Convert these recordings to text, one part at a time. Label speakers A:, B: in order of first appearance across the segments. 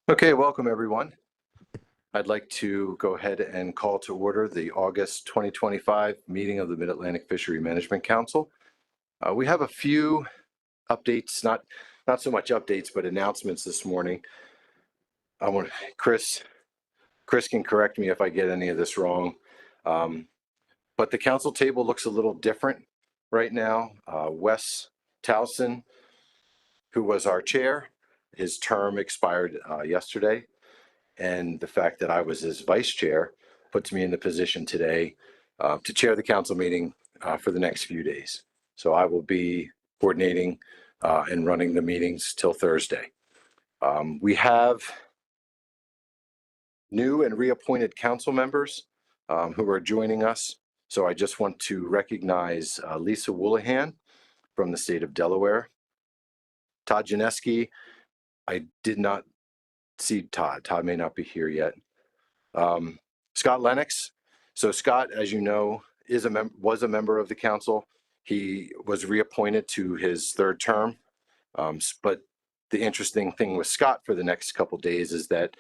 A: Okay, welcome everyone. I'd like to go ahead and call to order the August 2025 meeting of the Mid-Atlantic Fishery Management Council. We have a few updates, not so much updates, but announcements this morning. Chris can correct me if I get any of this wrong. But the council table looks a little different right now. Wes Towson, who was our chair, his term expired yesterday. And the fact that I was his vice chair puts me in the position today to chair the council meeting for the next few days. So I will be coordinating and running the meetings till Thursday. We have new and reappointed council members who are joining us. So I just want to recognize Lisa Woolahan from the state of Delaware. Todd Janeski, I did not see Todd. Todd may not be here yet. Scott Lennox. So Scott, as you know, was a member of the council. He was reappointed to his third term. But the interesting thing with Scott for the next couple of days is that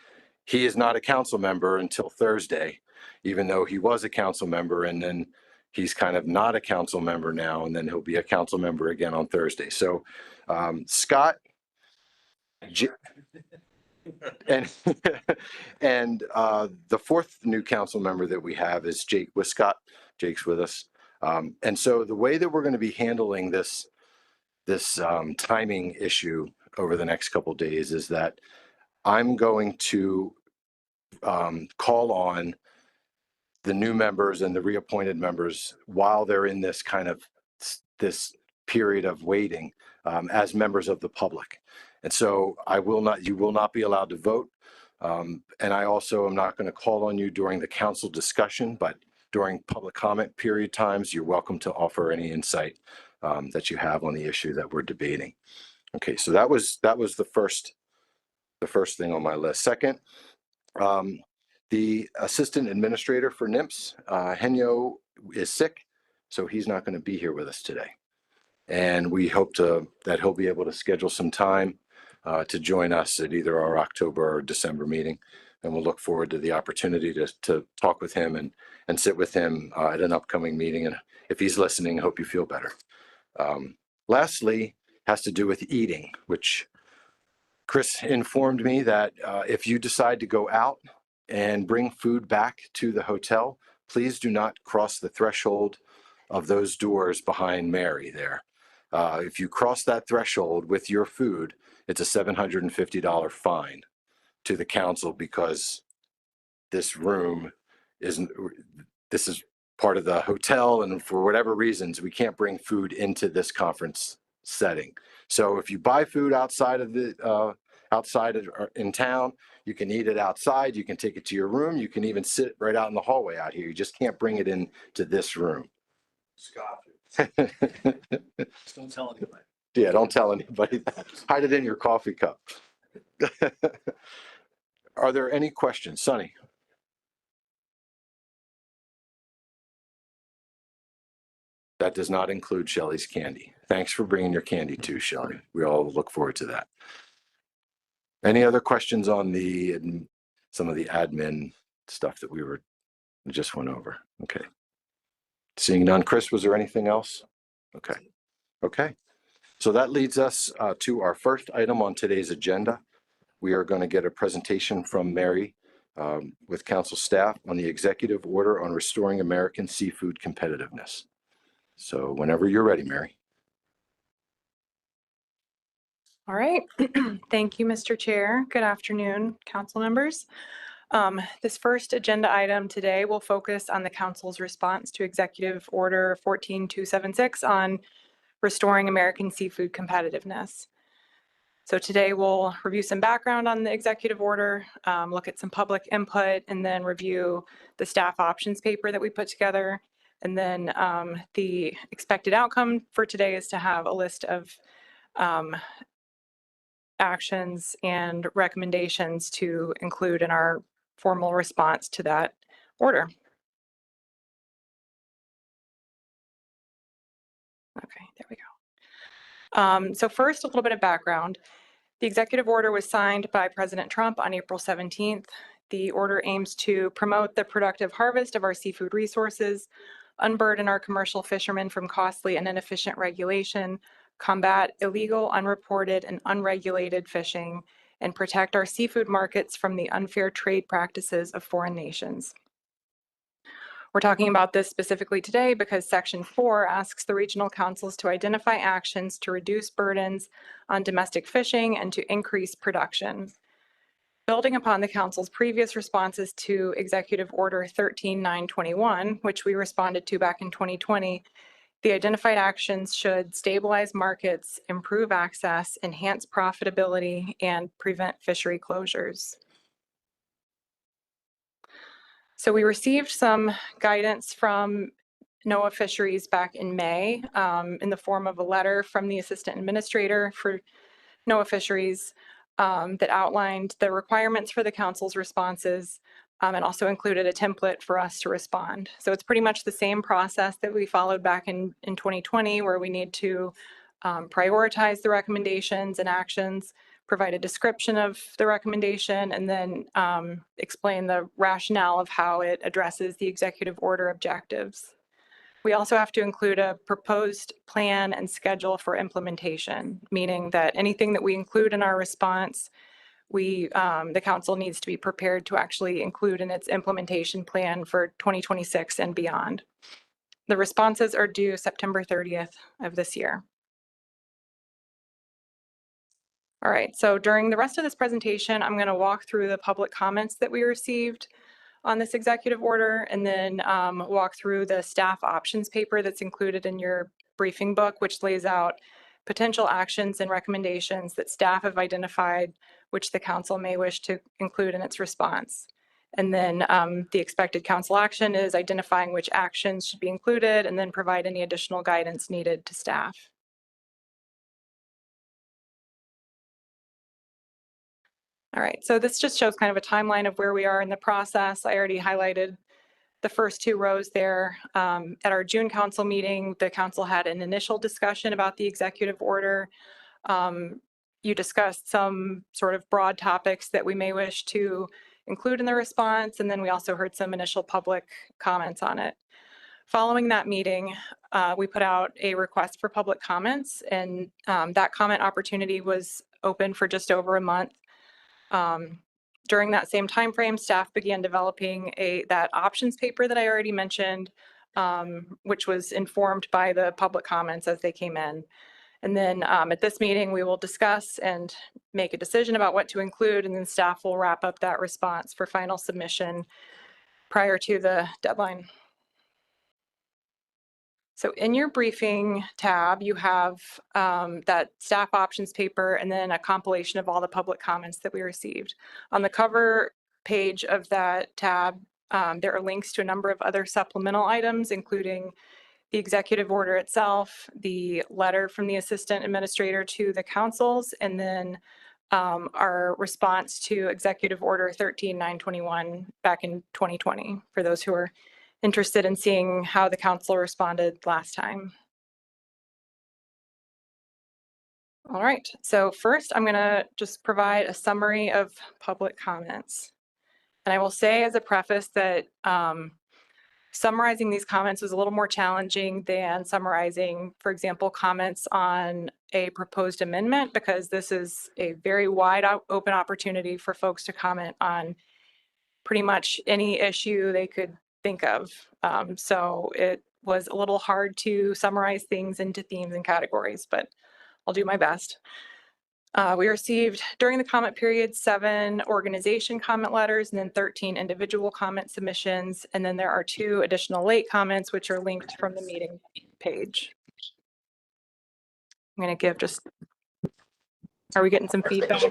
A: he is not a council member until Thursday, even though he was a council member, and then he's kind of not a council member now, and then he'll be a council member again on Thursday. So Scott and the fourth new council member that we have is Jake Wiscott. Jake's with us. And so the way that we're going to be handling this timing issue over the next couple of days is that I'm going to call on the new members and the reappointed members while they're in this this period of waiting as members of the public. And so you will not be allowed to vote. And I also am not going to call on you during the council discussion, but during public comment period times, you're welcome to offer any insight that you have on the issue that we're debating. Okay, so that was the first thing on my list. Second, the assistant administrator for NIMS, Henyo, is sick, so he's not going to be here with us today. And we hope that he'll be able to schedule some time to join us at either our October or December meeting. And we'll look forward to the opportunity to talk with him and sit with him at an upcoming meeting. And if he's listening, I hope you feel better. Lastly, has to do with eating, which Chris informed me that if you decide to go out and bring food back to the hotel, please do not cross the threshold of those doors behind Mary there. If you cross that threshold with your food, it's a $750 fine to the council, because this is part of the hotel, and for whatever reasons, we can't bring food into this conference setting. So if you buy food outside of in town, you can eat it outside. You can take it to your room. You can even sit right out in the hallway out here. You just can't bring it into this room.
B: Scott. Don't tell anybody.
A: Yeah, don't tell anybody that. Hide it in your coffee cup. Are there any questions? Sonny? That does not include Shelley's candy. Thanks for bringing your candy too, Shelley. We all look forward to that. Any other questions on some of the admin stuff that we just went over? Okay. Seeing none. Chris, was there anything else? Okay. So that leads us to our first item on today's agenda. We are going to get a presentation from Mary with council staff on the executive order on restoring American seafood competitiveness. So whenever you're ready, Mary.
C: All right. Thank you, Mr. Chair. Good afternoon, council members. This first agenda item today will focus on the council's response to Executive Order 14276 on restoring American seafood competitiveness. So today we'll review some background on the executive order, look at some public input, and then review the staff options paper that we put together. And then the expected outcome for today is to have a list of actions and recommendations to include in our formal response to that order. Okay, there we go. So first, a little bit of background. The executive order was signed by President Trump on April 17th. The order aims to promote the productive harvest of our seafood resources, unburden our commercial fishermen from costly and inefficient regulation, combat illegal, unreported, and unregulated fishing, and protect our seafood markets from the unfair trade practices of foreign nations. We're talking about this specifically today because Section 4 asks the regional councils to identify actions to reduce burdens on domestic fishing and to increase production. Building upon the council's previous responses to Executive Order 13921, which we responded to back in 2020, the identified actions should stabilize markets, improve access, enhance profitability, and prevent fishery closures. So we received some guidance from NOAA Fisheries back in May in the form of a letter from the Assistant Administrator for NOAA Fisheries that outlined the requirements for the council's responses and also included a template for us to respond. So it's pretty much the same process that we followed back in 2020, where we need to prioritize the recommendations and actions, provide a description of the recommendation, and then explain the rationale of how it addresses the executive order objectives. We also have to include a proposed plan and schedule for implementation, meaning that anything that we include in our response, the council needs to be prepared to actually include in its implementation plan for 2026 and beyond. The responses are due September 30th of this year. All right, so during the rest of this presentation, I'm going to walk through the public comments that we received on this executive order, and then walk through the staff options paper that's included in your briefing book, which lays out potential actions and recommendations that staff have identified, which the council may wish to include in its response. And then the expected council action is identifying which actions should be included, and then provide any additional guidance needed to staff. All right, so this just shows kind of a timeline of where we are in the process. I already highlighted the first two rows there. At our June council meeting, the council had an initial discussion about the executive order. You discussed some sort of broad topics that we may wish to include in the response, and then we also heard some initial public comments on it. Following that meeting, we put out a request for public comments, and that comment opportunity was open for just over a month. During that same time frame, staff began developing that options paper that I already mentioned, which was informed by the public comments as they came in. And then at this meeting, we will discuss and make a decision about what to include, and then staff will wrap up that response for final submission prior to the deadline. So in your briefing tab, you have that staff options paper and then a compilation of all the public comments that we received. On the cover page of that tab, there are links to a number of other supplemental items, including the executive order itself, the letter from the assistant administrator to the councils, and then our response to executive order 13921 back in 2020, for those who are interested in seeing how the council responded last time. All right, so first I'm going to just provide a summary of public comments. And I will say as a preface that summarizing these comments was a little more challenging than summarizing, for example, comments on a proposed amendment, because this is a very wide open opportunity for folks to comment on pretty much any issue they could think of. So it was a little hard to summarize things into themes and categories, but I'll do my best. We received during the comment period 7 organization comment letters and then 13 individual comment submissions. And then there are 2 additional late comments, which are linked from the meeting page. I'm going to give just, are we getting some feedback?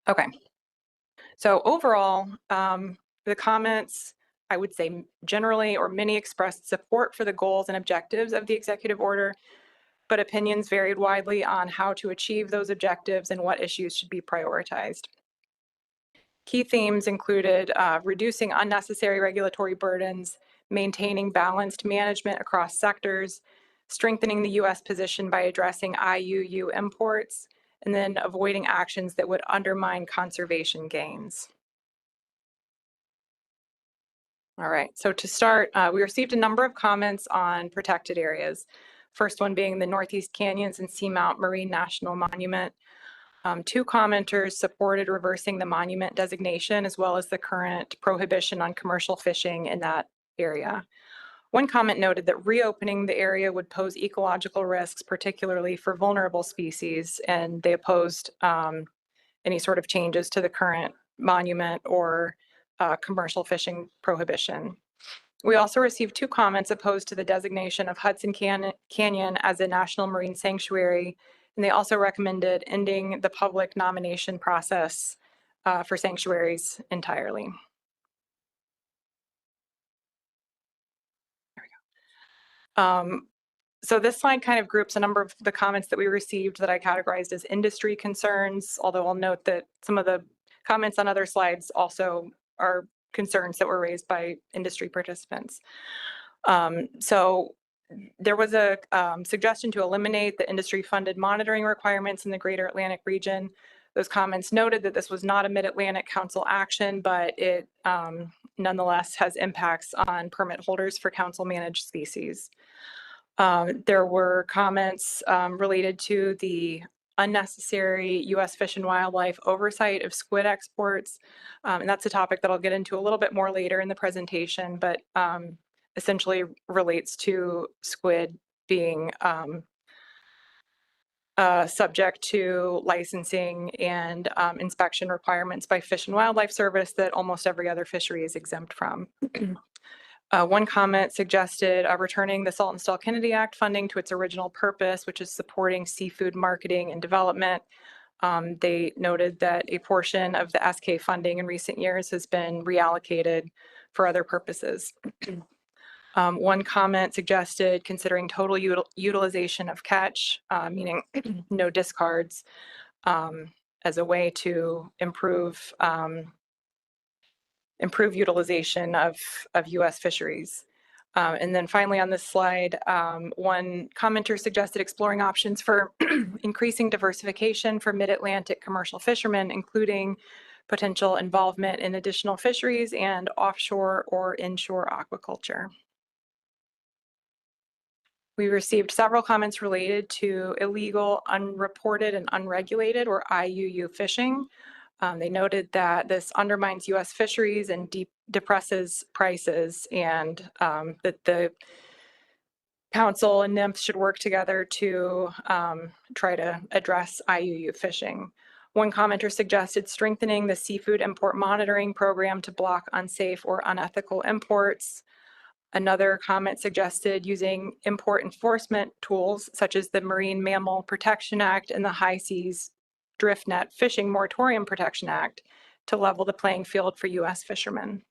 C: Okay. So overall, the comments, I would say generally or many expressed support for the goals and objectives of the executive order, but opinions varied widely on how to achieve those objectives and what issues should be prioritized. Key themes included reducing unnecessary regulatory burdens, maintaining balanced management across sectors, strengthening the U.S. position by addressing IUU imports, and then avoiding actions that would undermine conservation gains. All right, so to start, we received a number of comments on protected areas. First one being the Northeast Canyons and Seamount Marine National Monument. Two commenters supported reversing the monument designation as well as the current prohibition on commercial fishing in that area. One comment noted that reopening the area would pose ecological risks, particularly for vulnerable species, and they opposed any sort of changes to the current monument or commercial fishing prohibition. We also received two comments opposed to the designation of Hudson Canyon as a national marine sanctuary, and they also recommended ending the public nomination process for sanctuaries entirely. There we go. So this slide kind of groups a number of the comments that we received that I categorized as industry concerns, although I'll note that some of the comments on other slides also are concerns that were raised by industry participants. So there was a suggestion to eliminate the industry-funded monitoring requirements in the Greater Atlantic region. Those comments noted that this was not a Mid-Atlantic Council action, but it nonetheless has impacts on permit holders for council-managed species. There were comments related to the unnecessary U.S. Fish and Wildlife oversight of squid exports. And that's a topic that I'll get into a little bit more later in the presentation, but essentially relates to squid being subject to licensing and inspection requirements by Fish and Wildlife Service that almost every other fishery is exempt from. One comment suggested returning the Saltonstall-Kennedy Act funding to its original purpose, which is supporting seafood marketing and development. They noted that a portion of the SK funding in recent years has been reallocated for other purposes. One comment suggested considering total utilization of catch, meaning no discards, as a way to improve utilization of U.S. fisheries. And then finally on this slide, one commenter suggested exploring options for increasing diversification for mid-Atlantic commercial fishermen, including potential involvement in additional fisheries and offshore or inshore aquaculture. We received several comments related to illegal, unreported, and unregulated, or IUU fishing. They noted that this undermines U.S. fisheries and depresses prices, and that the council and NIMS should work together to try to address IUU fishing. One commenter suggested strengthening the seafood import monitoring program to block unsafe or unethical imports. Another comment suggested using import enforcement tools such as the Marine Mammal Protection Act and the High Seas Drift Net Fishing Moratorium Protection Act to level the playing field for U.S. fishermen.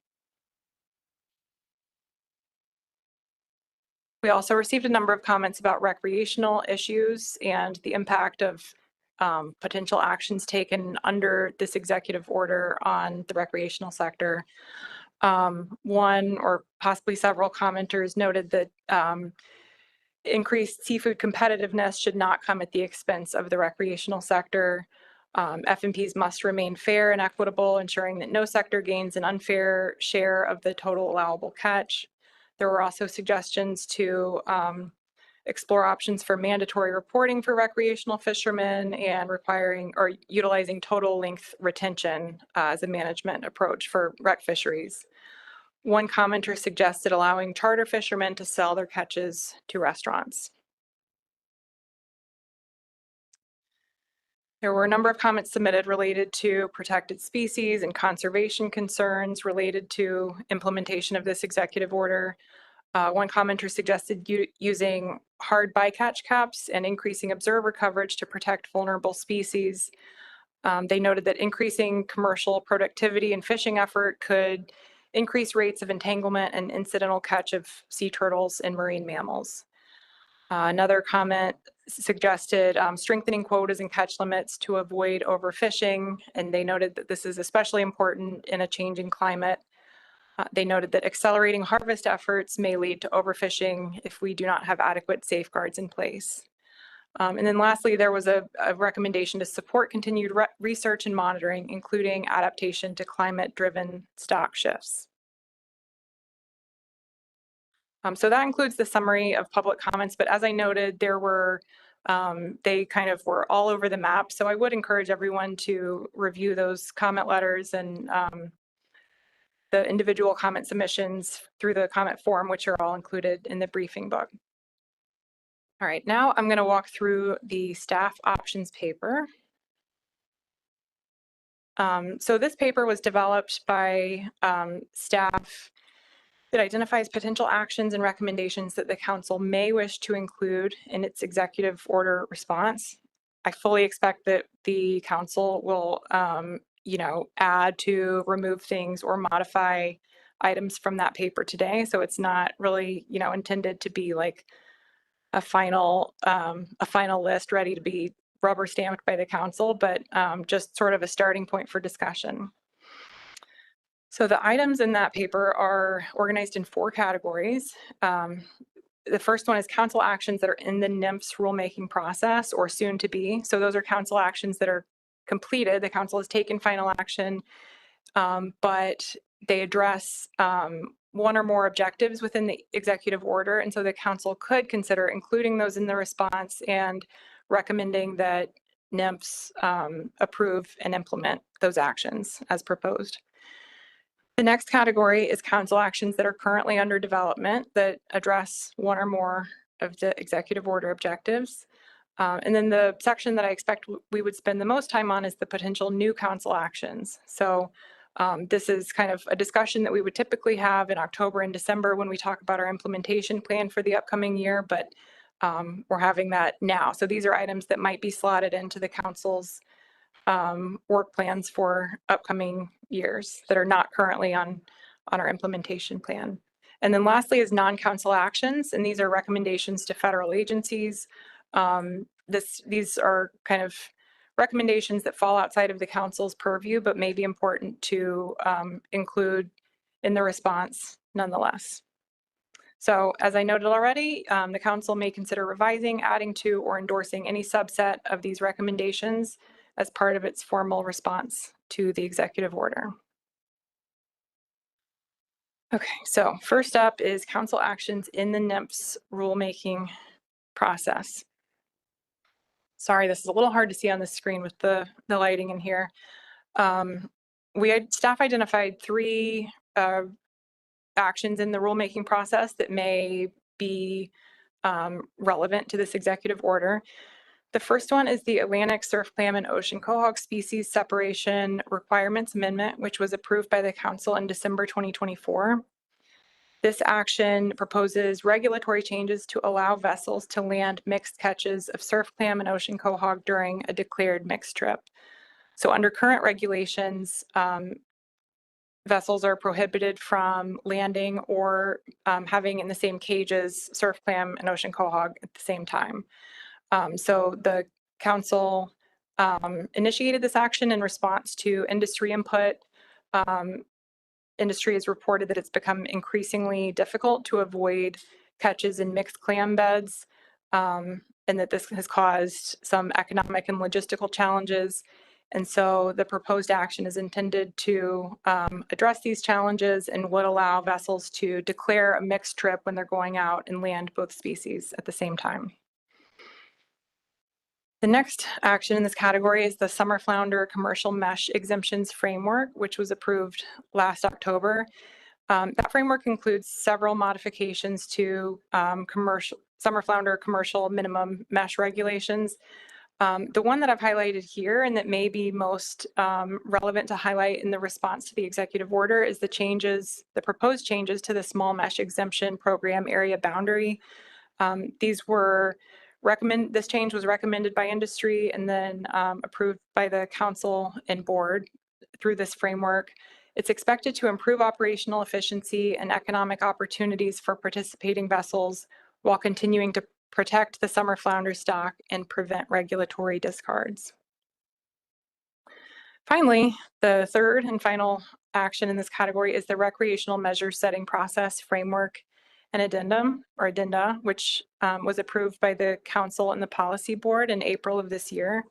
C: We also received a number of comments about recreational issues and the impact of potential actions taken under this executive order on the recreational sector. One or possibly several commenters noted that increased seafood competitiveness should not come at the expense of the recreational sector. FMPs must remain fair and equitable, ensuring that no sector gains an unfair share of the total allowable catch. There were also suggestions to explore options for mandatory reporting for recreational fishermen and requiring or utilizing total length retention as a management approach for rec fisheries. One commenter suggested allowing charter fishermen to sell their catches to restaurants. There were a number of comments submitted related to protected species and conservation concerns related to implementation of this executive order. One commenter suggested using hard bycatch caps and increasing observer coverage to protect vulnerable species. They noted that increasing commercial productivity and fishing effort could increase rates of entanglement and incidental catch of sea turtles and marine mammals. Another comment suggested strengthening quotas and catch limits to avoid overfishing, and they noted that this is especially important in a changing climate. They noted that accelerating harvest efforts may lead to overfishing if we do not have adequate safeguards in place. And then lastly, there was a recommendation to support continued research and monitoring, including adaptation to climate-driven stock shifts. So that includes the summary of public comments, but as I noted, there were they kind of were all over the map. So I would encourage everyone to review those comment letters and the individual comment submissions through the comment form, which are all included in the briefing book. All right, now I'm going to walk through the staff options paper. So this paper was developed by staff that identifies potential actions and recommendations that the council may wish to include in its executive order response. I fully expect that the council will, add to, remove things, or modify items from that paper today. So it's not really, intended to be like a final list ready to be rubber stamped by the council, but just sort of a starting point for discussion. So the items in that paper are organized in 4 categories. The first one is council actions that are in the NIMFS rulemaking process or soon to be. So those are council actions that are completed. The council has taken final action, but they address one or more objectives within the executive order. And so the council could consider including those in the response and recommending that NIMFS approve and implement those actions as proposed. The next category is council actions that are currently under development that address one or more of the executive order objectives. And then the section that I expect we would spend the most time on is the potential new council actions. So this is kind of a discussion that we would typically have in October and December when we talk about our implementation plan for the upcoming year, but we're having that now. So these are items that might be slotted into the council's work plans for upcoming years that are not currently on our implementation plan. And then lastly is non-council actions, and these are recommendations to federal agencies. These are kind of recommendations that fall outside of the council's purview, but may be important to include in the response nonetheless. So as I noted already, the council may consider revising, adding to, or endorsing any subset of these recommendations as part of its formal response to the executive order. Okay, so first up is council actions in the NIMFS rulemaking process. Sorry, this is a little hard to see on the screen with the lighting in here. Staff identified 3 actions in the rulemaking process that may be relevant to this executive order. The first one is the Atlantic surf clam and ocean quahog species separation requirements amendment, which was approved by the council in December 2024. This action proposes regulatory changes to allow vessels to land mixed catches of surf clam and ocean quahog during a declared mixed trip. So under current regulations, vessels are prohibited from landing or having in the same cages surf clam and ocean quahog at the same time. So the council initiated this action in response to industry input. Industry has reported that it's become increasingly difficult to avoid catches in mixed clam beds, and that this has caused some economic and logistical challenges. And so the proposed action is intended to address these challenges and would allow vessels to declare a mixed trip when they're going out and land both species at the same time. The next action in this category is the summer flounder commercial mesh exemptions framework, which was approved last October. That framework includes several modifications to summer flounder commercial minimum mesh regulations. The one that I've highlighted here and that may be most relevant to highlight in the response to the executive order is the proposed changes to the small mesh exemption program area boundary. This change was recommended by industry and then approved by the council and board through this framework. It's expected to improve operational efficiency and economic opportunities for participating vessels while continuing to protect the summer flounder stock and prevent regulatory discards. Finally, the third and final action in this category is the recreational measure setting process framework and addenda, which was approved by the council and the policy board in April of this year.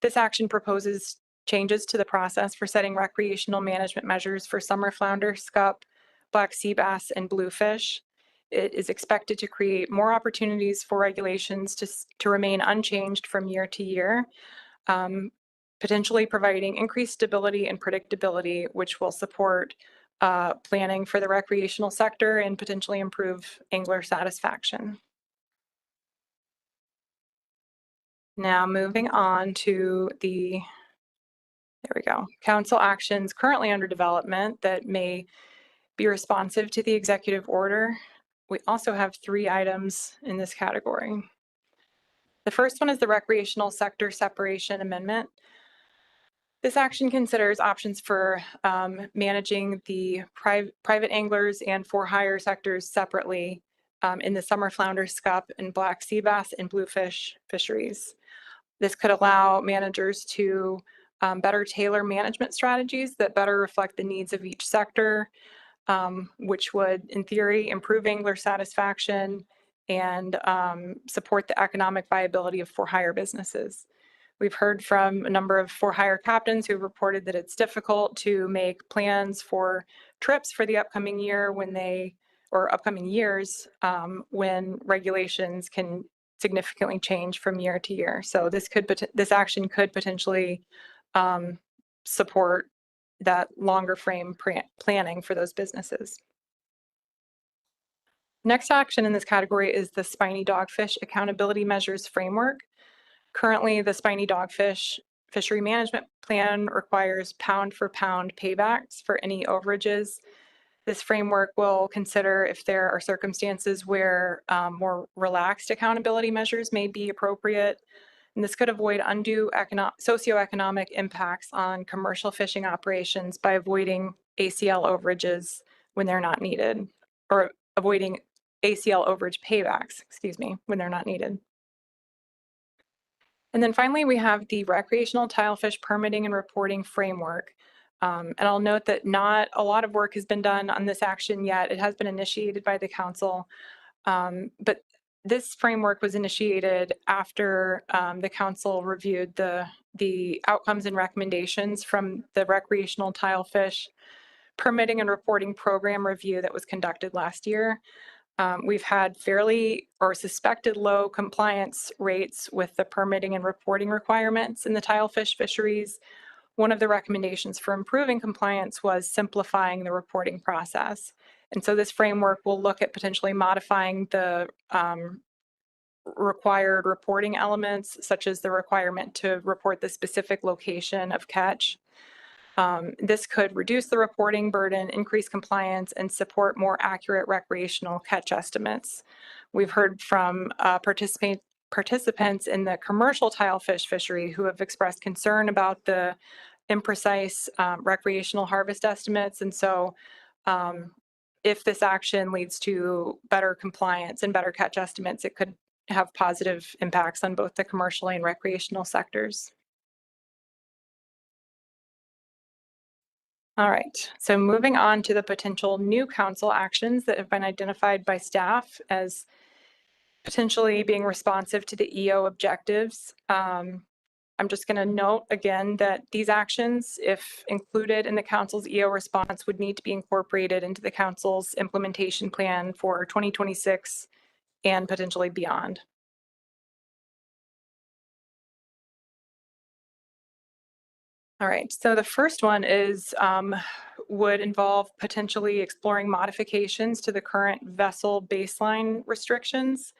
C: This action proposes changes to the process for setting recreational management measures for summer flounder, scup, black sea bass, and bluefish. It is expected to create more opportunities for regulations to remain unchanged from year to year, potentially providing increased stability and predictability, which will support planning for the recreational sector and potentially improve angler satisfaction. Now moving on to there we go, council actions currently under development that may be responsive to the executive order. We also have 3 items in this category. The first one is the recreational sector separation amendment. This action considers options for managing the private anglers and for-hire sectors separately in the summer flounder, scup, and black sea bass and bluefish fisheries. This could allow managers to better tailor management strategies that better reflect the needs of each sector, which would, in theory, improve angler satisfaction and support the economic viability of for-hire businesses. We've heard from a number of for-hire captains who reported that it's difficult to make plans for trips for the upcoming year or upcoming years when regulations can significantly change from year to year. So this action could potentially support that longer frame planning for those businesses. Next action in this category is the spiny dogfish accountability measures framework. Currently, the spiny dogfish fishery management plan requires pound for pound paybacks for any overages. This framework will consider if there are circumstances where more relaxed accountability measures may be appropriate. And this could avoid undue socioeconomic impacts on commercial fishing operations by avoiding ACL overages when they're not needed, or avoiding ACL overage paybacks, when they're not needed. And then finally, we have the recreational tilefish permitting and reporting framework. And I'll note that not a lot of work has been done on this action yet. It has been initiated by the council, but this framework was initiated after the council reviewed the outcomes and recommendations from the recreational tilefish permitting and reporting program review that was conducted last year. We've had fairly or suspected low compliance rates with the permitting and reporting requirements in the tilefish fisheries. One of the recommendations for improving compliance was simplifying the reporting process. And so this framework will look at potentially modifying the required reporting elements, such as the requirement to report the specific location of catch. This could reduce the reporting burden, increase compliance, and support more accurate recreational catch estimates. We've heard from participants in the commercial tilefish fishery who have expressed concern about the imprecise recreational harvest estimates. And so if this action leads to better compliance and better catch estimates, it could have positive impacts on both the commercial and recreational sectors. All right, so moving on to the potential new council actions that have been identified by staff as potentially being responsive to the EO objectives. I'm just going to note again that these actions, if included in the council's EO response, would need to be incorporated into the council's implementation plan for 2026 and potentially beyond. All right, so the first one is would involve potentially exploring modifications to the current vessel baseline restrictions.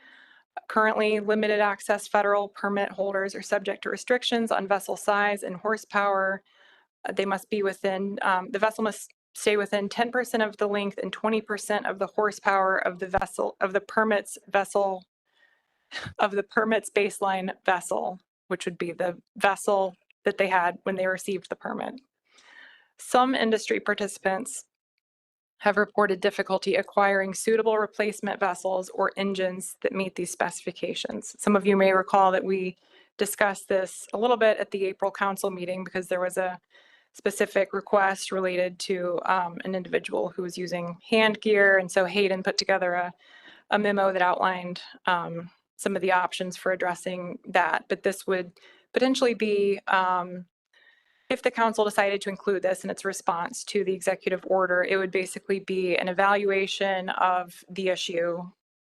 C: Currently, limited access federal permit holders are subject to restrictions on vessel size and horsepower. They must be within, the vessel must stay within 10% of the length and 20% of the horsepower of the vessel, of the permit's baseline vessel, which would be the vessel that they had when they received the permit. Some industry participants have reported difficulty acquiring suitable replacement vessels or engines that meet these specifications. Some of you may recall that we discussed this a little bit at the April council meeting because there was a specific request related to an individual who was using hand gear. And so Hayden put together a memo that outlined some of the options for addressing that. But this would potentially be, if the council decided to include this in its response to the executive order, it would basically be an evaluation of the issue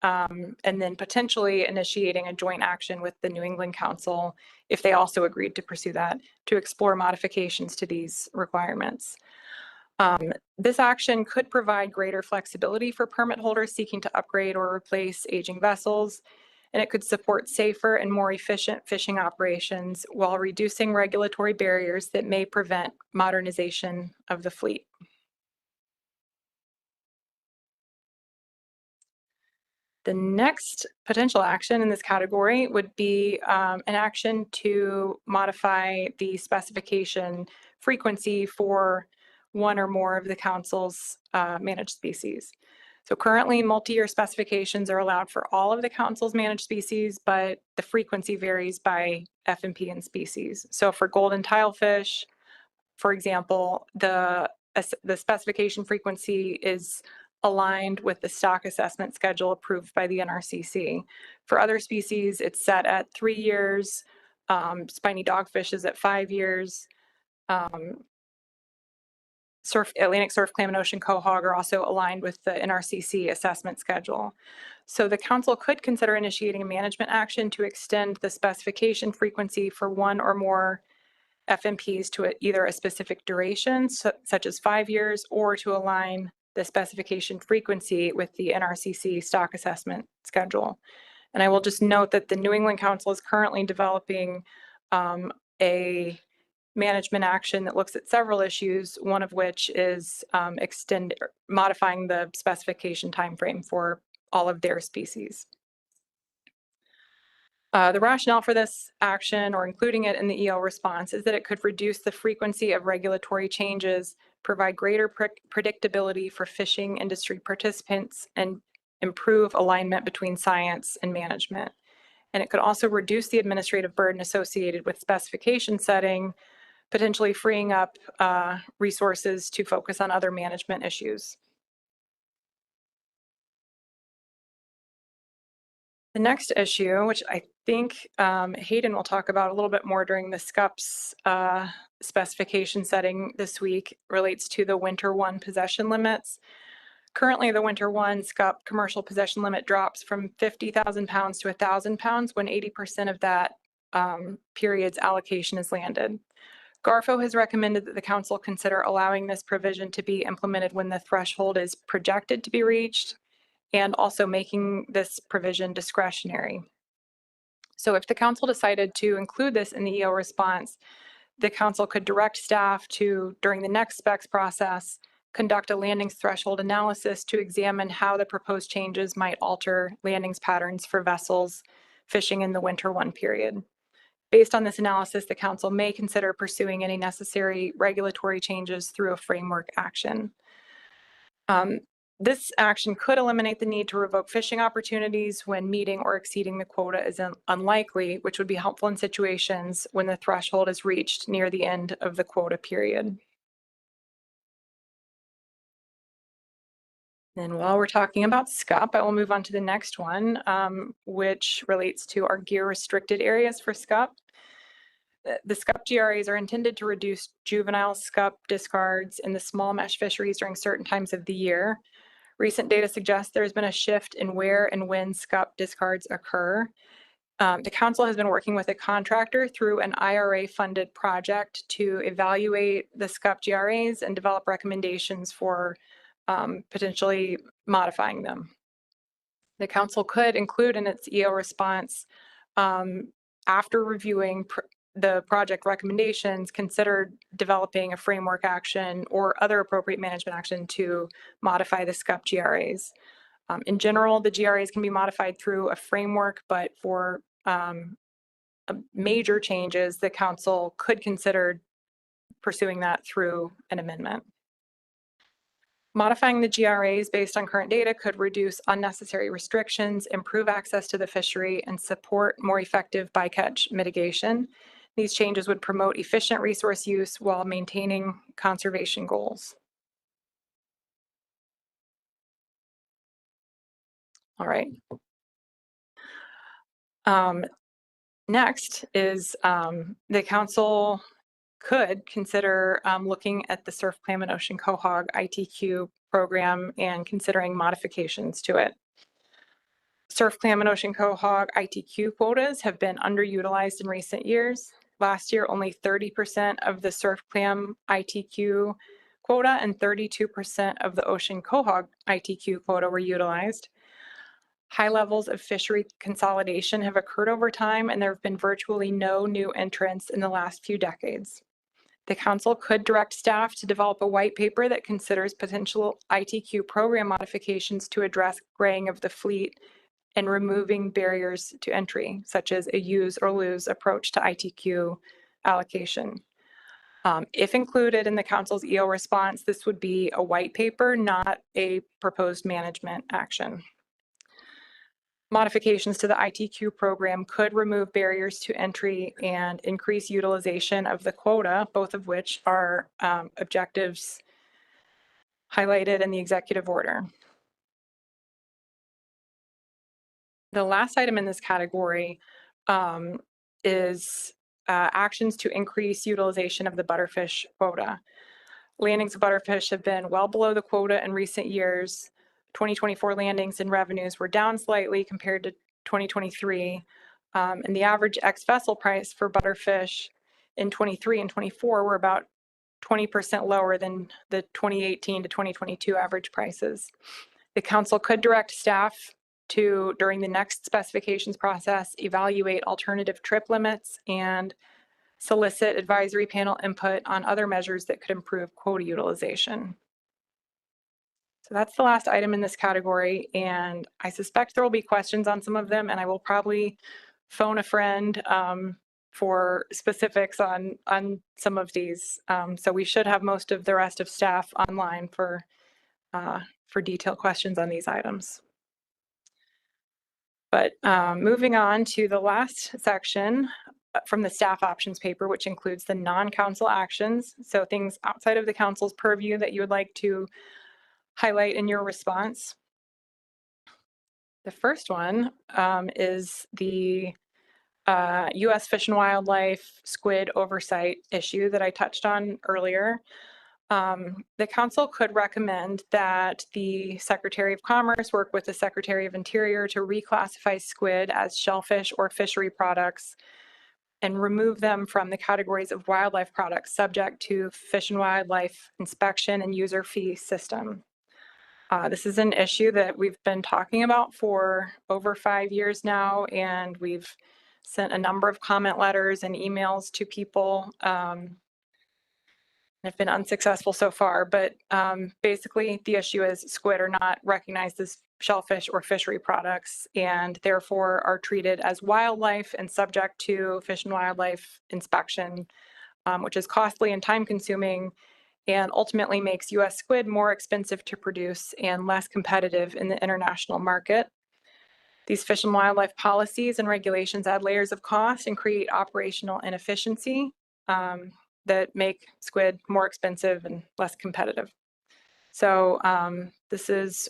C: and then potentially initiating a joint action with the New England Council, if they also agreed to pursue that, to explore modifications to these requirements. This action could provide greater flexibility for permit holders seeking to upgrade or replace aging vessels, and it could support safer and more efficient fishing operations while reducing regulatory barriers that may prevent modernization of the fleet. The next potential action in this category would be an action to modify the specification frequency for one or more of the council's managed species. So currently, multi-year specifications are allowed for all of the council's managed species, but the frequency varies by FMP and species. So for golden tilefish, for example, the specification frequency is aligned with the stock assessment schedule approved by the NRCC. For other species, it's set at 3 years. Spiny dogfish is at 5 years. Atlantic surf clam and ocean quahog are also aligned with the NRCC assessment schedule. So the council could consider initiating a management action to extend the specification frequency for one or more FMPs to either a specific duration, such as 5 years, or to align the specification frequency with the NRCC stock assessment schedule. And I will just note that the New England Council is currently developing a management action that looks at several issues, one of which is modifying the specification timeframe for all of their species. The rationale for this action, or including it in the EO response, is that it could reduce the frequency of regulatory changes, provide greater predictability for fishing industry participants, and improve alignment between science and management. And it could also reduce the administrative burden associated with specification setting, potentially freeing up resources to focus on other management issues. The next issue, which I think Hayden will talk about a little bit more during the SCUP's specification setting this week, relates to the Winter 1 possession limits. Currently, the Winter 1 SCUP commercial possession limit drops from 50,000 pounds to 1,000 pounds when 80% of that period's allocation is landed. GARFO has recommended that the council consider allowing this provision to be implemented when the threshold is projected to be reached, and also making this provision discretionary. So if the council decided to include this in the EO response, the council could direct staff to, during the next specs process, conduct a landings threshold analysis to examine how the proposed changes might alter landings patterns for vessels fishing in the Winter 1 period. Based on this analysis, the council may consider pursuing any necessary regulatory changes through a framework action. This action could eliminate the need to revoke fishing opportunities when meeting or exceeding the quota is unlikely, which would be helpful in situations when the threshold is reached near the end of the quota period. And while we're talking about SCUP, I will move on to the next one, which relates to our gear restricted areas for SCUP. The SCUP GRAs are intended to reduce juvenile SCUP discards in the small mesh fisheries during certain times of the year. Recent data suggests there's been a shift in where and when SCUP discards occur. The council has been working with a contractor through an IRA-funded project to evaluate the SCUP GRAs and develop recommendations for potentially modifying them. The council could include in its EO response, after reviewing the project recommendations, consider developing a framework action or other appropriate management action to modify the SCUP GRAs. In general, the GRAs can be modified through a framework, but for major changes, the council could consider pursuing that through an amendment. Modifying the GRAs based on current data could reduce unnecessary restrictions, improve access to the fishery, and support more effective bycatch mitigation. These changes would promote efficient resource use while maintaining conservation goals. All right. Next is the council could consider looking at the Surf Clam and Ocean Quahog ITQ program and considering modifications to it. Surf Clam and Ocean Quahog ITQ quotas have been underutilized in recent years. Last year, only 30% of the Surf Clam ITQ quota and 32% of the Ocean Quahog ITQ quota were utilized. High levels of fishery consolidation have occurred over time, and there have been virtually no new entrants in the last few decades. The council could direct staff to develop a white paper that considers potential ITQ program modifications to address graying of the fleet and removing barriers to entry, such as a use or lose approach to ITQ allocation. If included in the council's EO response, this would be a white paper, not a proposed management action. Modifications to the ITQ program could remove barriers to entry and increase utilization of the quota, both of which are objectives highlighted in the executive order. The last item in this category is actions to increase utilization of the butterfish quota. Landings of butterfish have been well below the quota in recent years. 2024 landings and revenues were down slightly compared to 2023, and the average ex-vessel price for butterfish in 23 and 24 were about 20% lower than the 2018 to 2022 average prices. The council could direct staff to, during the next specifications process, evaluate alternative trip limits and solicit advisory panel input on other measures that could improve quota utilization. So that's the last item in this category, and I suspect there will be questions on some of them, and I will probably phone a friend for specifics on some of these. So we should have most of the rest of staff online for detailed questions on these items. But moving on to the last section from the staff options paper, which includes the non-council actions. So things outside of the council's purview that you would like to highlight in your response. The first one is the U.S. Fish and Wildlife squid oversight issue that I touched on earlier. The council could recommend that the Secretary of Commerce work with the Secretary of Interior to reclassify squid as shellfish or fishery products and remove them from the categories of wildlife products subject to Fish and Wildlife inspection and user fee system. This is an issue that we've been talking about for over 5 years now, and we've sent a number of comment letters and emails to people. Have been unsuccessful so far, but basically the issue is squid are not recognized as shellfish or fishery products and therefore are treated as wildlife and subject to Fish and Wildlife inspection, which is costly and time consuming and ultimately makes U.S. squid more expensive to produce and less competitive in the international market. These Fish and Wildlife policies and regulations add layers of cost and create operational inefficiency that make squid more expensive and less competitive. So this is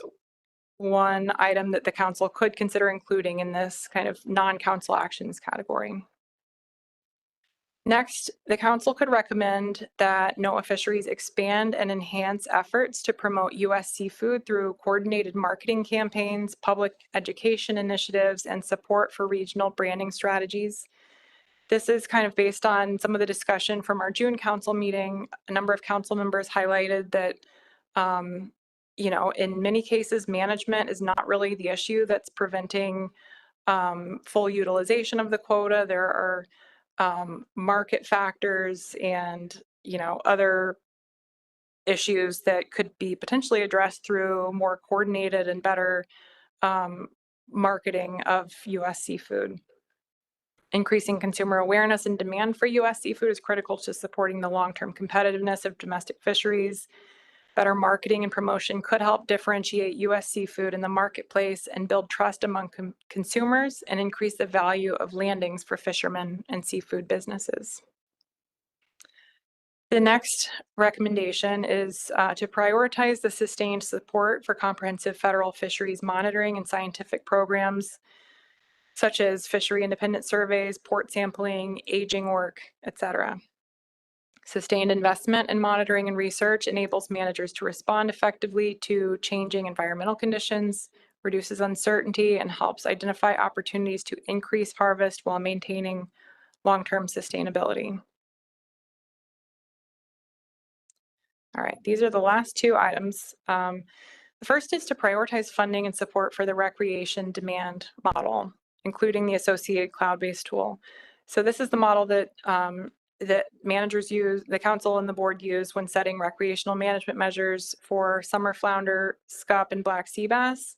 C: one item that the council could consider including in this kind of non-council actions category. Next, the council could recommend that NOAA Fisheries expand and enhance efforts to promote U.S. seafood through coordinated marketing campaigns, public education initiatives, and support for regional branding strategies. This is kind of based on some of the discussion from our June council meeting. A number of council members highlighted that, you know, in many cases, management is not really the issue that's preventing full utilization of the quota. There are market factors and, you know, other issues that could be potentially addressed through more coordinated and better marketing of U.S. seafood. Increasing consumer awareness and demand for U.S. seafood is critical to supporting the long-term competitiveness of domestic fisheries. Better marketing and promotion could help differentiate U.S. seafood in the marketplace and build trust among consumers and increase the value of landings for fishermen and seafood businesses. The next recommendation is to prioritize the sustained support for comprehensive federal fisheries monitoring and scientific programs, such as fishery independent surveys, port sampling, aging work, etc. Sustained investment in monitoring and research enables managers to respond effectively to changing environmental conditions, reduces uncertainty, and helps identify opportunities to increase harvest while maintaining long-term sustainability. All right, these are the last two items. The first is to prioritize funding and support for the recreation demand model, including the associated cloud-based tool. So this is the model that that managers use, the council and the board use when setting recreational management measures for summer flounder, scup, and black sea bass.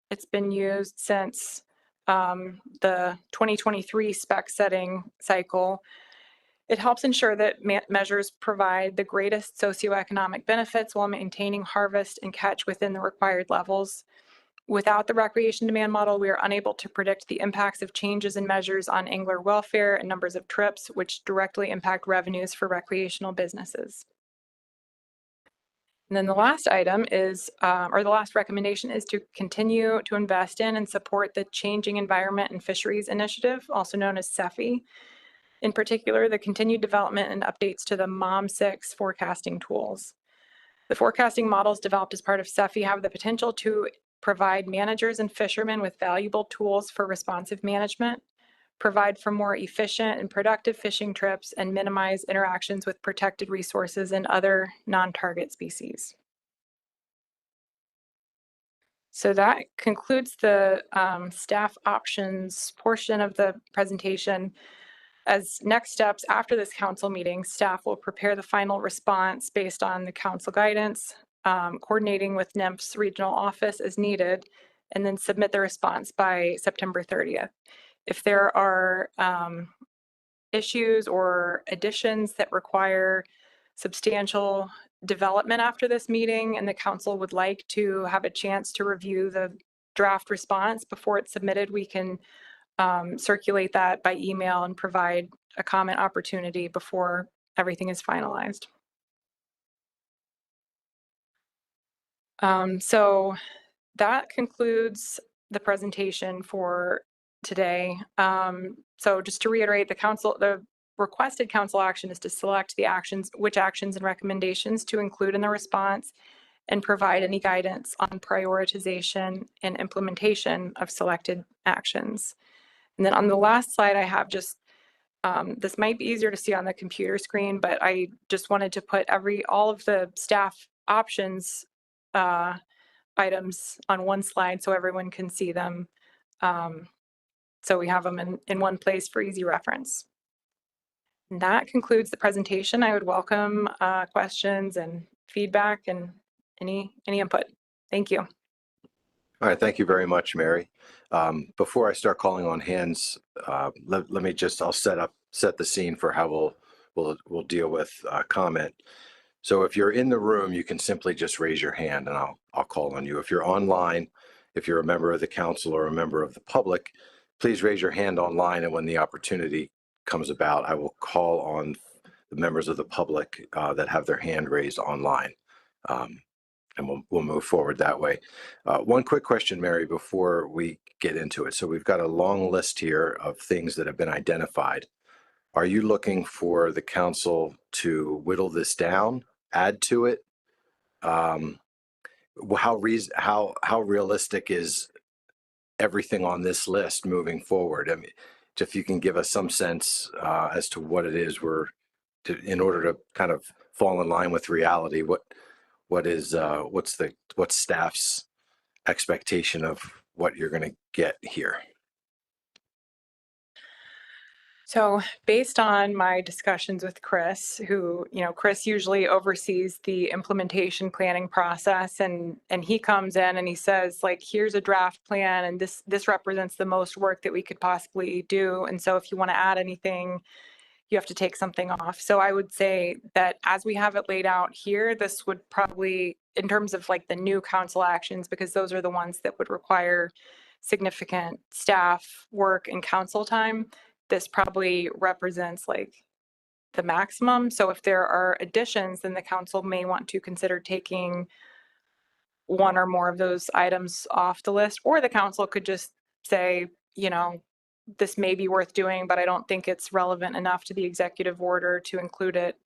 C: It's been used since the 2023 spec setting cycle. It helps ensure that measures provide the greatest socioeconomic benefits while maintaining harvest and catch within the required levels. Without the recreation demand model, we are unable to predict the impacts of changes in measures on angler welfare and numbers of trips, which directly impact revenues for recreational businesses. And then the last item is, or the last recommendation is to continue to invest in and support the Changing Environment and Fisheries Initiative, also known as SAFE. In particular, the continued development and updates to the MAFMC forecasting tools. The forecasting models developed as part of SAFE have the potential to provide managers and fishermen with valuable tools for responsive management, provide for more efficient and productive fishing trips, and minimize interactions with protected resources and other non-target species. So that concludes the staff options portion of the presentation. As next steps after this council meeting, staff will prepare the final response based on the council guidance, coordinating with NIMF's regional office as needed, and then submit the response by September 30th. If there are issues or additions that require substantial development after this meeting and the council would like to have a chance to review the draft response before it's submitted, we can circulate that by email and provide a comment opportunity before everything is finalized. So that concludes the presentation for today. So just to reiterate, the requested council action is to select the actions, which actions and recommendations to include in the response, and provide any guidance on prioritization and implementation of selected actions. And then on the last slide, I have just, this might be easier to see on the computer screen, but I just wanted to put all of the staff options items on one slide so everyone can see them. So we have them in one place for easy reference. And that concludes the presentation. I would welcome questions and feedback and any input. Thank you.
A: All right, thank you very much, Mary. Before I start calling on hands, let me just, I'll set the scene for how we'll deal with comment. So if you're in the room, you can simply just raise your hand and I'll call on you. If you're online, if you're a member of the council or a member of the public, please raise your hand online, and when the opportunity comes about, I will call on the members of the public that have their hand raised online. And we'll move forward that way. One quick question, Mary, before we get into it. So we've got a long list here of things that have been identified. Are you looking for the council to whittle this down, add to it? How realistic is everything on this list moving forward? I mean, if you can give us some sense as to what it is in order to kind of fall in line with reality, what's staff's expectation of what you're going to get here?
C: So based on my discussions with Chris, Chris usually oversees the implementation planning process, and he comes in and he says, like, here's a draft plan, and this represents the most work that we could possibly do. And so if you want to add anything, you have to take something off. So I would say that as we have it laid out here, this would probably, in terms of like the new council actions, because those are the ones that would require significant staff work and council time, this probably represents like the maximum. So if there are additions, then the council may want to consider taking one or more of those items off the list, or the council could just say, you know, this may be worth doing, but I don't think it's relevant enough to the executive order to include it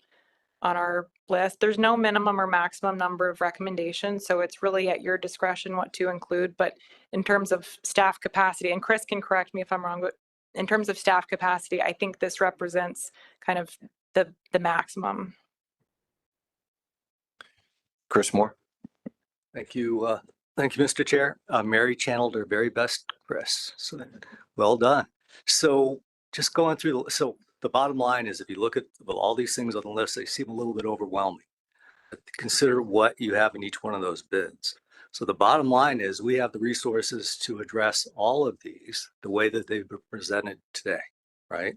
C: on our list. There's no minimum or maximum number of recommendations, so it's really at your discretion what to include. But in terms of staff capacity, and Chris can correct me if I'm wrong, but in terms of staff capacity, I think this represents kind of the maximum.
A: Chris Moore.
B: Thank you. Thank you, Mr. Chair. Mary channeled her very best, Chris. So well done. So just going through, so the bottom line is if you look at all these things on the list, they seem a little bit overwhelming. But consider what you have in each one of those bids. So the bottom line is we have the resources to address all of these the way that they've been presented today, right?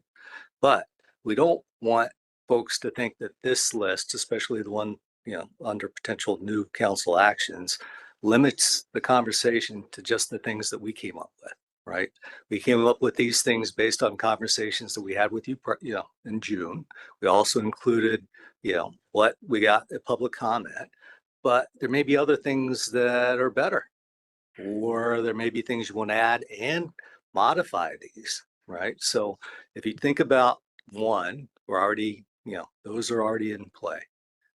B: But we don't want folks to think that this list, especially the one, you know, under potential new council actions, limits the conversation to just the things that we came up with, right? We came up with these things based on conversations that we had with you, you know, in June. We also included, you know, what we got at public comment, but there may be other things that are better, or there may be things you want to add and modify these, right? So if you think about one, we're already, you know, those are already in play.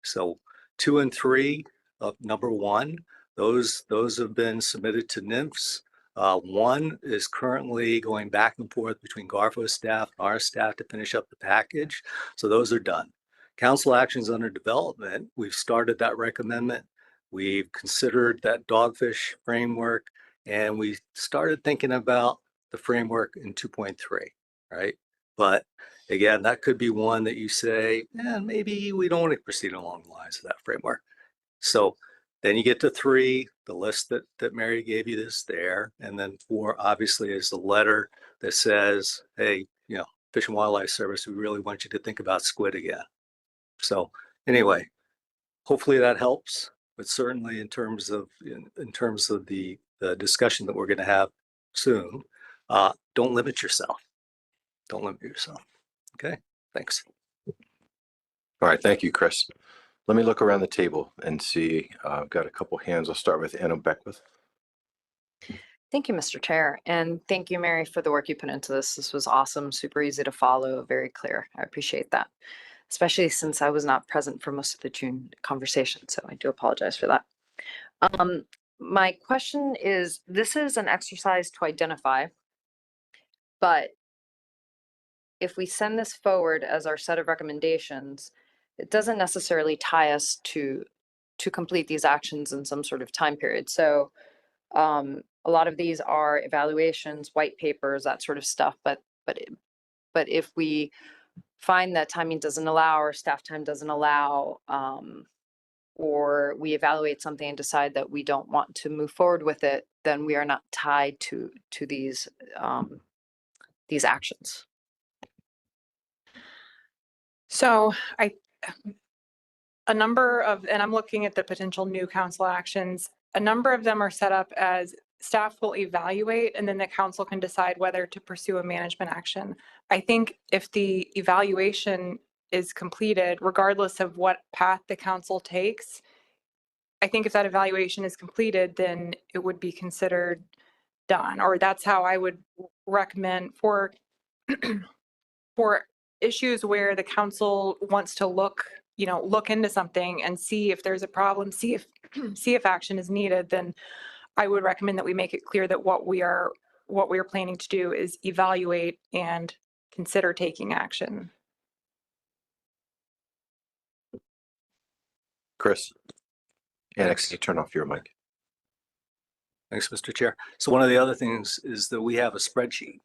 B: So 2 and 3 of number 1, those have been submitted to NIMFS. 1 is currently going back and forth between Garfo staff and our staff to finish up the package. So those are done. Council actions under development, we've started that recommendment. We've considered that dogfish framework, and we started thinking about the framework in 2.3, right? But again, that could be one that you say, maybe we don't want to proceed along the lines of that framework. So then you get to 3, the list that Mary gave you is there. And then 4 obviously is the letter that says, hey, you know, Fish and Wildlife Service, we really want you to think about squid again. So anyway, hopefully that helps. But certainly in terms of the discussion that we're going to have soon, don't limit yourself. Don't limit yourself. Okay, thanks.
A: All right, thank you, Chris. Let me look around the table and see. I've got a couple hands. I'll start with Anna Beckwith.
D: Thank you, Mr. Chair. And thank you, Mary, for the work you put into this. This was awesome, super easy to follow, very clear. I appreciate that, especially since I was not present for most of the June conversation. So I do apologize for that. My question is, this is an exercise to identify, but if we send this forward as our set of recommendations, it doesn't necessarily tie us to complete these actions in some sort of time period. So a lot of these are evaluations, white papers, that sort of stuff. But if we find that timing doesn't allow, or staff time doesn't allow, or we evaluate something and decide that we don't want to move forward with it, then we are not tied to these actions.
C: So a number of, and I'm looking at the potential new council actions, a number of them are set up as staff will evaluate and then the council can decide whether to pursue a management action. I think if the evaluation is completed, regardless of what path the council takes, I think if that evaluation is completed, then it would be considered done, or that's how I would recommend for issues where the council wants to look into something and see if there's a problem, see if action is needed, then I would recommend that we make it clear that what we are planning to do is evaluate and consider taking action.
A: Chris. Annex, you turn off your mic.
B: Thanks, Mr. Chair. So one of the other things is that we have a spreadsheet,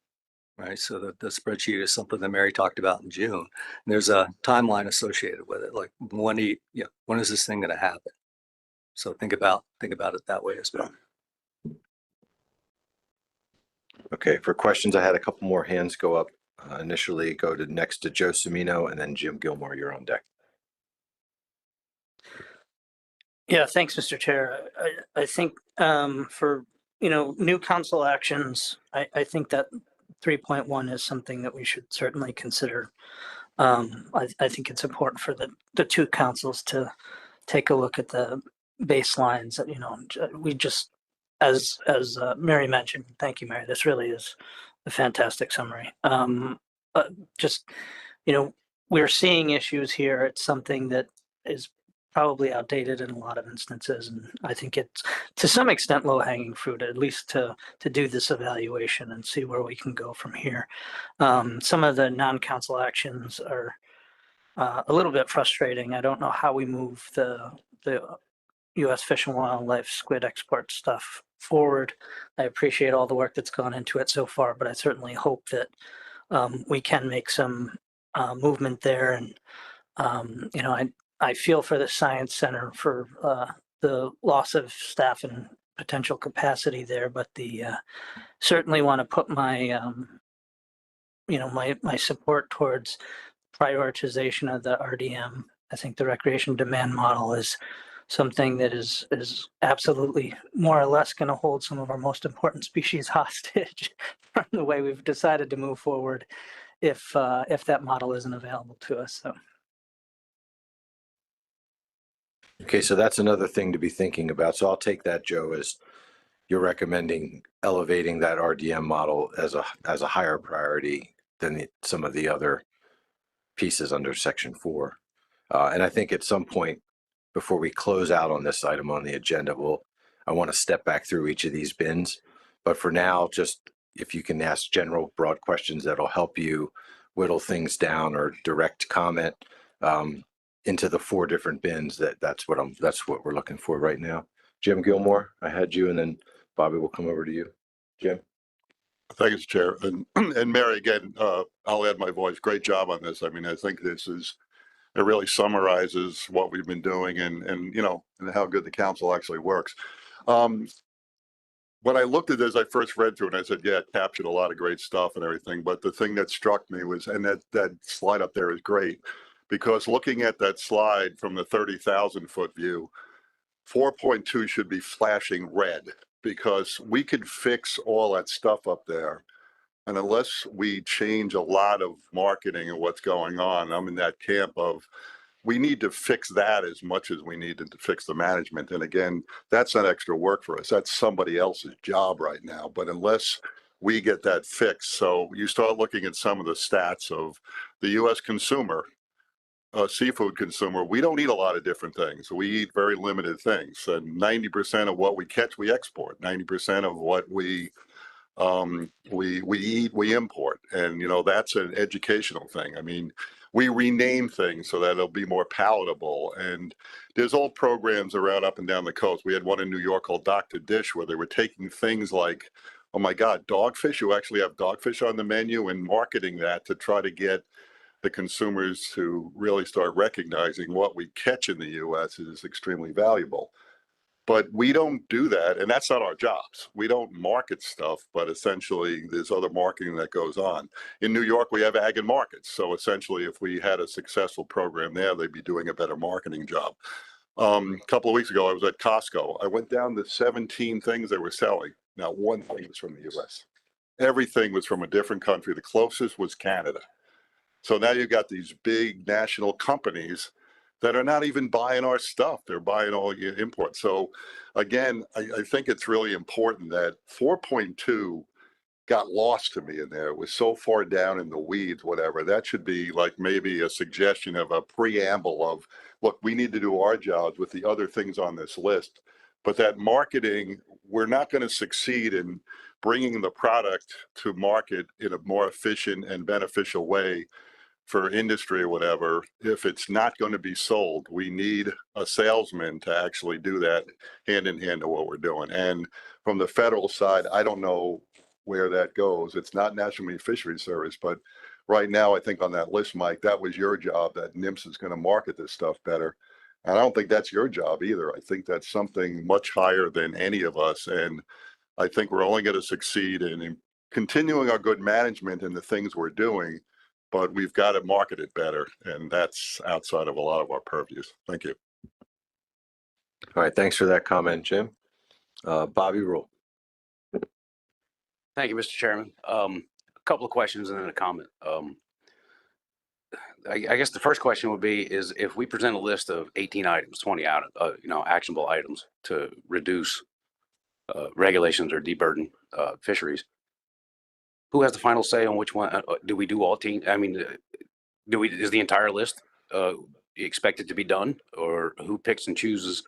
B: right? So the spreadsheet is something that Mary talked about in June. And there's a timeline associated with it. Like when is this thing going to happen? So think about it that way as well.
A: Okay, for questions, I had a couple more hands go up. initially go to next to Joe Cimino, and then Jim Gilmore, you're on deck.
E: Yeah, thanks, Mr. Chair. I think for, new council actions, I think that 3.1 is something that we should certainly consider. I think it's important for the two councils to take a look at the baselines that, we just, as Mary mentioned, thank you, Mary, this really is a fantastic summary. Just, we're seeing issues here. It's something that is probably outdated in a lot of instances. And I think it's to some extent low hanging fruit, at least to do this evaluation and see where we can go from here. Some of the non-council actions are a little bit frustrating. I don't know how we move the U.S. Fish and Wildlife squid export stuff forward. I appreciate all the work that's gone into it so far, but I certainly hope that we can make some movement there. And, I feel for the Science Center for the loss of staff and potential capacity there, but certainly want to put my, my support towards prioritization of the RDM. I think the recreation demand model is something that is absolutely more or less going to hold some of our most important species hostage from the way we've decided to move forward if that model isn't available to us. So.
A: Okay, so that's another thing to be thinking about. So I'll take that, Joe, as you're recommending elevating that RDM model as a higher priority than some of the other pieces under Section 4. And I think at some point before we close out on this item on the agenda, I want to step back through each of these bins. But for now, just if you can ask general broad questions that'll help you whittle things down or direct comment into the 4 different bins, that's what we're looking for right now. Jim Gilmore, I had you, and then Bobby will come over to you. Jim.
F: Thank you, Chair. And Mary, again, I'll add my voice. Great job on this. I mean, I think it really summarizes what we've been doing and how good the council actually works. When I looked at this, I first read through it and I said, yeah, it captured a lot of great stuff and everything. But the thing that struck me was, and that slide up there is great, because looking at that slide from the 30,000 foot view, 4.2 should be flashing red, because we could fix all that stuff up there. And unless we change a lot of marketing and what's going on, I'm in that camp of, we need to fix that as much as we need to fix the management. And again, that's not extra work for us. That's somebody else's job right now. But unless we get that fixed, so you start looking at some of the stats of the U.S. consumer, seafood consumer, we don't eat a lot of different things. We eat very limited things. And 90% of what we catch, we export. 90% of what we eat, we import. And, that's an educational thing. I mean, we rename things so that it'll be more palatable. And there's old programs around up and down the coast. We had one in New York called Dr. Dish, where they were taking things like, oh my God, dogfish. You actually have dogfish on the menu, and marketing that to try to get the consumers to really start recognizing what we catch in the U.S. is extremely valuable. But we don't do that, and that's not our jobs. We don't market stuff, but essentially there's other marketing that goes on. In New York, we have ag and markets. So essentially, if we had a successful program there, they'd be doing a better marketing job. A couple of weeks ago, I was at Costco. I went down to 17 things they were selling. Now, one thing was from the U.S. Everything was from a different country. The closest was Canada. So now you've got these big national companies that are not even buying our stuff. They're buying all your imports. So again, I think it's really important that 4.2 got lost to me in there. It was so far down in the weeds, whatever. That should be like maybe a suggestion of a preamble of, look, we need to do our jobs with the other things on this list. But that marketing, we're not going to succeed in bringing the product to market in a more efficient and beneficial way for industry or whatever, if it's not going to be sold. We need a salesman to actually do that hand in hand to what we're doing. And from the federal side, I don't know where that goes. It's not National Marine Fisheries Service, but right now, I think on that list, Mike, that was your job, that NMFS is going to market this stuff better. And I don't think that's your job either. I think that's something much higher than any of us. And I think we're only going to succeed in continuing our good management and the things we're doing, but we've got to market it better. And that's outside of a lot of our purviews. Thank you.
A: All right, thanks for that comment, Jim. Bobby Rule.
G: Thank you, Mr. Chairman. A couple of questions and then a comment. I guess the first question would be is if we present a list of 18 items, 20 out, actionable items to reduce regulations or deburden fisheries, who has the final say on which one? Do we do all 18? I mean, is the entire list expected to be done, or who picks and chooses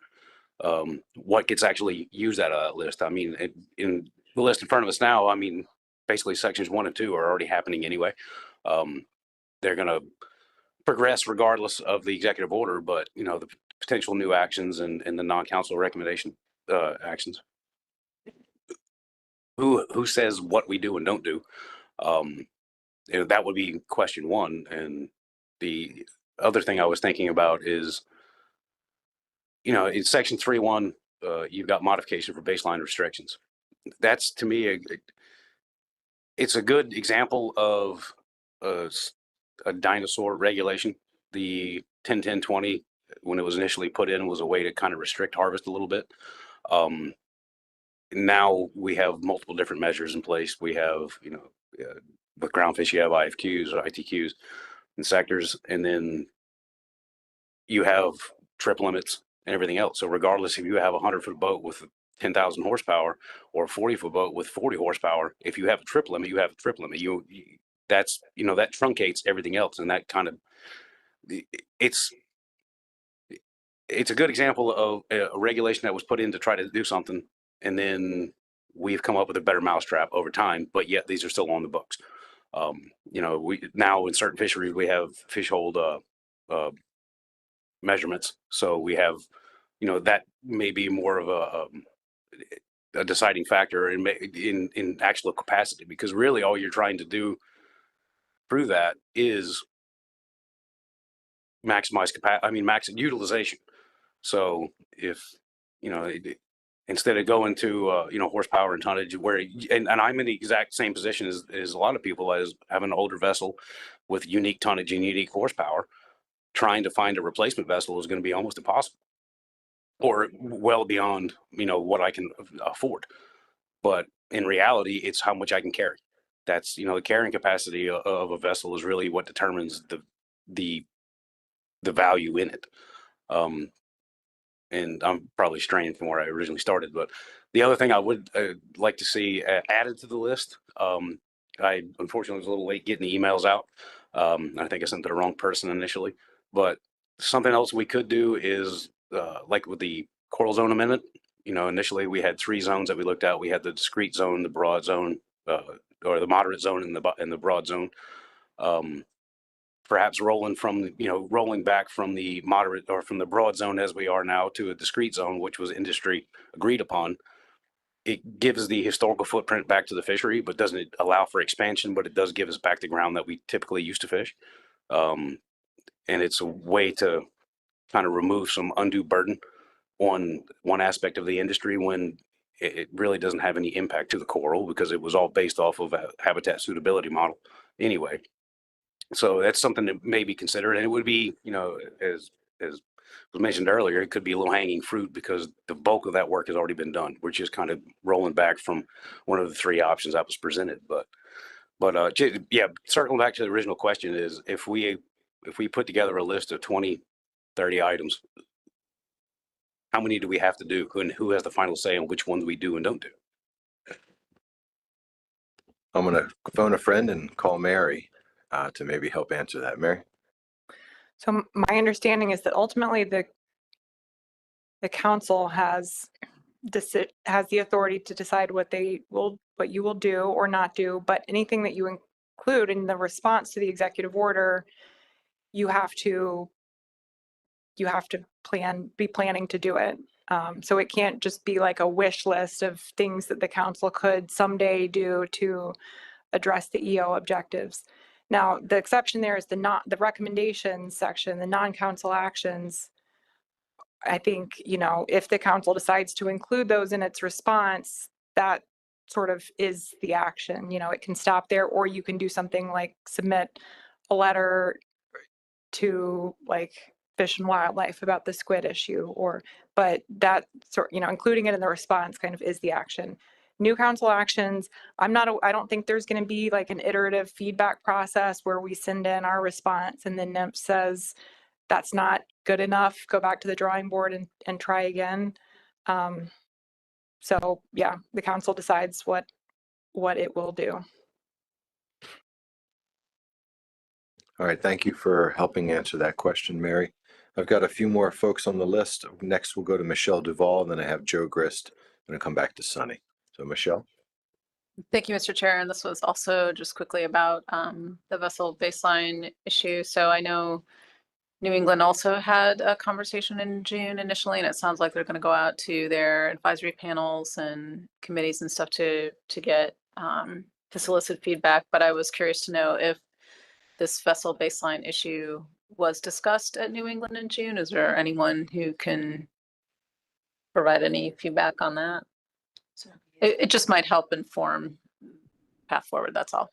G: what gets actually used out of that list? I mean, in the list in front of us now, I mean, basically sections 1 and 2 are already happening anyway. They're going to progress regardless of the executive order, but the potential new actions and the non-council recommendation actions. Who says what we do and don't do? That would be question 1. And the other thing I was thinking about is, in section 3.1, you've got modification for baseline restrictions. That's, to me, it's a good example of a dinosaur regulation. The 10-10-20, when it was initially put in, was a way to kind of restrict harvest a little bit. Now we have multiple different measures in place. We have, with groundfish, you have IFQs or ITQs and sectors, and then you have trip limits and everything else. So regardless if you have a 100-foot boat with 10,000 horsepower or a 40-foot boat with 40 horsepower, if you have a trip limit, you have a trip limit. That's, that truncates everything else. And that kind of, it's a good example of a regulation that was put in to try to do something. And then we've come up with a better mousetrap over time, but yet these are still on the books. We now in certain fisheries, we have fish hold measurements. So we have, that may be more of a deciding factor in actual capacity, because really all you're trying to do through that is maximize capacity. Max utilization. So if, instead of going to, horsepower and tonnage and I'm in the exact same position as a lot of people, as having an older vessel with unique tonnage and unique horsepower, trying to find a replacement vessel is going to be almost impossible, or well beyond, what I can afford. But in reality, it's how much I can carry. That's, the carrying capacity of a vessel is really what determines the value in it. And I'm probably straying from where I originally started, but the other thing I would like to see added to the list, I unfortunately was a little late getting the emails out. I think I sent to the wrong person initially, but something else we could do is like with the coral zone amendment. Initially we had 3 zones that we looked at. We had the discrete zone, the broad zone, or the moderate zone, and the broad zone. Perhaps rolling back from the moderate or from the broad zone as we are now to a discrete zone, which was industry agreed upon. It gives the historical footprint back to the fishery, but doesn't allow for expansion, but it does give us back the ground that we typically used to fish. And it's a way to kind of remove some undue burden on one aspect of the industry when it really doesn't have any impact to the coral, because it was all based off of a habitat suitability model anyway. So that's something that may be considered, and it would be, as was mentioned earlier, it could be a little hanging fruit because the bulk of that work has already been done. We're just kind of rolling back from one of the 3 options that was presented. But yeah, circling back to the original question is if we put together a list of 20, 30 items, how many do we have to do? And who has the final say on which ones we do and don't do?
A: I'm going to phone a friend and call Mary to maybe help answer that. Mary?
C: So my understanding is that ultimately the council has the authority to decide what you will do or not do, but anything that you include in the response to the executive order, you have to be planning to do it. So it can't just be like a wish list of things that the council could someday do to address the EO objectives. Now, the exception there is the recommendations section, the non-council actions. I think, if the council decides to include those in its response, that sort of is the action. You know, it can stop there, or you can do something like submit a letter to like Fish and Wildlife about the squid issue, but that sort, you know, including it in the response kind of is the action. New council actions, I don't think there's going to be like an iterative feedback process where we send in our response and then NIMP says that's not good enough, go back to the drawing board and try again. So yeah, the council decides what it will do.
A: All right, thank you for helping answer that question, Mary. I've got a few more folks on the list. Next, we'll go to Michelle Duval, and then I have Joe Grist. I'm going to come back to Sunny. So Michelle?
H: Thank you, Mr. Chair. And this was also just quickly about the vessel baseline issue. So I know New England also had a conversation in June initially, and it sounds like they're going to go out to their advisory panels and committees and stuff to get to solicit feedback. But I was curious to know if this vessel baseline issue was discussed at New England in June. Is there anyone who can provide any feedback on that? So it just might help inform path forward. That's all.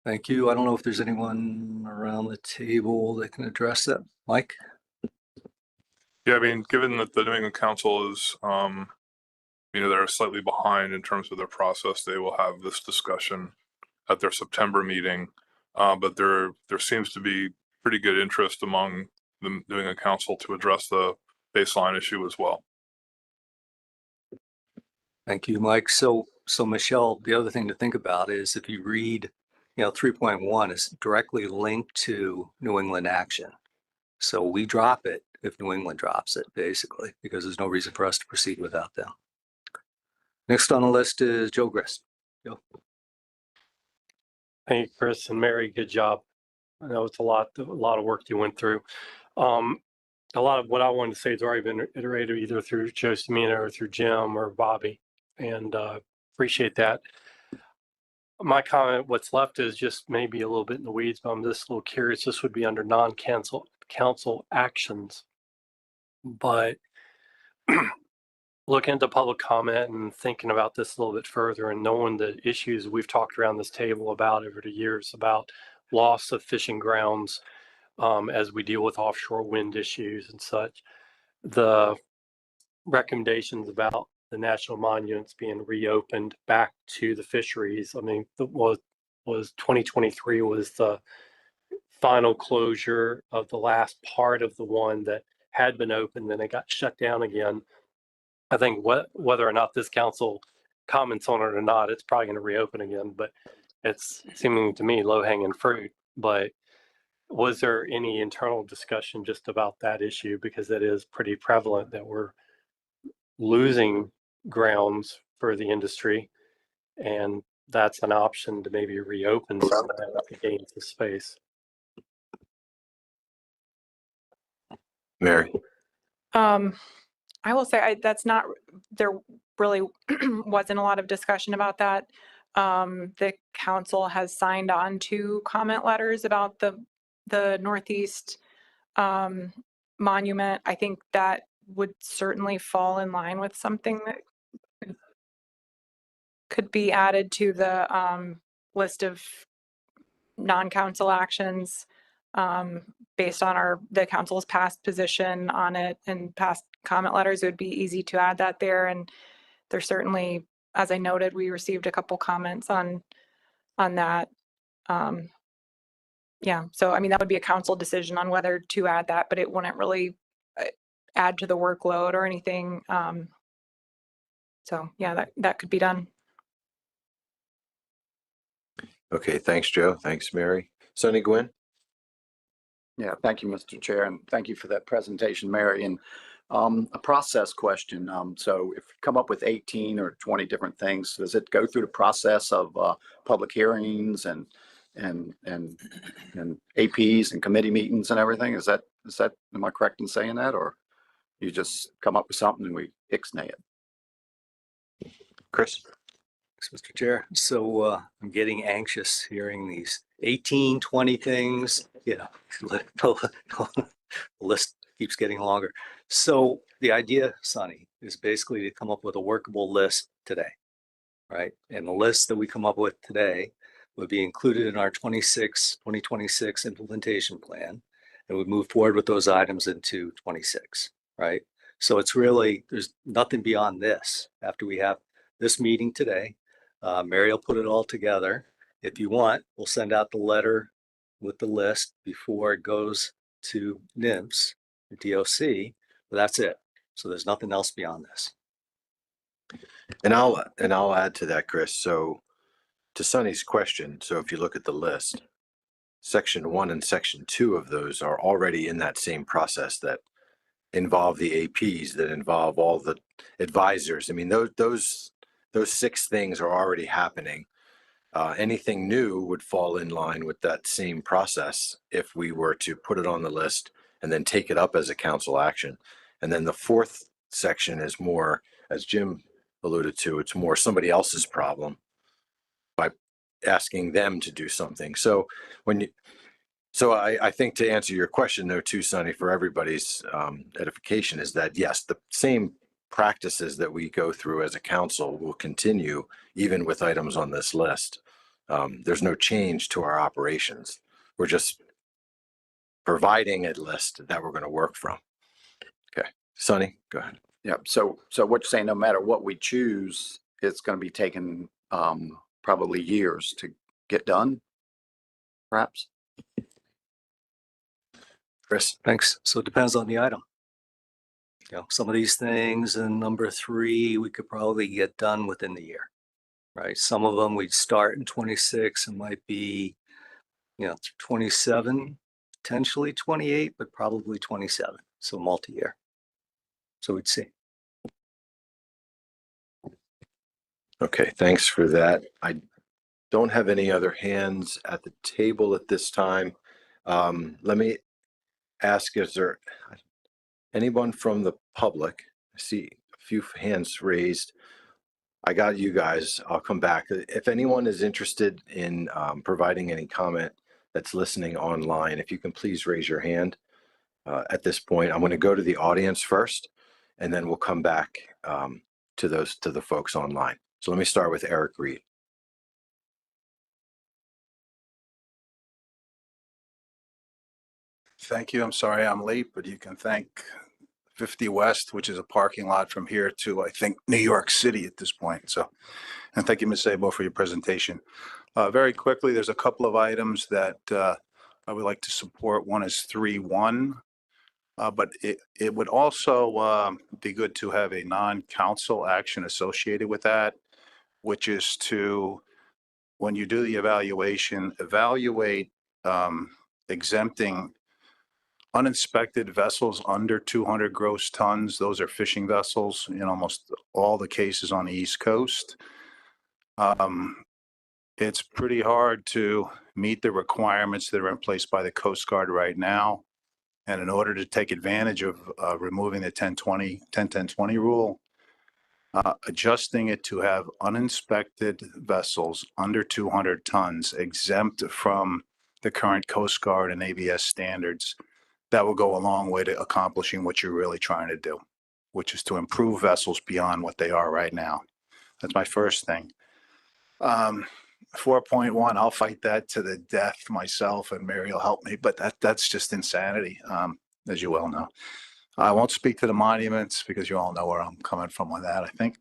B: Thank you. I don't know if there's anyone around the table that can address that. Mike?
I: Yeah, I mean, given that the New England Council is, they're slightly behind in terms of their process, they will have this discussion at their September meeting. But there seems to be pretty good interest among the New England Council to address the baseline issue as well.
B: Thank you, Mike. So Michelle, the other thing to think about is if you read, 3.1 is directly linked to New England action. So we drop it if New England drops it, basically, because there's no reason for us to proceed without them. Next on the list is Joe Grist. Joe.
J: Hey, Chris and Mary, good job. I know it's a lot of work you went through. A lot of what I wanted to say has already been iterated either through Joe Semina or through Jim or Bobby, and appreciate that. My comment, what's left is just maybe a little bit in the weeds, but I'm just a little curious. This would be under non-council actions, but looking at the public comment and thinking about this a little bit further and knowing the issues we've talked around this table about over the years about loss of fishing grounds as we deal with offshore wind issues and such, the recommendations about the national monuments being reopened back to the fisheries. I mean, was 2023 was the final closure of the last part of the one that had been open, then it got shut down again. I think whether or not this council comments on it or not, it's probably going to reopen again, but it's seeming to me low-hanging fruit. But was there any internal discussion just about that issue? Because it is pretty prevalent that we're losing grounds for the industry, and that's an option to maybe reopen some of that to gain some space.
A: Mary?
C: I will say there really wasn't a lot of discussion about that. The council has signed on to comment letters about the Northeast monument. I think that would certainly fall in line with something that could be added to the list of non-council actions based on the council's past position on it and past comment letters. It would be easy to add that there. And there's certainly, as I noted, we received a couple comments on that. Yeah, so I mean, that would be a council decision on whether to add that, but it wouldn't really add to the workload or anything. So yeah, that could be done.
A: Okay, thanks, Joe. Thanks, Mary. Sunny Gwynn?
K: Yeah, thank you, Mr. Chair, and thank you for that presentation, Mary. And a process question. So if you come up with 18 or 20 different things, does it go through the process of public hearings and APs and committee meetings and everything? Is that am I correct in saying that, or you just come up with something and we ixnay it?
A: Chris?
B: Thanks, Mr. Chair. So I'm getting anxious hearing these 18, 20 things. The list keeps getting longer. So the idea, Sonny, is basically to come up with a workable list today, right? And the list that we come up with today would be included in our 2026 implementation plan. And we move forward with those items into 26, right? So it's really, there's nothing beyond this. After we have this meeting today, Mary will put it all together. If you want, we'll send out the letter with the list before it goes to NIMS, or DOC, but that's it. So there's nothing else beyond this.
A: And I'll add to that, Chris. So to Sonny's question, so if you look at the list, section 1 and section 2 of those are already in that same process that involve the APs, that involve all the advisors. I mean, those 6 things are already happening. Anything new would fall in line with that same process if we were to put it on the list and then take it up as a council action. And then the 4th section is more, as Jim alluded to, it's more somebody else's problem by asking them to do something. So I think to answer your question though too, Sonny, for everybody's edification, is that yes, the same practices that we go through as a council will continue even with items on this list. There's no change to our operations. We're just providing a list that we're going to work from. Okay, Sonny, go ahead.
K: Yeah, so what you're saying, no matter what we choose, it's going to be taking probably years to get done, perhaps?
A: Chris?
B: Thanks. So it depends on the item. You know, some of these things in number 3, we could probably get done within the year, right? Some of them we'd start in 26 and might be, 27, potentially 28, but probably 27. So multi-year. So we'd see.
A: Okay, thanks for that. I don't have any other hands at the table at this time. Let me ask, is there anyone from the public? I see a few hands raised. I got you guys. I'll come back. If anyone is interested in providing any comment that's listening online, if you can please raise your hand at this point. I'm going to go to the audience first, and then we'll come back to the folks online. So let me start with Eric Reed.
L: Thank you. I'm sorry I'm late, but you can thank 50 West, which is a parking lot from here to, I think, New York City at this point. So, and thank you, Ms. Sabo, for your presentation. Very quickly, there's a couple of items that I would like to support. One is 3.1, but it would also be good to have a non-council action associated with that, which is to, when you do the evaluation, evaluate exempting uninspected vessels under 200 gross tons. Those are fishing vessels in almost all the cases on the East Coast. It's pretty hard to meet the requirements that are in place by the Coast Guard right now. And in order to take advantage of removing the 10-10-20 rule, adjusting it to have uninspected vessels under 200 tons exempt from the current Coast Guard and ABS standards, that will go a long way to accomplishing what you're really trying to do, which is to improve vessels beyond what they are right now. That's my first thing. 4.1, I'll fight that to the death myself, and Mary will help me, but that's just insanity, as you well know. I won't speak to the monuments because you all know where I'm coming from on that, I think.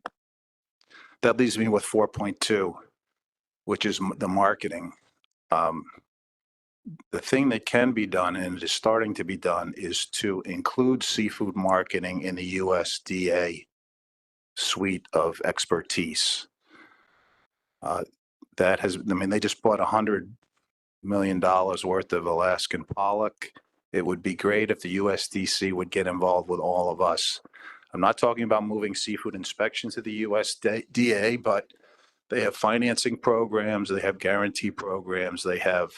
L: That leaves me with 4.2, which is the marketing. The thing that can be done, and it is starting to be done, is to include seafood marketing in the USDA suite of expertise. That has, I mean, they just bought $100 million worth of Alaskan pollock. It would be great if the USDC would get involved with all of us. I'm not talking about moving seafood inspections to the USDA, but they have financing programs, they have guarantee programs, they have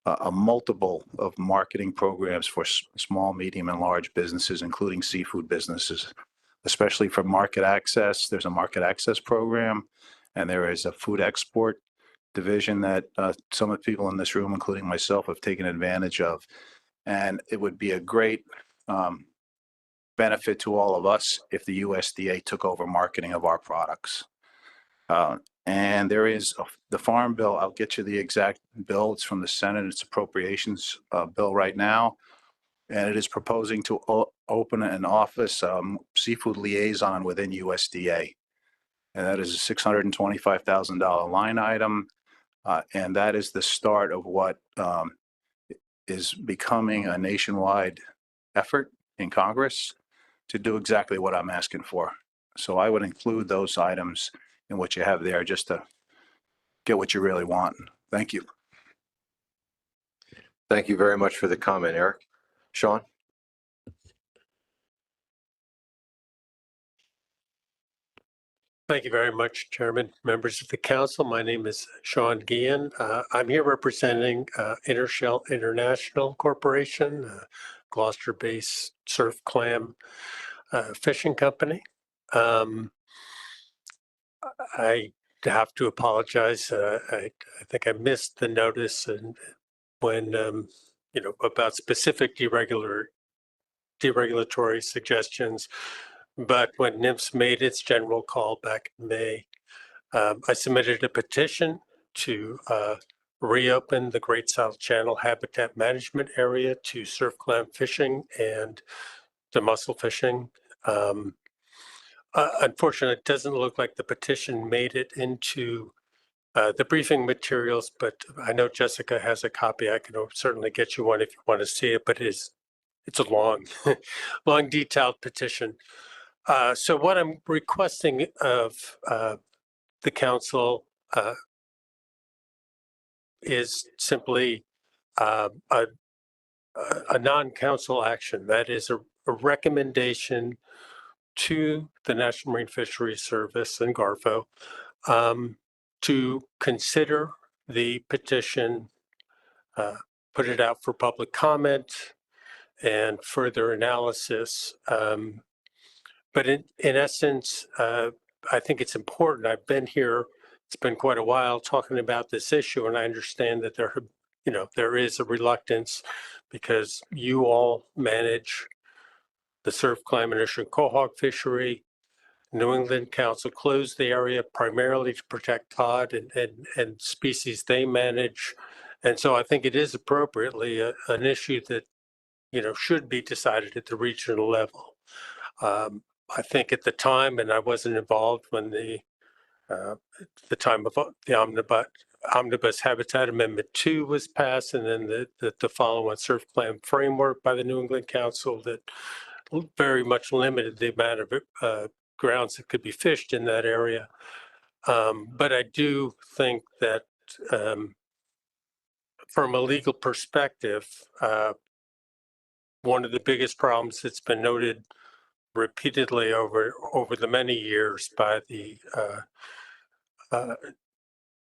L: a multiple of marketing programs for small, medium, and large businesses, including seafood businesses, especially for market access. There's a market access program, and there is a food export division that some of the people in this room, including myself, have taken advantage of. And it would be a great benefit to all of us if the USDA took over marketing of our products. And there is the Farm Bill. I'll get you the exact bill. It's from the Senate. It's appropriations bill right now. And it is proposing to open an office, seafood liaison within USDA. And that is a $625,000 line item. And that is the start of what is becoming a nationwide effort in Congress to do exactly what I'm asking for. So I would include those items in what you have there just to get what you really want. Thank you.
A: Thank you very much for the comment, Eric. Sean?
J: Thank you very much, Chairman, members of the council. My name is Sean Guillen. I'm here representing Intershell International Corporation, Gloucester-based surf clam fishing company. I have to apologize. I think I missed the notice and when about specific deregulatory suggestions. But when NIMS made its general call back in May, I submitted a petition to reopen the Great South Channel Habitat Management Area to surf clam fishing and to mussel fishing. Unfortunately, it doesn't look like the petition made it into the briefing materials, but I know Jessica has a copy. I can certainly get you one if you want to see it, but it's a long, long detailed petition. So what I'm requesting of the council is simply a non-council action. That is a recommendation to the National Marine Fisheries Service and GARFO to consider the petition, put it out for public comment and further analysis. But in essence, I think it's important. I've been here, it's been quite a while talking about this issue, and I understand that there is a reluctance because you all manage the surf clam and ocean quahog fishery. New England Council closed the area primarily to protect cod and species they manage. And so I think it is appropriately an issue that, should be decided at the regional level. I think at the time, and I wasn't involved when the time of the Omnibus Habitat Amendment 2 was passed, and then the follow-on surf clam framework by the New England Council that very much limited the amount of grounds that could be fished in that area. But I do think that from a legal perspective, one of the biggest problems that's been noted repeatedly over the many years by the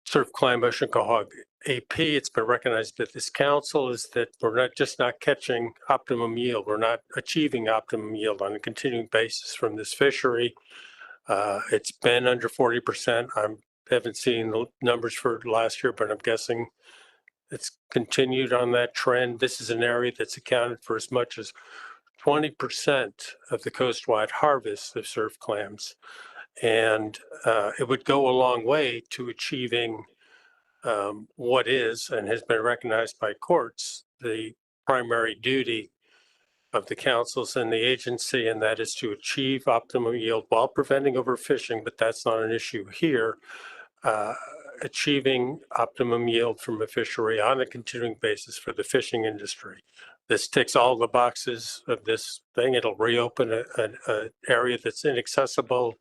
J: surf clam ocean quahog AP, it's been recognized that this council is that we're not catching optimum yield. We're not achieving optimum yield on a continuing basis from this fishery. It's been under 40%. I haven't seen the numbers for last year, but I'm guessing it's continued on that trend. This is an area that's accounted for as much as 20% of the coastwide harvest of surf clams. And it would go a long way to achieving what is and has been recognized by courts, the primary duty of the councils and the agency, and that is to achieve optimum yield while preventing overfishing, but that's not an issue here. Achieving optimum yield from a fishery on a continuing basis for the fishing industry. This ticks all the boxes of this thing. It'll reopen an area that's inaccessible.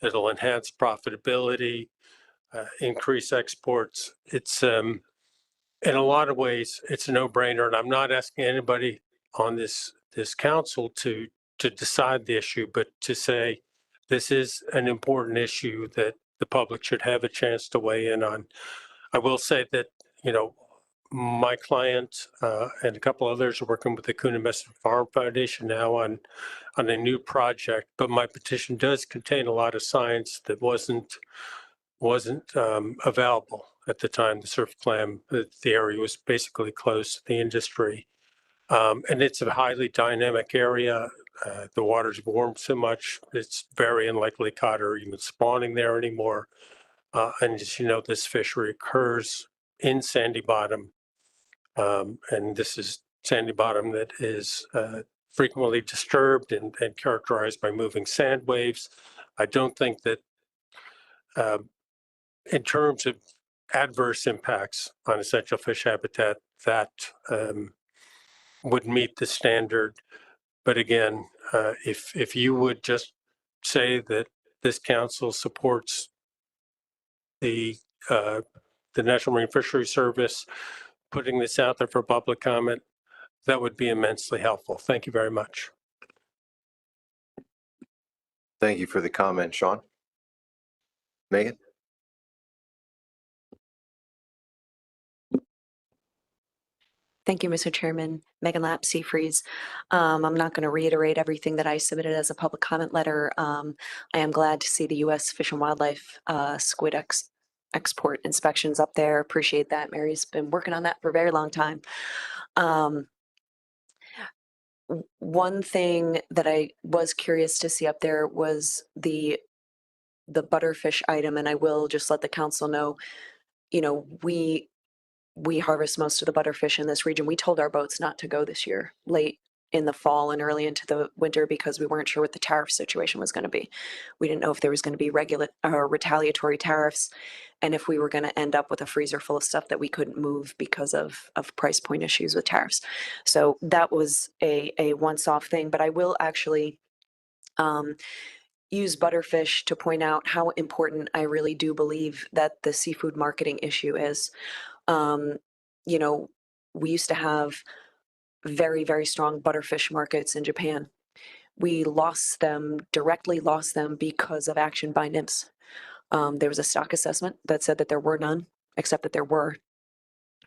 J: It'll enhance profitability, increase exports. It's in a lot of ways, it's a no-brainer, and I'm not asking anybody on this council to decide the issue, but to say this is an important issue that the public should have a chance to weigh in on. I will say that, my client and a couple others are working with the Coonamessett Farm Foundation now on a new project, but my petition does contain a lot of science that wasn't available at the time the surf clam, the area was basically closed to the industry. And it's a highly dynamic area. The water's warmed so much, it's very unlikely cod are even spawning there anymore. And as you know, this fishery occurs in sandy bottom. And this is sandy bottom that is frequently disturbed and characterized by moving sand waves. I don't think that in terms of adverse impacts on essential fish habitat, that would meet the standard. But again, if you would just say that this council supports the National Marine Fisheries Service putting this out there for public comment, that would be immensely helpful. Thank you very much.
A: Thank you for the comment, Sean. Megan?
M: Thank you, Mr. Chairman. Megan Lapp, Seafreeze. I'm not going to reiterate everything that I submitted as a public comment letter. I am glad to see the U.S. Fish and Wildlife squid export inspections up there. Appreciate that. Mary's been working on that for a very long time. One thing that I was curious to see up there was the butterfish item, and I will just let the council know, you know, we harvest most of the butterfish in this region. We told our boats not to go this year, late in the fall and early into the winter, because we weren't sure what the tariff situation was going to be. We didn't know if there was going to be retaliatory tariffs, and if we were going to end up with a freezer full of stuff that we couldn't move because of price point issues with tariffs. So that was a once-off thing. But I will actually use butterfish to point out how important I really do believe that the seafood marketing issue is. You know, we used to have very, very strong butterfish markets in Japan. We directly lost them because of action by NIMS. There was a stock assessment that said that there were none, except that there were.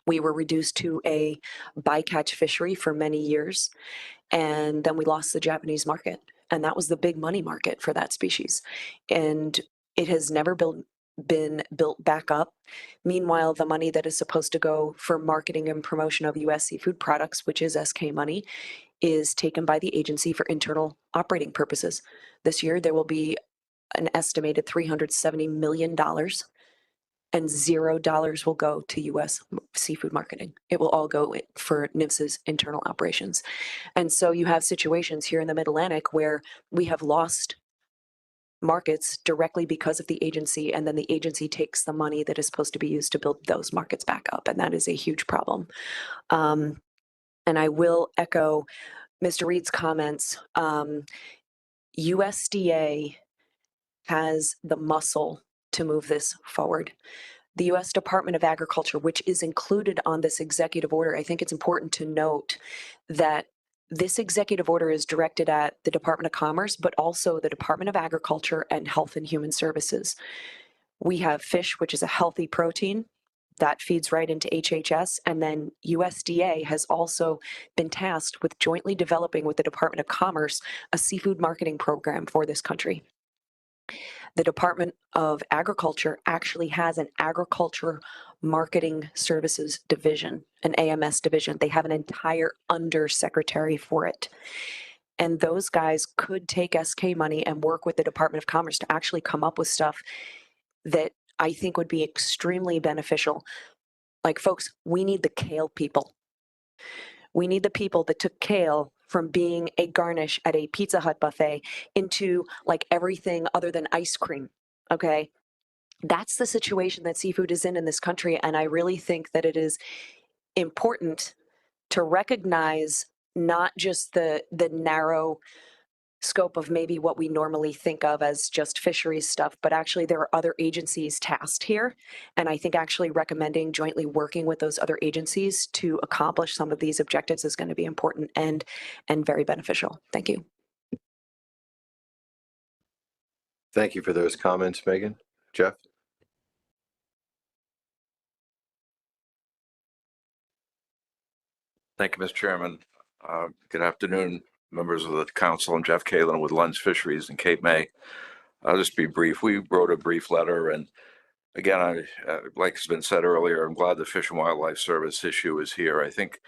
M: We were reduced to a bycatch fishery for many years, and then we lost the Japanese market. And that was the big money market for that species. And it has never been built back up. Meanwhile, the money that is supposed to go for marketing and promotion of U.S. seafood products, which is SK money, is taken by the agency for internal operating purposes. This year, there will be an estimated $370 million, and $0 will go to U.S. seafood marketing. It will all go for NIMS's internal operations. And so you have situations here in the Mid-Atlantic where we have lost markets directly because of the agency, and then the agency takes the money that is supposed to be used to build those markets back up, and that is a huge problem. And I will echo Mr. Reed's comments. USDA has the muscle to move this forward. The U.S. Department of Agriculture, which is included on this executive order, I think it's important to note that this executive order is directed at the Department of Commerce, but also the Department of Agriculture and Health and Human Services. We have fish, which is a healthy protein that feeds right into HHS. And then USDA has also been tasked with jointly developing with the Department of Commerce a seafood marketing program for this country. The Department of Agriculture actually has an agriculture marketing services division, an AMS division. They have an entire undersecretary for it. And those guys could take SK money and work with the Department of Commerce to actually come up with stuff that I think would be extremely beneficial. Like, folks, we need the kale people. We need the people that took kale from being a garnish at a Pizza Hut buffet into like everything other than ice cream. Okay. That's the situation that seafood is in this country. And I really think that it is important to recognize not just the narrow scope of maybe what we normally think of as just fisheries stuff, but actually there are other agencies tasked here. And I think actually recommending jointly working with those other agencies to accomplish some of these objectives is going to be important and very beneficial. Thank you.
A: Thank you for those comments, Megan. Jeff?
N: Thank you, Mr. Chairman. Good afternoon, members of the council. I'm Jeff Kalin with Lens Fisheries in Cape May. I'll just be brief. We wrote a brief letter, and again, like has been said earlier, I'm glad the Fish and Wildlife Service issue is here. I think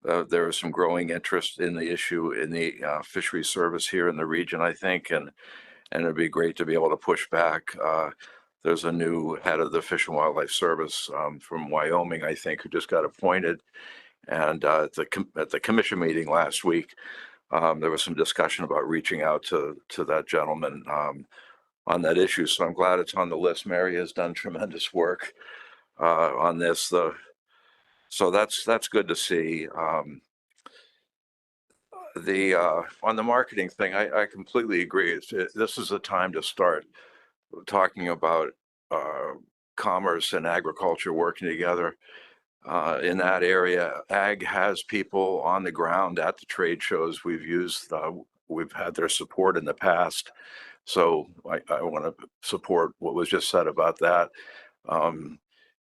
N: there is some growing interest in the issue in the fisheries service here in the region, I think, and it'd be great to be able to push back. There's a new head of the Fish and Wildlife Service from Wyoming, I think, who just got appointed. And at the commission meeting last week, there was some discussion about reaching out to that gentleman on that issue. So I'm glad it's on the list. Mary has done tremendous work on this. So that's good to see. On the marketing thing, I completely agree. This is the time to start talking about commerce and agriculture working together. In that area, ag has people on the ground at the trade shows. We've had their support in the past. So I want to support what was just said about that.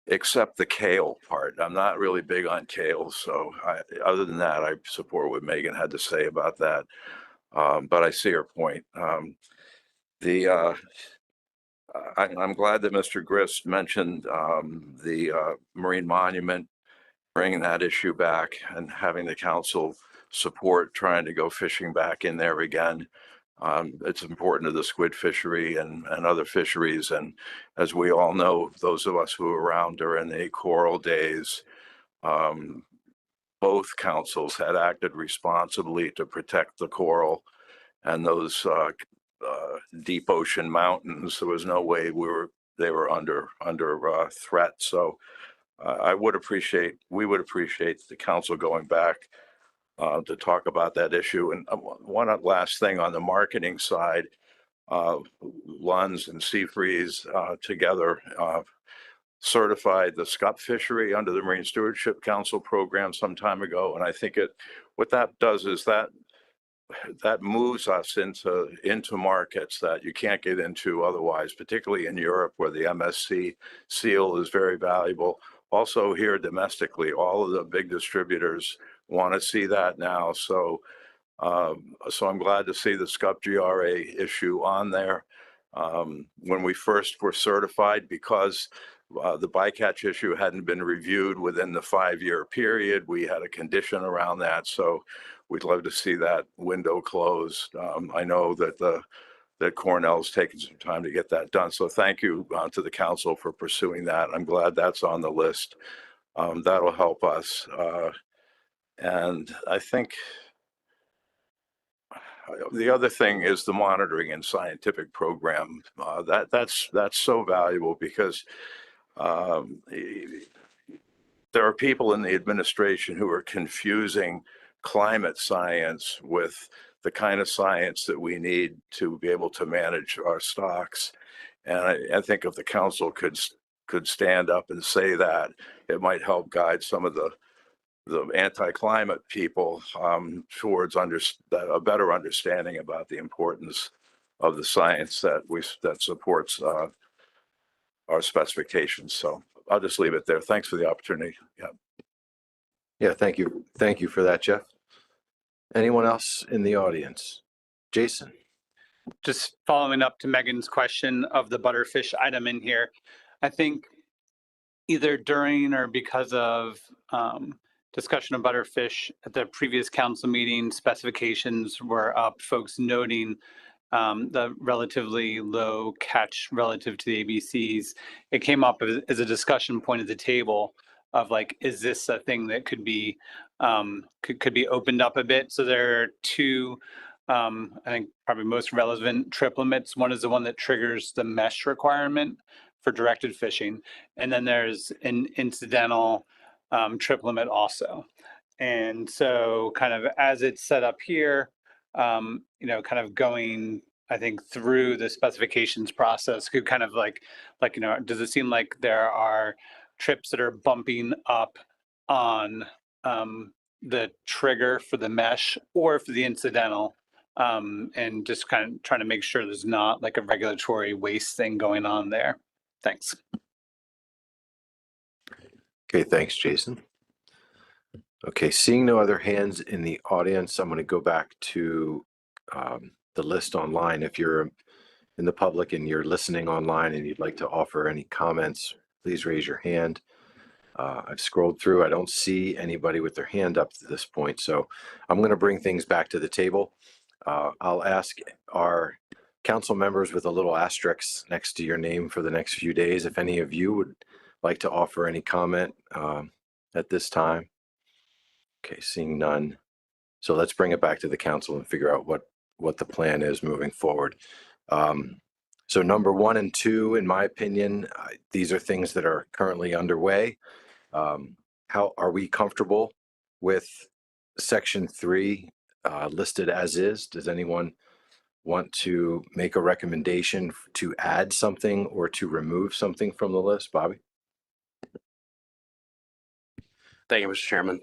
N: Except the kale part. I'm not really big on kale. So other than that, I support what Megan had to say about that. But I see her point. I'm glad that Mr. Grist mentioned the Marine Monument, bringing that issue back and having the council support trying to go fishing back in there again. It's important to the squid fishery and other fisheries. And as we all know, those of us who were around during the coral days, both councils had acted responsibly to protect the coral and those deep ocean mountains. There was no way they were under threat. So we would appreciate the council going back to talk about that issue. And one last thing on the marketing side, Lunds and Seafreeze together certified the scup fishery under the Marine Stewardship Council program some time ago. And I think what that does is that moves us into markets that you can't get into otherwise, particularly in Europe, where the MSC seal is very valuable. Also here domestically, all of the big distributors want to see that now. So I'm glad to see the scup GRA issue on there. When we first were certified, because the bycatch issue hadn't been reviewed within the 5-year period, we had a condition around that. So we'd love to see that window closed. I know that Cornell's taken some time to get that done. So thank you to the council for pursuing that. I'm glad that's on the list. That'll help us. And I think the other thing is the monitoring and scientific program. That's so valuable because there are people in the administration who are confusing climate science with the kind of science that we need to be able to manage our stocks. And I think if the council could stand up and say that, it might help guide some of the anti-climate people towards a better understanding about the importance of the science that supports our specifications. So I'll just leave it there. Thanks for the opportunity. Yeah.
A: Yeah, thank you. Thank you for that, Jeff. Anyone else in the audience? Jason.
O: Just following up to Megan's question of the butterfish item in here, I think either during or because of discussion of butterfish at the previous council meeting, specifications were up, folks noting the relatively low catch relative to the ABCs. It came up as a discussion point at the table of like, is this a thing that could be opened up a bit? So there are two, I think probably most relevant trip limits. One is the one that triggers the mesh requirement for directed fishing. And then there's an incidental trip limit also. And so kind of as it's set up here, kind of going, I think, through the specifications process could kind of like, does it seem like there are trips that are bumping up on the trigger for the mesh or for the incidental, and just kind of trying to make sure there's not like a regulatory waste thing going on there. Thanks.
A: Okay, thanks, Jason. Okay, seeing no other hands in the audience, I'm going to go back to the list online. If you're in the public and you're listening online and you'd like to offer any comments, please raise your hand. I've scrolled through. I don't see anybody with their hand up to this point, so I'm going to bring things back to the table. I'll ask our council members with a little asterisk next to your name for the next few days, if any of you would like to offer any comment at this time. Okay, seeing none. So let's bring it back to the council and figure out what the plan is moving forward. So number 1 and 2, in my opinion, these are things that are currently underway. How are we comfortable with section 3 listed as is? Does anyone want to make a recommendation to add something or to remove something from the list? Bobby?
G: Thank you, Mr. Chairman.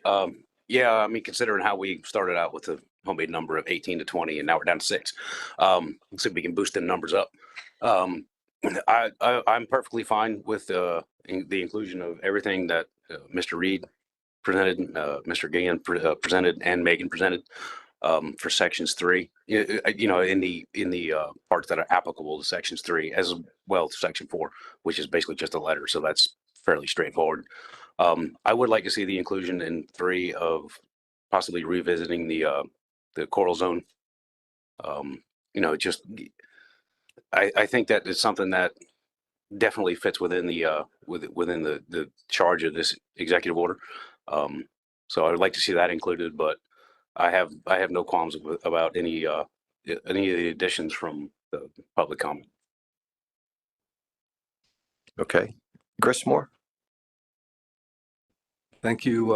G: Yeah, I mean, considering how we started out with the homemade number of 18 to 20, and now we're down to 6, let's see if we can boost them numbers up. I'm perfectly fine with the inclusion of everything that Mr. Reed presented, Mr. Gann presented, and Megan presented for sections 3. You know, in the parts that are applicable to sections 3, as well as section 4, which is basically just a letter, so that's fairly straightforward. I would like to see the inclusion in 3 of possibly revisiting the coral zone. You know, just I think that is something that definitely fits within the within the charge of this executive order. So I would like to see that included, but I have no qualms about any of the additions from the public comment.
A: Okay, Chris Moore.
B: Thank you,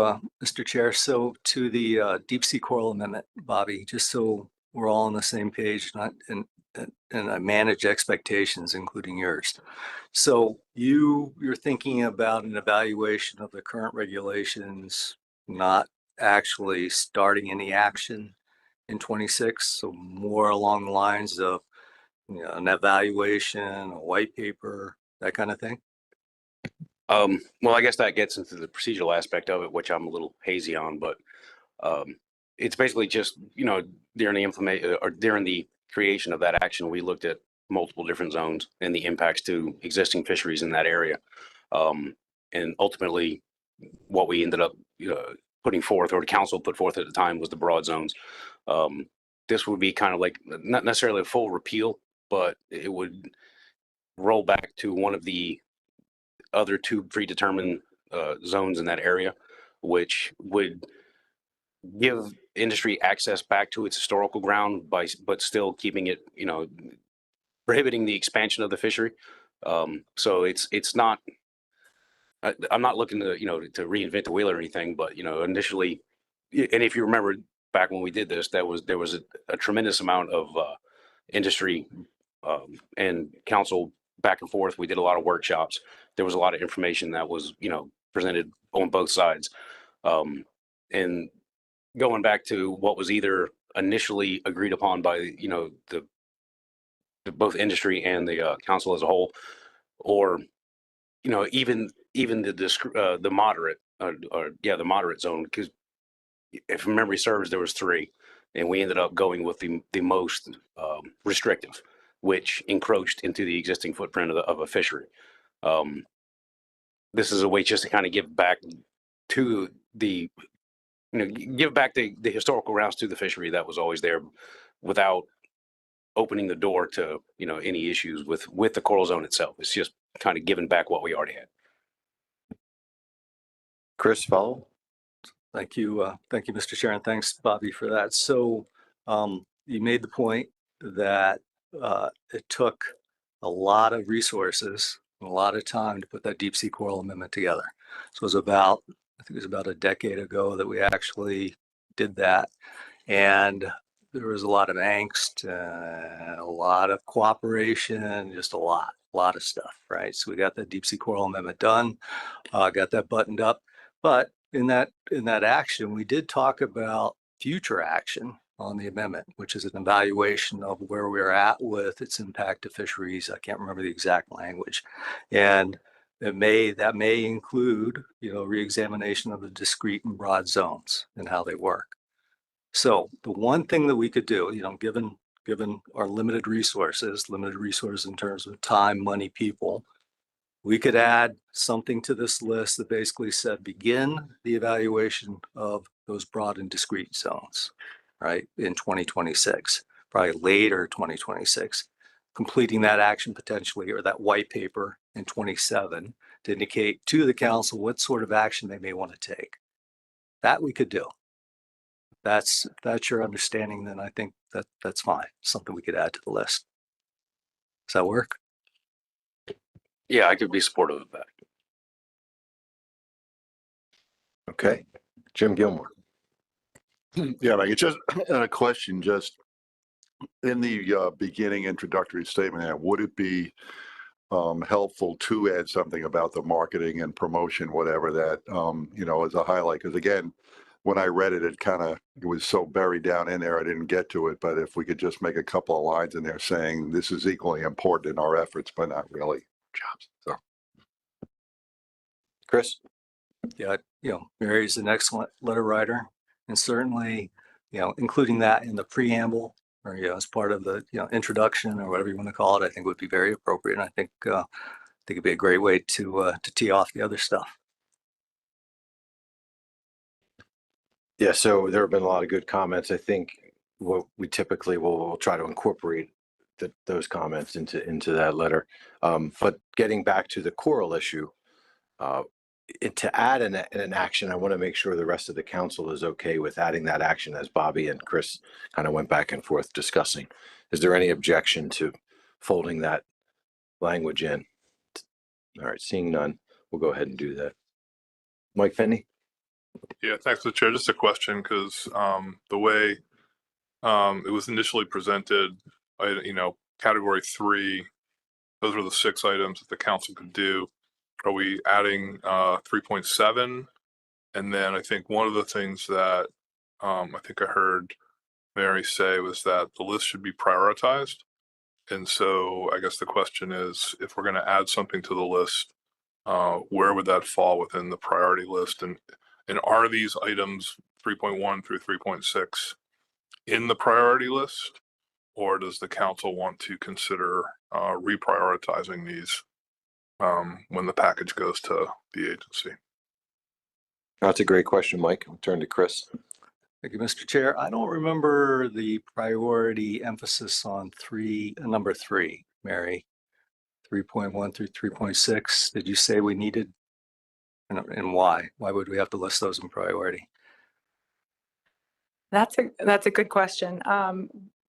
B: Mr. Chair. So to the deep sea coral amendment, Bobby, just so we're all on the same page, and I manage expectations, including yours. So you're thinking about an evaluation of the current regulations, not actually starting any action in 26. So more along the lines of, you know, an evaluation, a white paper, that kind of thing.
G: Well, I guess that gets into the procedural aspect of it, which I'm a little hazy on, but it's basically just, you know, during the implementation or during the creation of that action, we looked at multiple different zones and the impacts to existing fisheries in that area. And ultimately, what we ended up putting forth, or the council put forth at the time, was the broad zones. This would be kind of like not necessarily a full repeal, but it would roll back to one of the other 2 predetermined zones in that area, which would give industry access back to its historical ground but still keeping it, you know, prohibiting the expansion of the fishery. So it's not, I'm not looking to, you know, to reinvent the wheel or anything, but, you know, initially, and if you remember back when we did this, there was a tremendous amount of industry and council back and forth. We did a lot of workshops. There was a lot of information that was, you know, presented on both sides. And going back to what was either initially agreed upon by, you know, the both industry and the council as a whole, or, you know, even the moderate the moderate zone, because if memory serves, there was 3, and we ended up going with the most restrictive, which encroached into the existing footprint of a fishery. This is a way just to kind of give back to the, you know, give back the historical grounds to the fishery that was always there, without opening the door to, you know, any issues with the coral zone itself. It's just kind of giving back what we already had.
A: Chris, follow.
B: Thank you, Mr. Chair, and thanks, Bobby, for that. So you made the point that it took a lot of resources, a lot of time to put that deep sea coral amendment together. So it was about, I think it was about a decade ago that we actually did that. And there was a lot of angst, a lot of cooperation, just a lot of stuff, right? So we got that deep sea coral amendment done, got that buttoned up. But in that action, we did talk about future action on the amendment, which is an evaluation of where we're at with its impact to fisheries. I can't remember the exact language. And that may include, you know, reexamination of the discrete and broad zones and how they work. So the one thing that we could do, you know, given our limited resources in terms of time, money, people, we could add something to this list that basically said, begin the evaluation of those broad and discrete zones, right, in 2026, probably later 2026, completing that action potentially, or that white paper in 27 to indicate to the council what sort of action they may want to take. That we could do. That's your understanding, then I think that's fine. Something we could add to the list. Does that work?
G: Yeah, I could be supportive of that.
A: Okay. Jim Gilmore.
F: Yeah, like it's just a question, just in the beginning introductory statement, would it be helpful to add something about the marketing and promotion, whatever that, as a highlight? Because again, when I read it, it was so buried down in there, I didn't get to it. But if we could just make a couple of lines in there saying this is equally important in our efforts, but not really jobs. So,
A: Chris?
B: Yeah, Mary's an excellent letter writer, and certainly, including that in the preamble or, as part of the, introduction or whatever you want to call it, I think would be very appropriate. And I think it'd be a great way to tee off the other stuff.
A: Yeah, so there have been a lot of good comments. I think what we typically will try to incorporate those comments into that letter. But getting back to the coral issue, to add an action, I want to make sure the rest of the council is okay with adding that action, as Bobby and Chris kind of went back and forth discussing. Is there any objection to folding that language in? All right, seeing none, we'll go ahead and do that. Mike Finney?
I: Yeah, thanks, the chair. Just a question, because the way it was initially presented, category 3, those were the 6 items that the council could do. Are we adding 3.7? And then I think one of the things that I think I heard Mary say was that the list should be prioritized. And so I guess the question is, if we're going to add something to the list, where would that fall within the priority list? And are these items 3.1 through 3.6 in the priority list? Or does the council want to consider reprioritizing these when the package goes to the agency?
A: That's a great question, Mike. I'll turn to Chris.
B: Thank you, Mr. Chair. I don't remember the priority emphasis on number 3, Mary. 3.1 through 3.6. Did you say we needed, and why? Why would we have to list those in priority?
C: That's a good question.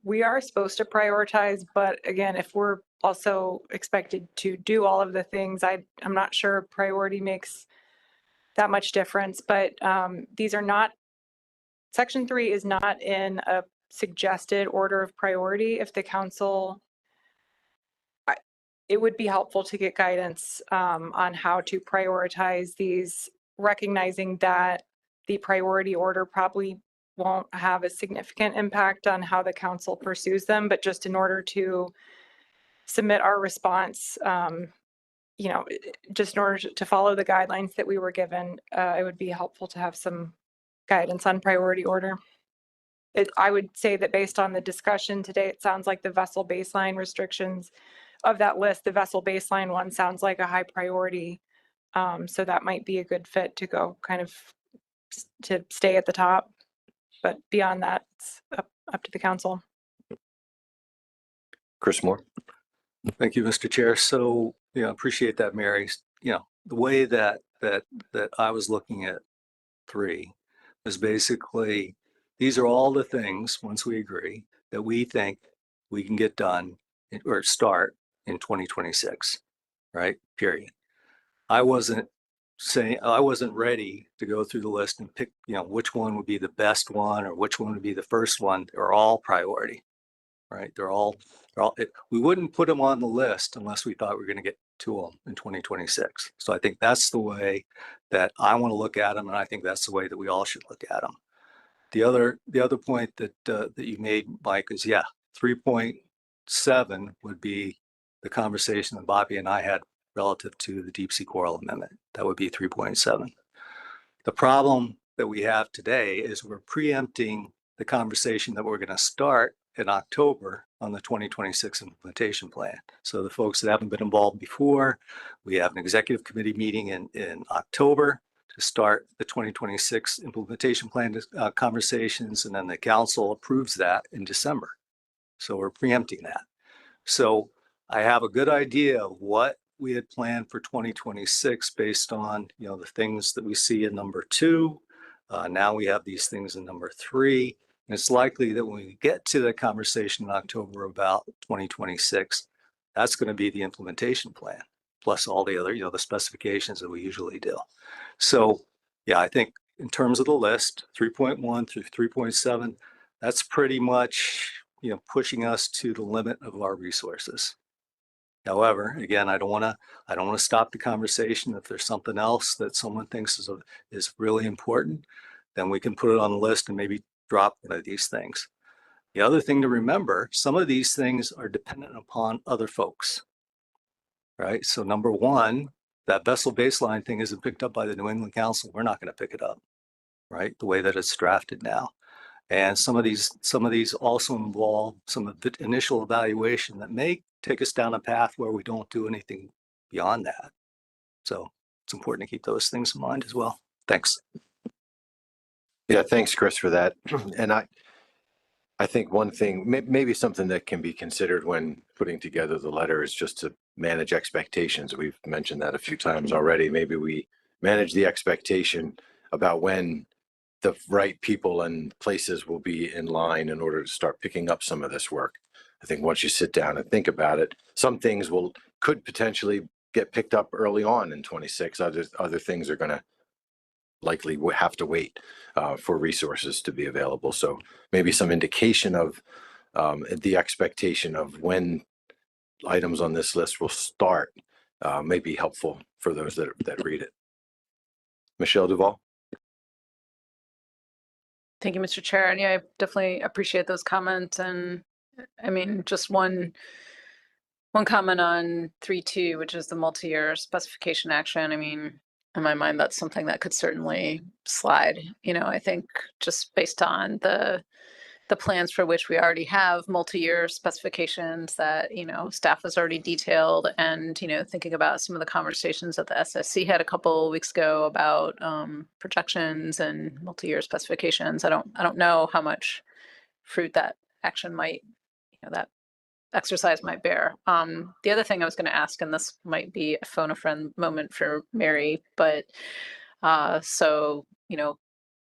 C: We are supposed to prioritize, but again, if we're also expected to do all of the things, I'm not sure priority makes that much difference, but these are not, section 3 is not in a suggested order of priority. If the council, it would be helpful to get guidance on how to prioritize these, recognizing that the priority order probably won't have a significant impact on how the council pursues them, but just in order to submit our response, just in order to follow the guidelines that we were given, it would be helpful to have some guidance on priority order. I would say that based on the discussion today, it sounds like the vessel baseline restrictions of that list, the vessel baseline one sounds like a high priority. So that might be a good fit to go kind of to stay at the top. But beyond that, it's up to the council.
A: Chris Moore.
B: Thank you, Mr. Chair. So, appreciate that, Mary. The way that I was looking at 3 is basically, these are all the things, once we agree, that we think we can get done or start in 2026, right? Period. I wasn't ready to go through the list and pick, which one would be the best one or which one would be the first one. They're all priority, right? We wouldn't put them on the list unless we thought we were going to get to them in 2026. So I think that's the way that I want to look at them. And I think that's the way that we all should look at them. The other point that you made, Mike, is 3.7 would be the conversation that Bobby and I had relative to the deep sea coral amendment. That would be 3.7. The problem that we have today is we're preempting the conversation that we're going to start in October on the 2026 implementation plan. So the folks that haven't been involved before, we have an executive committee meeting in October to start the 2026 implementation plan conversations, and then the council approves that in December. So we're preempting that. So I have a good idea of what we had planned for 2026 based on, you know, the things that we see in number 2. Now we have these things in number 3. And it's likely that when we get to the conversation in October about 2026, that's going to be the implementation plan, plus all the other, you know, the specifications that we usually do. So, yeah, I think in terms of the list, 3.1 through 3.7, that's pretty much, you know, pushing us to the limit of our resources. However, again, I don't want to stop the conversation. If there's something else that someone thinks is really important, then we can put it on the list and maybe drop one of these things. The other thing to remember, some of these things are dependent upon other folks, right? So number 1, that vessel baseline thing isn't picked up by the New England Council. We're not going to pick it up, right? The way that it's drafted now. And some of these also involve some of the initial evaluation that may take us down a path where we don't do anything beyond that. So it's important to keep those things in mind as well. Thanks.
A: Yeah, thanks, Chris, for that. And I think one thing, maybe something that can be considered when putting together the letter is just to manage expectations. We've mentioned that a few times already. Maybe we manage the expectation about when the right people and places will be in line in order to start picking up some of this work. I think once you sit down and think about it, some things could potentially get picked up early on in 26. Other things are going to likely have to wait for resources to be available. So maybe some indication of the expectation of when items on this list will start may be helpful for those that read it. Michelle Duval.
H: Thank you, Mr. Chair. And yeah, I definitely appreciate those comments. And I mean, just one comment on 3.2, which is the multi-year specification action. I mean, in my mind, that's something that could certainly slide. You know, I think just based on the plans for which we already have multi-year specifications that, you know, staff has already detailed, and, you know, thinking about some of the conversations that the SSC had a couple weeks ago about projections and multi-year specifications. I don't know how much fruit that action might, you know, that exercise might bear. The other thing I was going to ask, and this might be a phone a friend moment for Mary, but so, you know,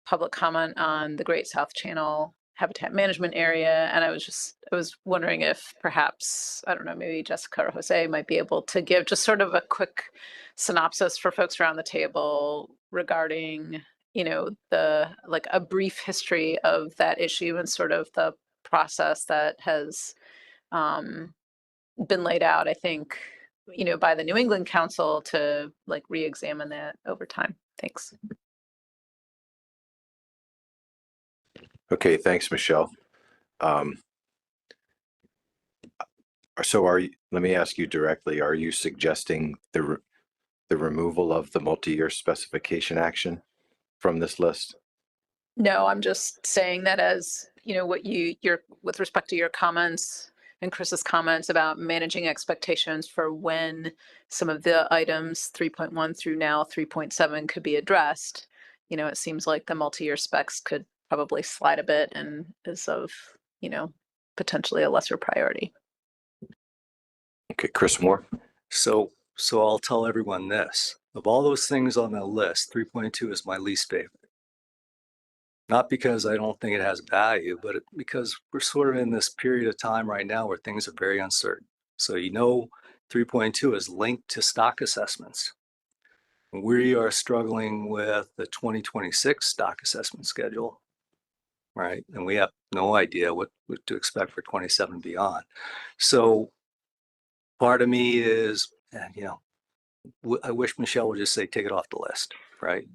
H: public comment on the Great South Channel habitat management area. And I was wondering if perhaps, I don't know, maybe Jessica or Jose might be able to give just sort of a quick synopsis for folks around the table regarding, you know, like a brief history of that issue and sort of the process that has been laid out, I think, you know, by the New England Council to like re-examine that over time. Thanks.
A: Okay, thanks, Michelle. So let me ask you directly, are you suggesting the removal of the multi-year specification action from this list?
H: No, I'm just saying that as, you know, what you're with respect to your comments and Chris's comments about managing expectations for when some of the items 3.1 through now 3.7 could be addressed. You know, it seems like the multi-year specs could probably slide a bit and is of, you know, potentially a lesser priority.
A: Okay, Chris Moore.
B: So I'll tell everyone this. Of all those things on the list, 3.2 is my least favorite. Not because I don't think it has value, but because we're sort of in this period of time right now where things are very uncertain. So, you know, 3.2 is linked to stock assessments. We are struggling with the 2026 stock assessment schedule, right? And we have no idea what to expect for 27 beyond. So part of me is, you know, I wish Michelle would just say, take it off the list, right?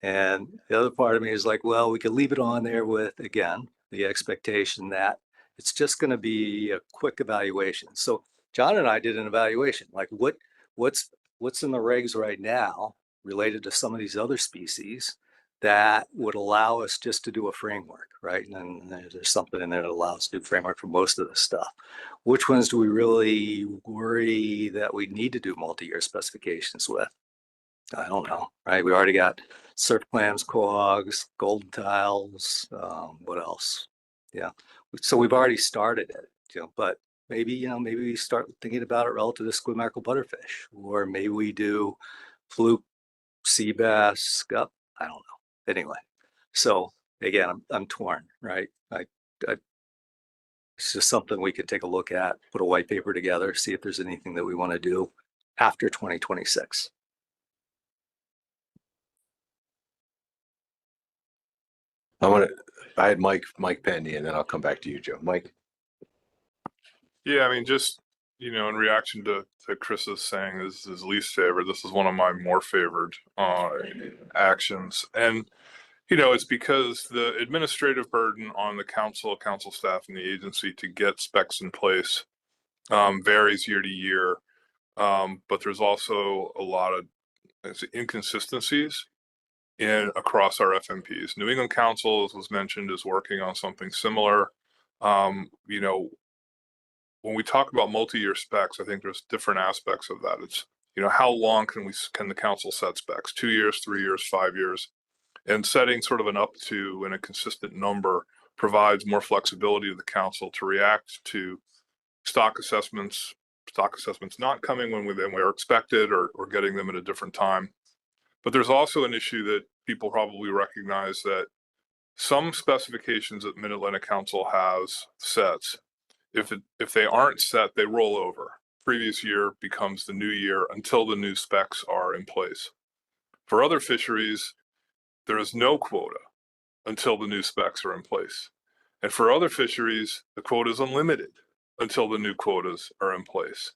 B: And the other part of me is like, well, we could leave it on there with, again, the expectation that it's just going to be a quick evaluation. So John and I did an evaluation, like what's in the regs right now related to some of these other species that would allow us just to do a framework, right? And then there's something in there that allows us to do framework for most of this stuff. Which ones do we really worry that we need to do multi-year specifications with? I don't know, right? We already got surf clams, cogs, golden tiles, what else? Yeah, so we've already started it, but maybe, maybe we start thinking about it relative to squid mackerel butterfish, or maybe we do fluke, sea bass, scup. I don't know. Anyway, so again, I'm torn, right? It's just something we could take a look at, put a white paper together, see if there's anything that we want to do after 2026.
A: I had Mike Pendy, and then I'll come back to you, Joe. Mike.
I: Yeah, I mean, just, in reaction to Chris's saying this is his least favorite, this is one of my more favored actions. And, it's because the administrative burden on the council staff, and the agency to get specs in place varies year to year. But there's also a lot of inconsistencies across our FMPs. New England Council, as was mentioned, is working on something similar. When we talk about multi-year specs, I think there's different aspects of that. It's, how long can the council set specs? 2 years, 3 years, 5 years? And setting sort of an up to and a consistent number provides more flexibility to the council to react to stock assessments not coming when we are expected, or getting them at a different time. But there's also an issue that people probably recognize, that some specifications that Mid-Atlantic Council has sets, if they aren't set, they roll over. Previous year becomes the new year until the new specs are in place. For other fisheries, there is no quota until the new specs are in place. And for other fisheries, the quota is unlimited until the new quotas are in place.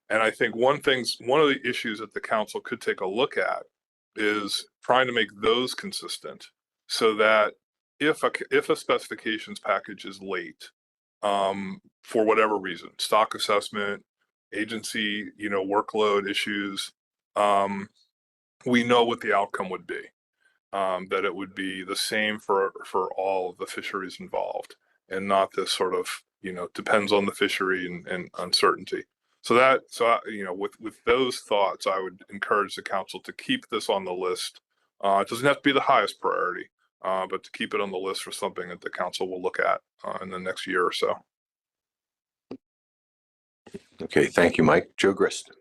I: And I think one of the issues that the council could take a look at is trying to make those consistent, so that if a specifications package is late, for whatever reason, stock assessment, agency, workload issues, we know what the outcome would be. That it would be the same for all of the fisheries involved, and not this sort of, depends on the fishery and uncertainty. So with those thoughts, I would encourage the council to keep this on the list. It doesn't have to be the highest priority, but to keep it on the list for something that the council will look at in the next year or so.
A: Okay, thank you, Mike. Joe Grist.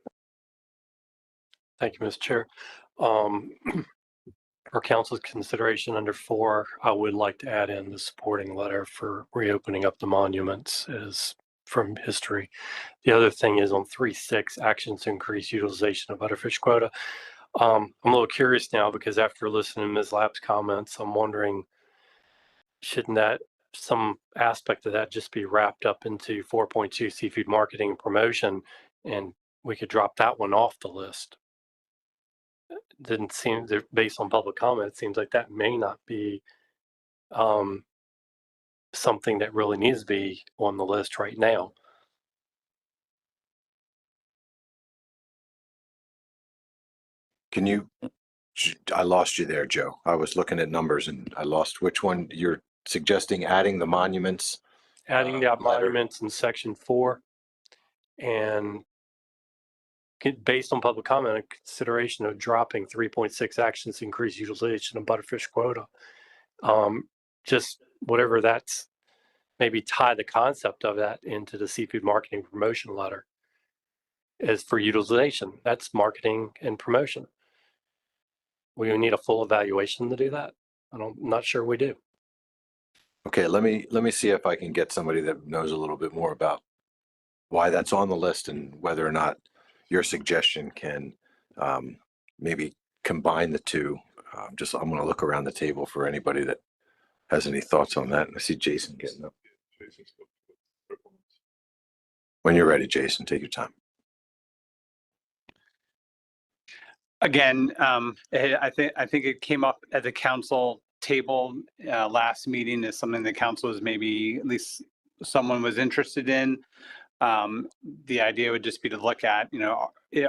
J: Thank you, Mr. Chair. For council's consideration under 4, I would like to add in the supporting letter for reopening up the monuments as from history. The other thing is on 3.6, actions to increase utilization of butterfish quota. I'm a little curious now, because after listening to Ms. Lapp's comments, I'm wondering, shouldn't some aspect of that just be wrapped up into 4.2 seafood marketing and promotion, and we could drop that one off the list? Didn't seem, based on public comment, it seems like that may not be something that really needs to be on the list right now.
A: I lost you there, Joe. I was looking at numbers and I lost which one. You're suggesting adding the monuments?
J: Adding the monuments in section 4, and based on public comment, a consideration of dropping 3.6 actions to increase utilization of butterfish quota. Just whatever that's, maybe tie the concept of that into the seafood marketing promotion letter. As for utilization, that's marketing and promotion. We need a full evaluation to do that. I'm not sure we do.
A: Okay, let me see if I can get somebody that knows a little bit more about why that's on the list, and whether or not your suggestion can maybe combine the two. I'm going to look around the table for anybody that has any thoughts on that. I see Jason getting up. When you're ready, Jason, take your time.
O: Again, I think it came up at the council table last meeting as something the council was maybe, at least someone was interested in. The idea would just be to look at,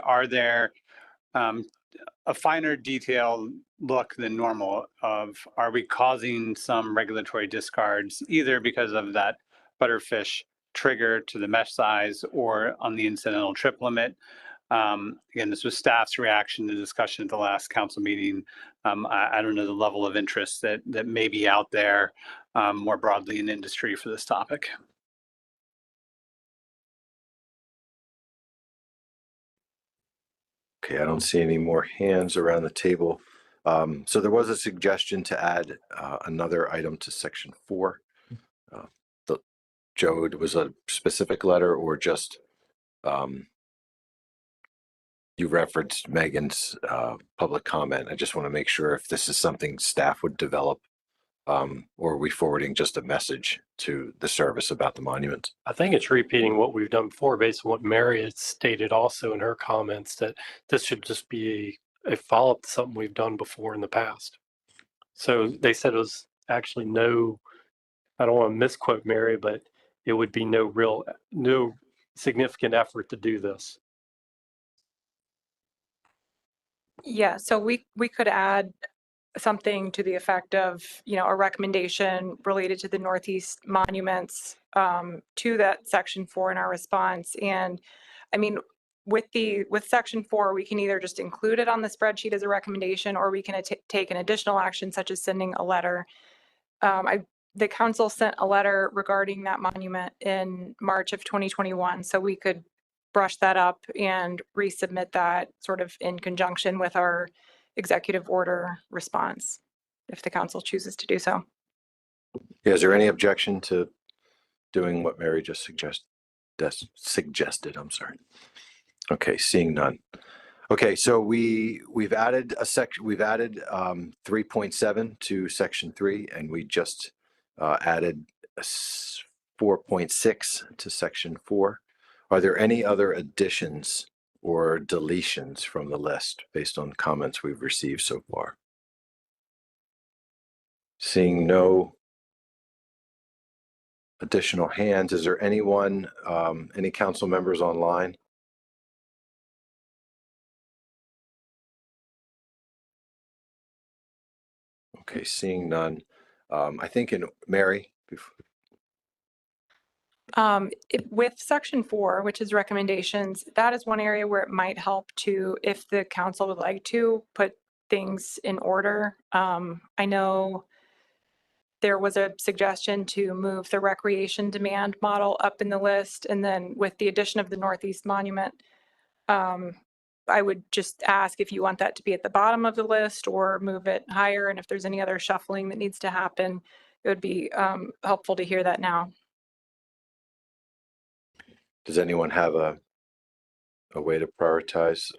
O: are there a finer detailed look than normal of, are we causing some regulatory discards either because of that butterfish trigger to the mesh size or on the incidental trip limit? Again, this was staff's reaction to discussion at the last council meeting. I don't know the level of interest that may be out there more broadly in industry for this topic.
A: Okay, I don't see any more hands around the table. So there was a suggestion to add another item to section 4. Joe, was a specific letter or just you referenced Megan's public comment? I just want to make sure if this is something staff would develop, or are we forwarding just a message to the service about the monuments?
J: I think it's repeating what we've done before based on what Mary had stated also in her comments, that this should just be a follow-up to something we've done before in the past. So they said it was actually no, I don't want to misquote Mary, but it would be no significant effort to do this.
C: Yeah, so we could add something to the effect of, a recommendation related to the Northeast monuments to that section 4 in our response. And I mean, with section 4, we can either just include it on the spreadsheet as a recommendation, or we can take an additional action such as sending a letter. The council sent a letter regarding that monument in March of 2021, so we could brush that up and resubmit that sort of in conjunction with our executive order response, if the council chooses to do so.
A: Yeah, is there any objection to doing what Mary just suggested? I'm sorry. Okay, seeing none. Okay, so we've added a section. We've added 3.7 to section 3, and we just added 4.6 to section 4. Are there any other additions or deletions from the list based on comments we've received so far? Seeing no additional hands, is there anyone, any council members online? Okay, seeing none. I think Mary.
C: With section 4, which is recommendations, that is one area where it might help to, if the council would like to, put things in order. I know there was a suggestion to move the recreation demand model up in the list, and then with the addition of the Northeast Monument, I would just ask if you want that to be at the bottom of the list or move it higher, and if there's any other shuffling that needs to happen, it would be helpful to hear that now.
A: Does anyone have a way to prioritize?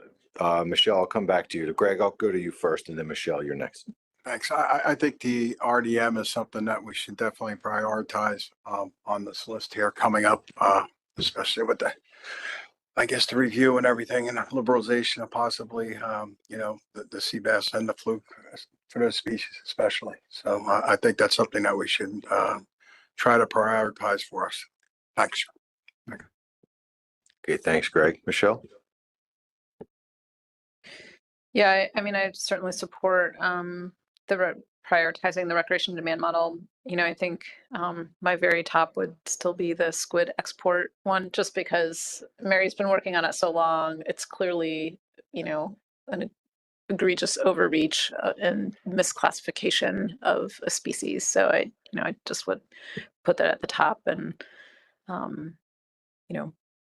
A: Michelle, I'll come back to you. Greg, I'll go to you first, and then Michelle, you're next.
L: Thanks. I think the RDM is something that we should definitely prioritize on this list here coming up, especially with the review and everything and the liberalization of possibly, the sea bass and the fluke for those species especially. So I think that's something that we should try to prioritize for us. Thanks.
A: Okay, thanks, Greg. Michelle?
H: Yeah, I mean, I certainly support prioritizing the recreation demand model. I think my very top would still be the squid export one, just because Mary's been working on it so long. It's clearly, an egregious overreach and misclassification of a species. So I just would put that at the top, and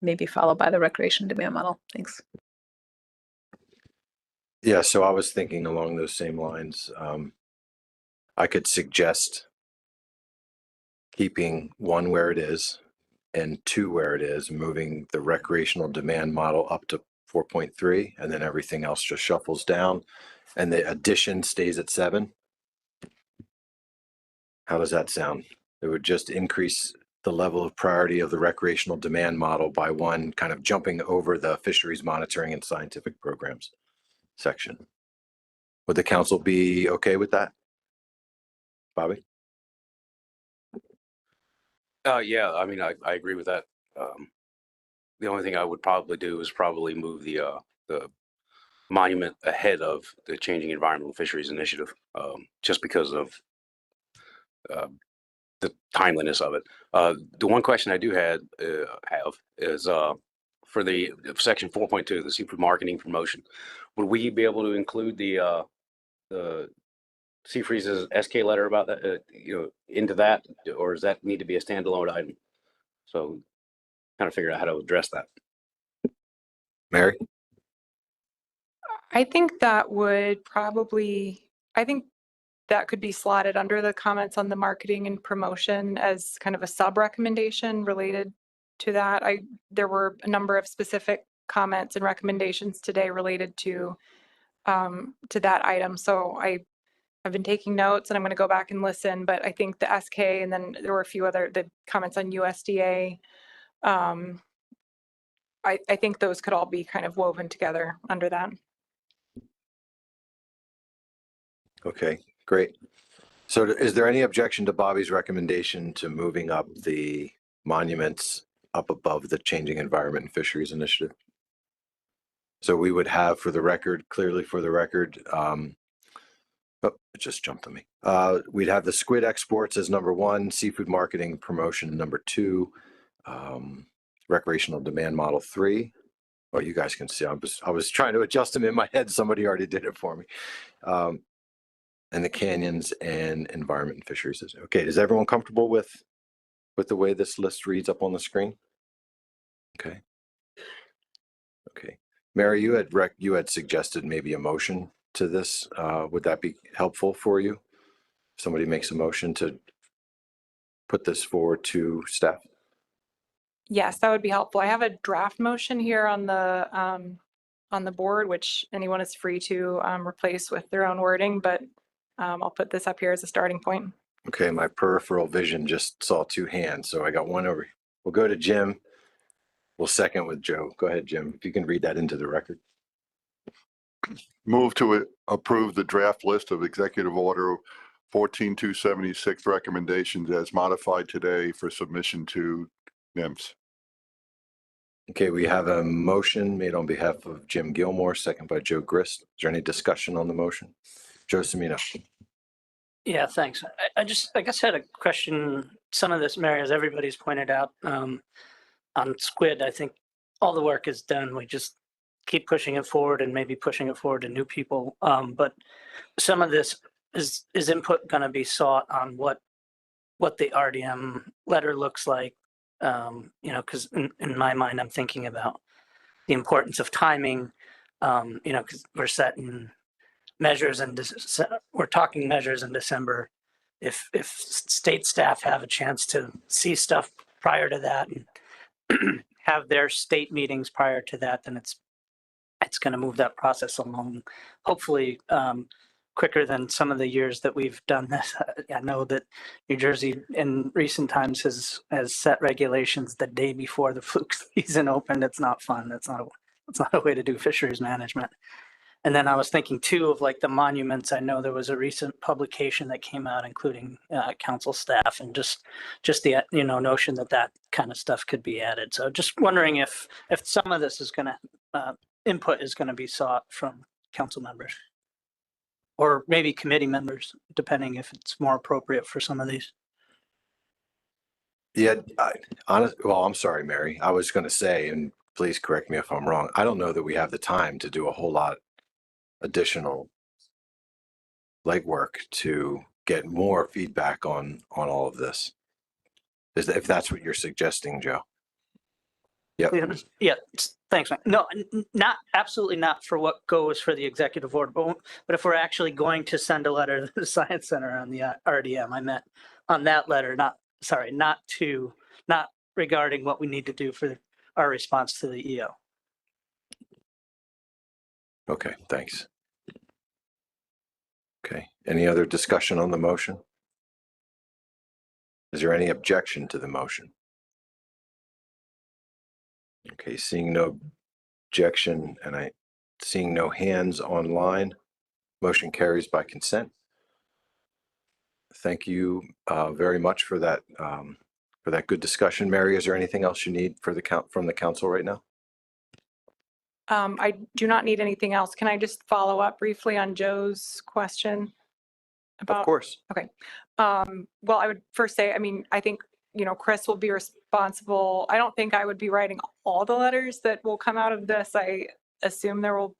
H: maybe followed by the recreation demand model. Thanks.
A: Yeah, so I was thinking along those same lines. I could suggest keeping 1 where it is and 2 where it is, moving the recreational demand model up to 4.3, and then everything else just shuffles down, and the addition stays at 7. How does that sound? It would just increase the level of priority of the recreational demand model by 1, kind of jumping over the fisheries monitoring and scientific programs section. Would the council be okay with that? Bobby?
G: Yeah, I mean, I agree with that. The only thing I would probably do is probably move the monument ahead of the Changing Environmental Fisheries Initiative, just because of the timeliness of it. The one question I do have is for the section 4.2, the seafood marketing promotion. Would we be able to include the Seafreeze's SK letter about that, into that, or does that need to be a standalone item? So, kind of figure out how to address that.
A: Mary?
C: I think that would probably, I think that could be slotted under the comments on the marketing and promotion as kind of a sub recommendation related to that. There were a number of specific comments and recommendations today related to that item. So I've been taking notes and I'm going to go back and listen, but I think the SK, and then there were a few other, the comments on USDA. I think those could all be kind of woven together under that.
A: Okay, great. So is there any objection to Bobby's recommendation to moving up the monuments up above the Changing Environment and Fisheries Initiative? So we would have, for the record, clearly for the record, oh, it just jumped on me. We'd have the squid exports as number 1, seafood marketing promotion number 2, recreational demand model 3. Well, you guys can see, I was trying to adjust them in my head. Somebody already did it for me. And the canyons and environment and fisheries. Okay, is everyone comfortable with the way this list reads up on the screen? Okay. Okay. Mary, you had suggested maybe a motion to this. Would that be helpful for you? Somebody makes a motion to put this forward to staff?
C: Yes, that would be helpful. I have a draft motion here on the board, which anyone is free to replace with their own wording, but I'll put this up here as a starting point.
A: Okay, my peripheral vision just saw 2 hands, so I got one over. We'll go to Jim. We'll second with Joe. Go ahead, Jim, if you can read that into the record.
F: Move to approve the draft list of Executive Order 14276 recommendations as modified today for submission to NIMS.
A: Okay, we have a motion made on behalf of Jim Gilmore, second by Joe Grist. Is there any discussion on the motion? Joe Semino.
E: Yeah, thanks. I guess I had a question. Some of this, Mary, as everybody's pointed out, on squid, I think all the work is done. We just keep pushing it forward and maybe pushing it forward to new people. But some of this is input going to be sought on what the RDM letter looks like. Because in my mind, I'm thinking about the importance of timing, because we're setting measures and we're talking measures in December. If state staff have a chance to see stuff prior to that and have their state meetings prior to that, then it's going to move that process along, hopefully quicker than some of the years that we've done this. I know that New Jersey in recent times has set regulations the day before the fluke season opened. It's not fun. It's not a way to do fisheries management. And then I was thinking too of like the monuments. I know there was a recent publication that came out, including council staff, and just the notion that kind of stuff could be added. So just wondering if some of this is going to input is going to be sought from council members, or maybe committee members, depending if it's more appropriate for some of these.
A: Yeah, I'm sorry, Mary. I was going to say, and please correct me if I'm wrong, I don't know that we have the time to do a whole lot additional legwork to get more feedback on all of this. If that's what you're suggesting, Joe. Yep.
E: Yeah, thanks, Mike. No, absolutely not for what goes for the executive order, but if we're actually going to send a letter to the Science Center on the RDM, I meant on that letter, not regarding what we need to do for our response to the EO.
A: Okay, thanks. Okay, any other discussion on the motion? Is there any objection to the motion? Okay, seeing no objection and seeing no hands online, motion carries by consent. Thank you very much for that good discussion. Mary, is there anything else you need from the council right now?
C: I do not need anything else. Can I just follow up briefly on Joe's question?
A: Of course.
C: Okay. Well, I would first say, I mean, I think, Chris will be responsible. I don't think I would be writing all the letters that will come out of this. I assume there will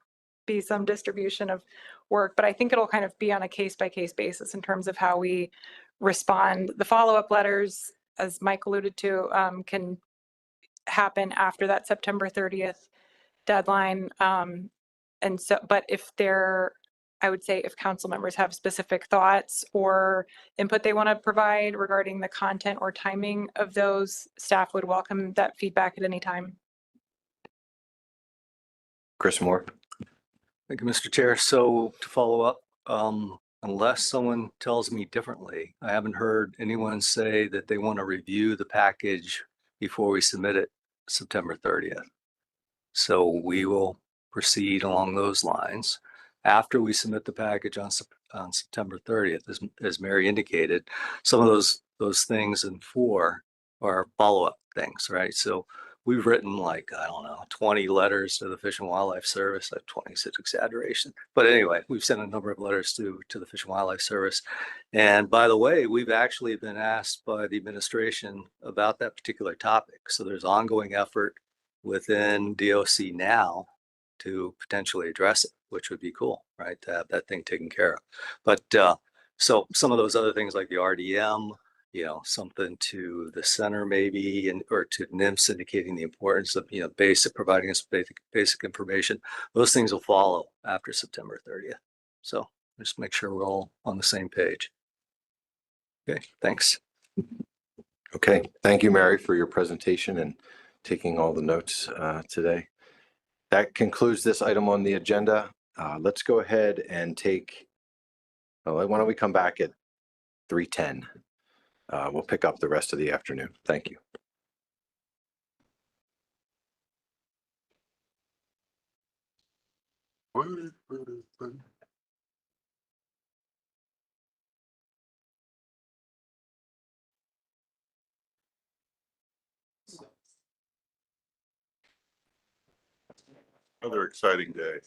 C: be some distribution of work, but I think it'll kind of be on a case by case basis in terms of how we respond. The follow-up letters, as Mike alluded to, can happen after that September 30th deadline. And so, but I would say if council members have specific thoughts or input they want to provide regarding the content or timing of those, staff would welcome that feedback at any time.
A: Chris Moore.
B: Thank you, Mr. Chair. So to follow up, unless someone tells me differently, I haven't heard anyone say that they want to review the package before we submit it September 30th. So we will proceed along those lines. After we submit the package on September 30th, as Mary indicated, some of those things in 4 are follow-up things, right? So we've written like, I don't know, 20 letters to the Fish and Wildlife Service. 20's an exaggeration. But anyway, we've sent a number of letters to the Fish and Wildlife Service. And by the way, we've actually been asked by the administration about that particular topic. So there's ongoing effort within DOC now to potentially address it, which would be cool, right? To have that thing taken care of. But so some of those other things like the RDM, something to the center maybe, or to NIMS indicating the importance of, providing us basic information. Those things will follow after September 30th. So just make sure we're all on the same page. Okay, thanks.
A: Okay, thank you, Mary, for your presentation and taking all the notes today. That concludes this item on the agenda. Let's go ahead and why don't we come back at 3:10? We'll pick up the rest of the afternoon. Thank you.
F: Another exciting day.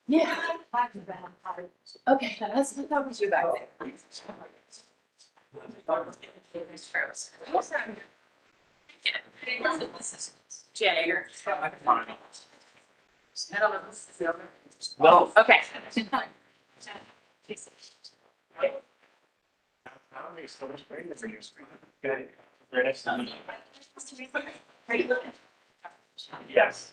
P: Yeah. Okay, that was you back there. This is Jay or. No. Okay. Yes.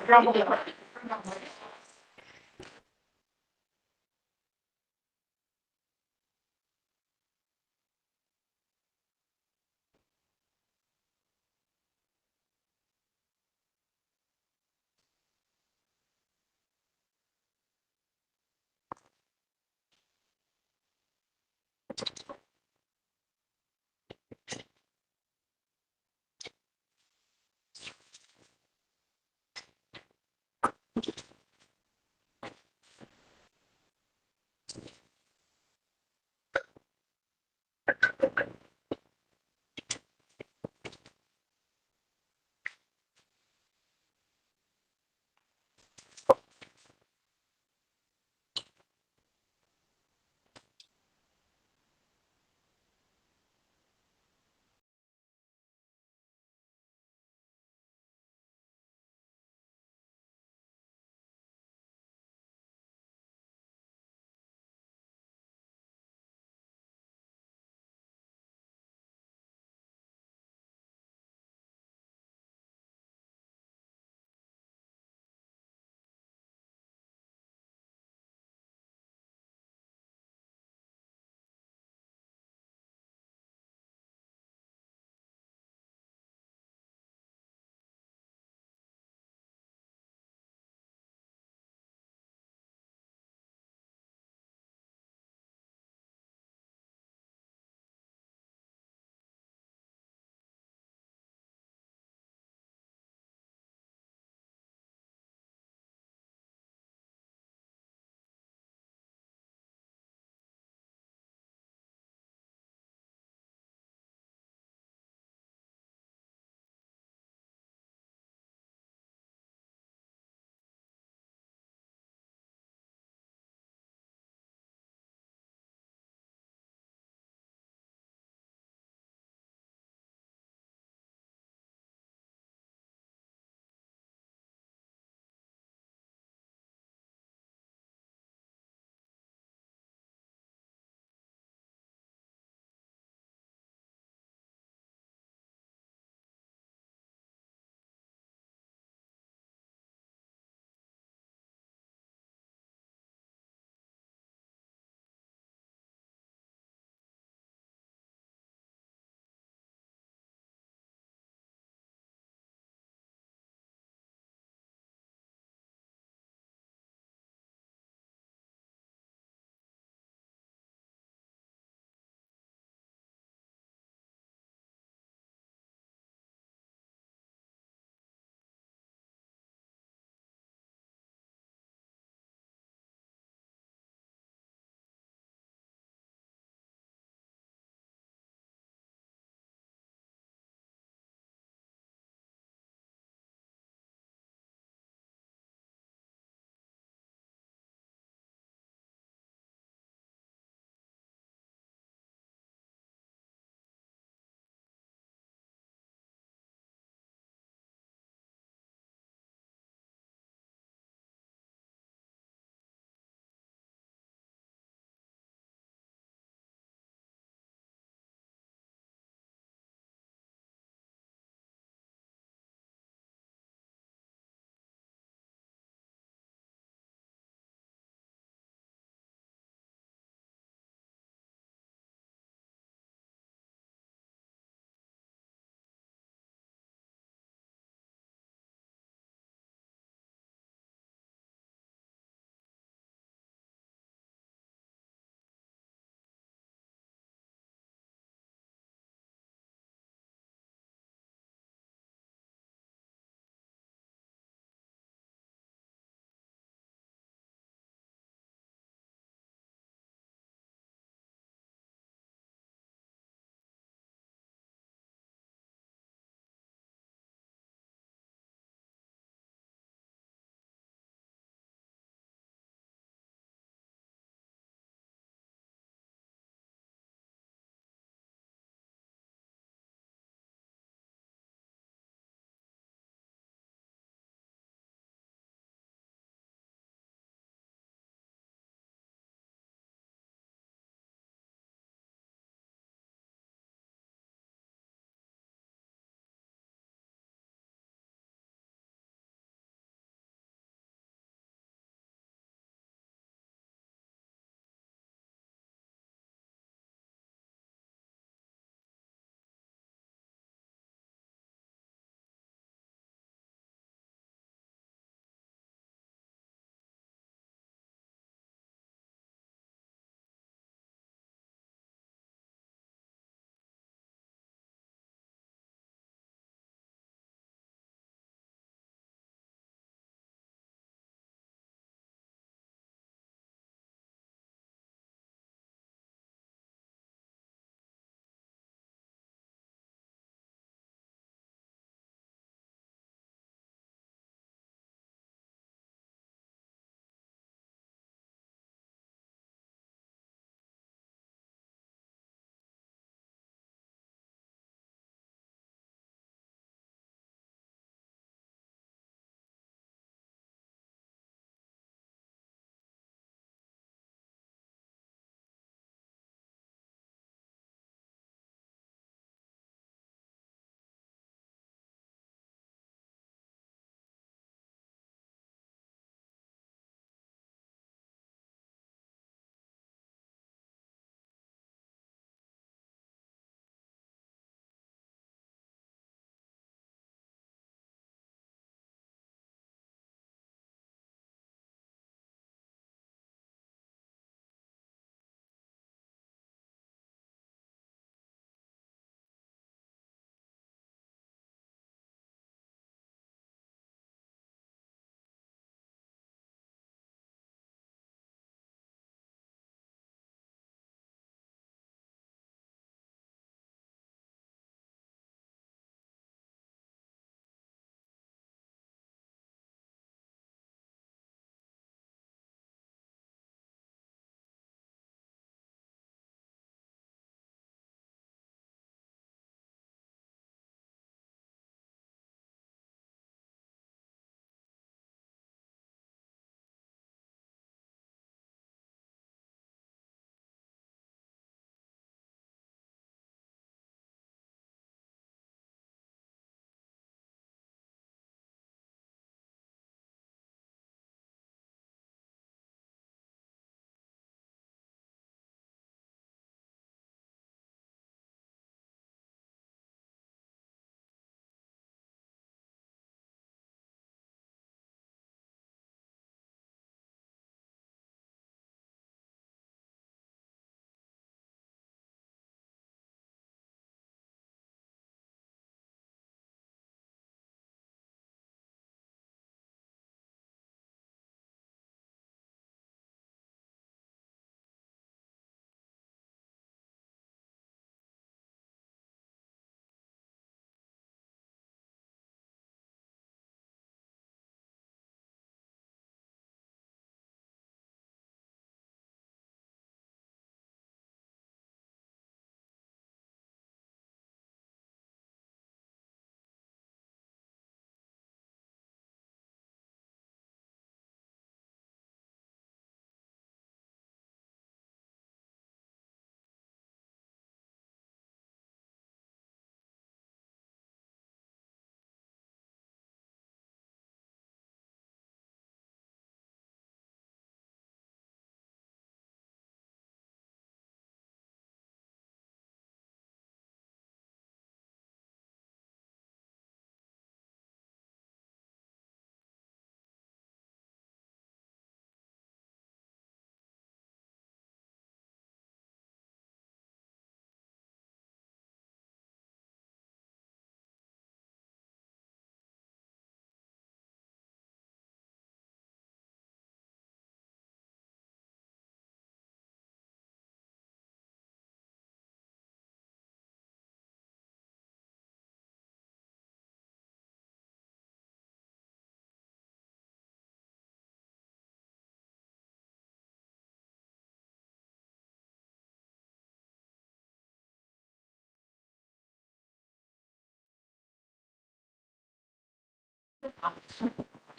P: No, yes.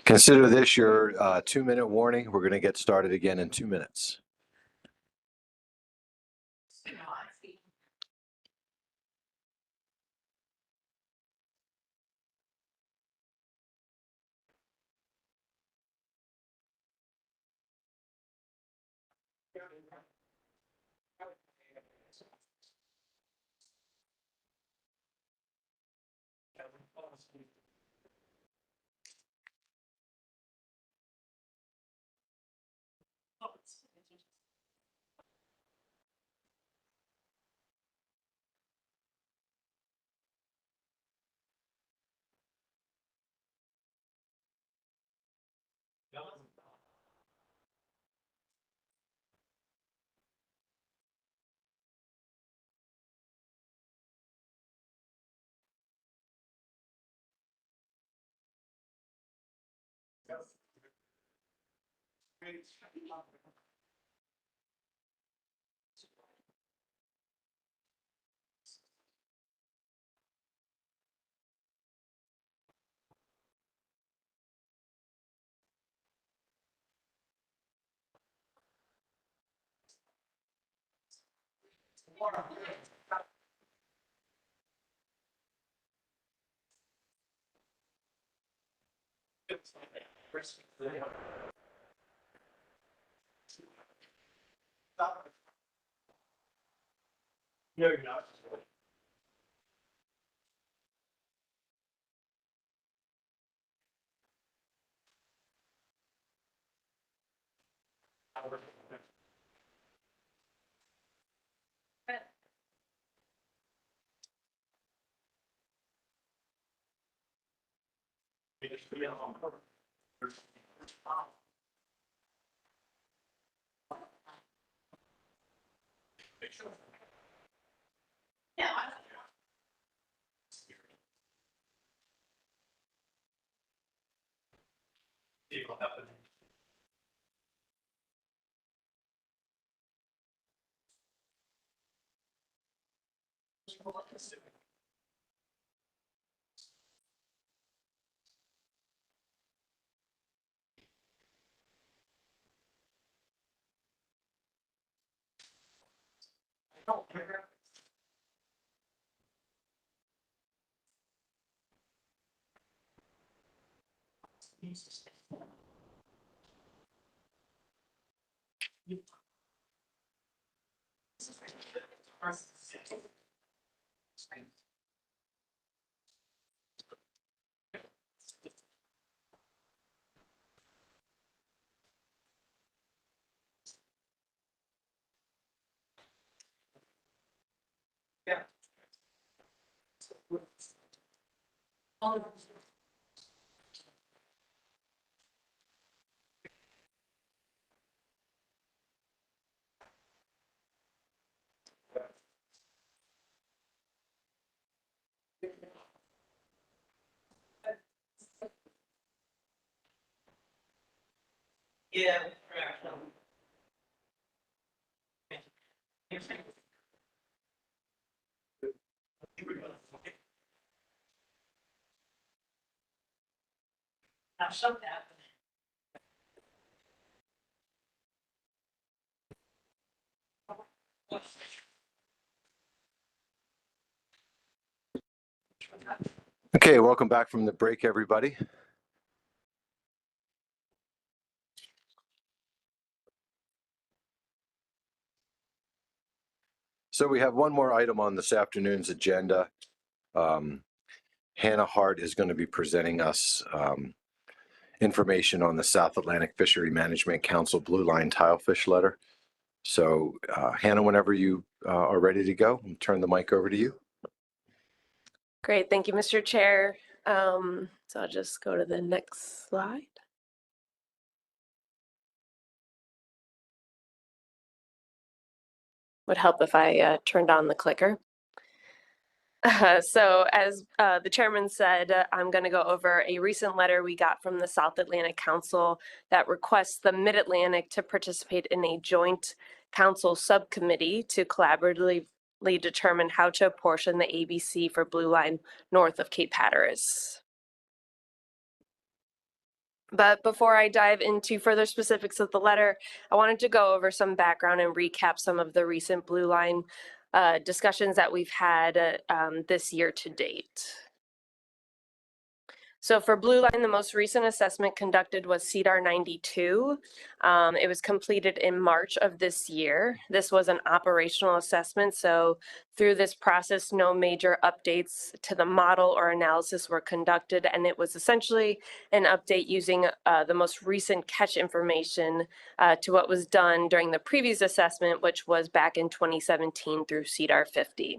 A: Consider this your 2-minute warning. We're going to get started again in 2 minutes.
P: No, you're not. Yeah. Yeah. Now, some that.
A: Okay, welcome back from the break, everybody. So we have one more item on this afternoon's agenda. Hannah Hart is going to be presenting us information on the South Atlantic Fishery Management Council Blueline Tilefish letter. So Hannah, whenever you are ready to go, I'll turn the mic over to you.
Q: Great, thank you, Mr. Chair. So I'll just go to the next slide. Would help if I turned on the clicker. So as the chairman said, I'm going to go over a recent letter we got from the South Atlantic Council that requests the Mid-Atlantic to participate in a joint council subcommittee to collaboratively determine how to apportion the ABC for Blueline north of Cape Hatteras. But before I dive into further specifics of the letter, I wanted to go over some background and recap some of the recent Blueline discussions that we've had this year to date. So for Blueline, the most recent assessment conducted was CDAR 92. It was completed in March of this year. This was an operational assessment. So through this process, no major updates to the model or analysis were conducted. And it was essentially an update using the most recent catch information to what was done during the previous assessment, which was back in 2017 through CDAR 50.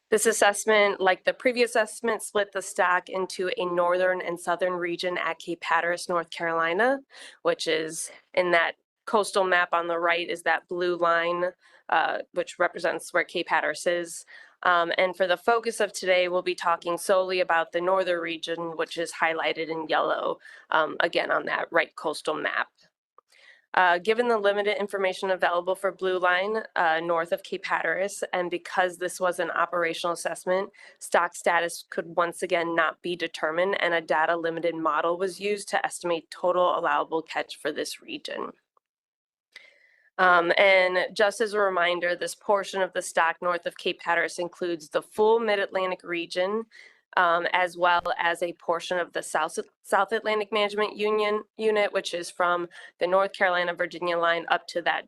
Q: This assessment, like the previous assessment, split the stock into a northern and southern region at Cape Hatteras, North Carolina, which is in that coastal map on the right is that blue line, which represents where Cape Hatteras is. And for the focus of today, we'll be talking solely about the northern region, which is highlighted in yellow, again, on that right coastal map. Given the limited information available for Blueline north of Cape Hatteras, and because this was an operational assessment, stock status could once again not be determined, and a data limited model was used to estimate total allowable catch for this region. And just as a reminder, this portion of the stock north of Cape Hatteras includes the full Mid-Atlantic region, as well as a portion of the South Atlantic Management Unit, which is from the North Carolina-Virginia line up to that,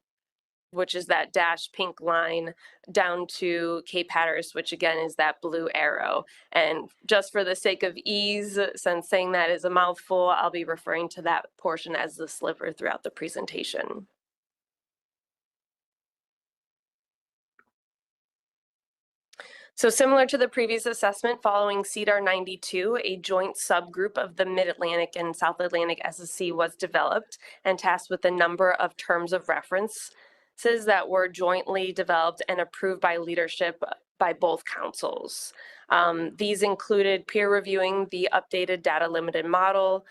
Q: which is that dashed pink line, down to Cape Hatteras, which again is that blue arrow. And just for the sake of ease, since saying that is a mouthful, I'll be referring to that portion as the sliver throughout the presentation. So similar to the previous assessment, following CDAR 92, a joint subgroup of the Mid-Atlantic and South Atlantic SSC was developed and tasked with a number of terms of references that were jointly developed and approved by leadership by both councils. These included peer reviewing the updated data limited model,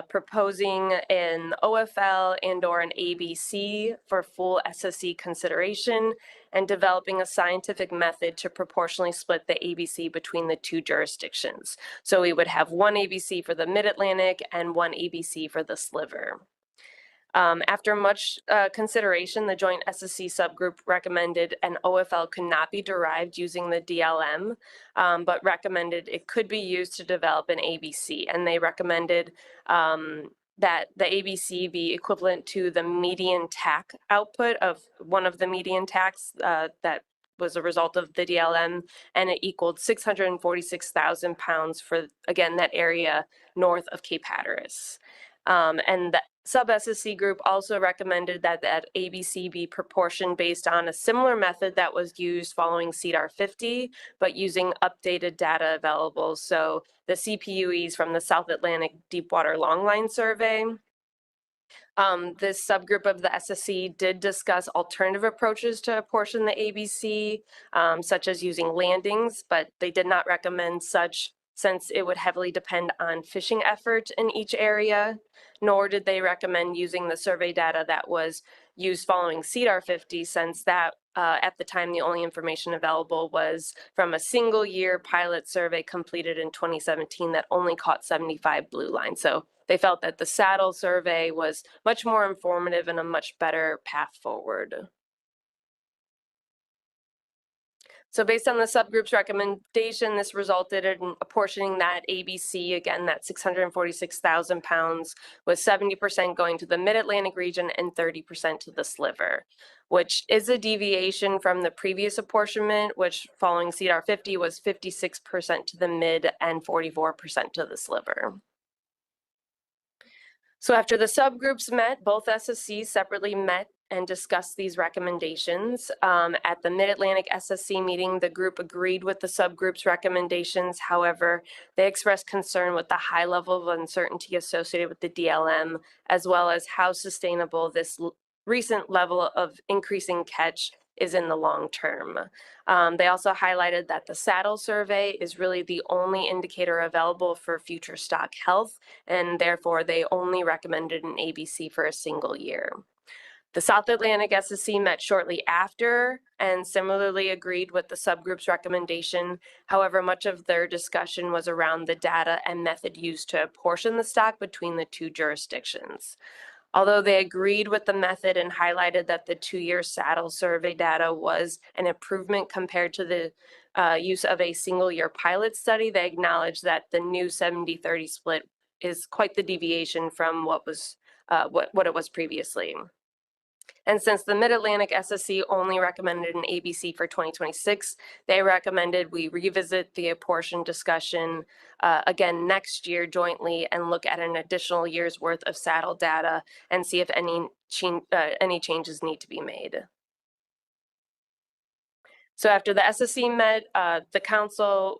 Q: proposing an OFL and/or an ABC for full SSC consideration, and developing a scientific method to proportionally split the ABC between the two jurisdictions. So we would have one ABC for the Mid-Atlantic and one ABC for the sliver. After much consideration, the joint SSC subgroup recommended an OFL could not be derived using the DLM, but recommended it could be used to develop an ABC. And they recommended that the ABC be equivalent to the median TAC output of one of the median TACs that was a result of the DLM, and it equaled 646,000 pounds for, again, that area north of Cape Hatteras. And the sub-SSC group also recommended that that ABC be proportioned based on a similar method that was used following CDAR 50, but using updated data available. So the CPUEs from the South Atlantic Deepwater Longline Survey. This subgroup of the SSC did discuss alternative approaches to apportion the ABC, such as using landings, but they did not recommend such since it would heavily depend on fishing effort in each area, nor did they recommend using the survey data that was used following CDAR 50, since that at the time the only information available was from a single year pilot survey completed in 2017 that only caught 75 blue line. So they felt that the saddle survey was much more informative and a much better path forward. So based on the subgroup's recommendation, this resulted in apportioning that ABC, again, that 646,000 pounds, with 70% going to the Mid-Atlantic region and 30% to the sliver, which is a deviation from the previous apportionment, which following CDAR 50 was 56% to the mid and 44% to the sliver. So after the subgroups met, both SSCs separately met and discussed these recommendations. At the Mid-Atlantic SSC meeting, the group agreed with the subgroup's recommendations. However, they expressed concern with the high level of uncertainty associated with the DLM, as well as how sustainable this recent level of increasing catch is in the long term. They also highlighted that the saddle survey is really the only indicator available for future stock health, and therefore they only recommended an ABC for a single year. The South Atlantic SSC met shortly after and similarly agreed with the subgroup's recommendation. However, much of their discussion was around the data and method used to apportion the stock between the two jurisdictions. Although they agreed with the method and highlighted that the 2-year saddle survey data was an improvement compared to the use of a single-year pilot study, they acknowledged that the new 70-30 split is quite the deviation from what it was previously. And since the Mid-Atlantic SSC only recommended an ABC for 2026, they recommended we revisit the apportion discussion again next year jointly and look at an additional year's worth of saddle data and see if any changes need to be made. So after the SSC met,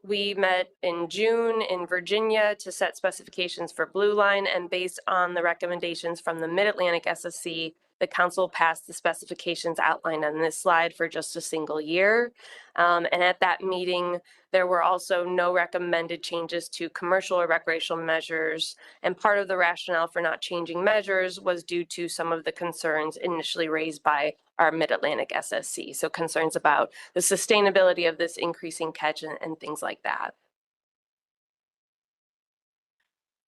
Q: we met in June in Virginia to set specifications for Blueline, and based on the recommendations from the Mid-Atlantic SSC, the council passed the specifications outlined on this slide for just a single year. And at that meeting, there were also no recommended changes to commercial or recreational measures. And part of the rationale for not changing measures was due to some of the concerns initially raised by our Mid-Atlantic SSC. So concerns about the sustainability of this increasing catch and things like that.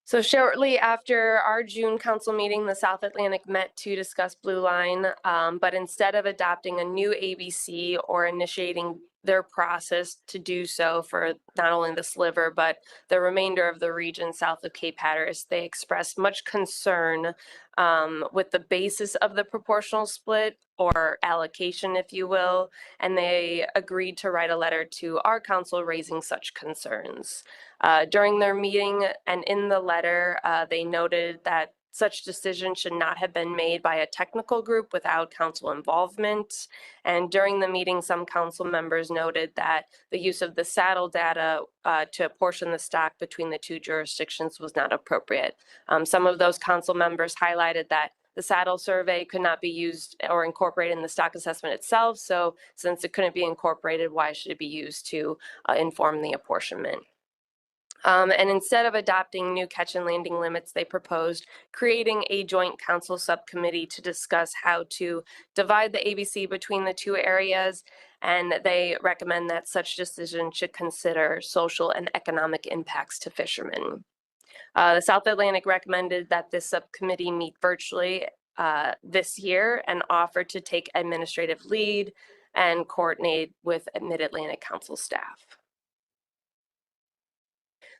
Q: So shortly after our June council meeting, the South Atlantic met to discuss Blueline, but instead of adopting a new ABC or initiating their process to do so for not only the sliver, but the remainder of the region south of Cape Hatteras, they expressed much concern with the basis of the proportional split or allocation, if you will, and they agreed to write a letter to our council raising such concerns. During their meeting and in the letter, they noted that such decision should not have been made by a technical group without council involvement. And during the meeting, some council members noted that the use of the saddle data to apportion the stock between the two jurisdictions was not appropriate. Some of those council members highlighted that the saddle survey could not be used or incorporated in the stock assessment itself. So since it couldn't be incorporated, why should it be used to inform the apportionment? And instead of adopting new catch and landing limits, they proposed creating a joint council subcommittee to discuss how to divide the ABC between the two areas. And they recommend that such decision should consider social and economic impacts to fishermen. The South Atlantic recommended that this subcommittee meet virtually this year and offered to take administrative lead and coordinate with Mid-Atlantic Council staff.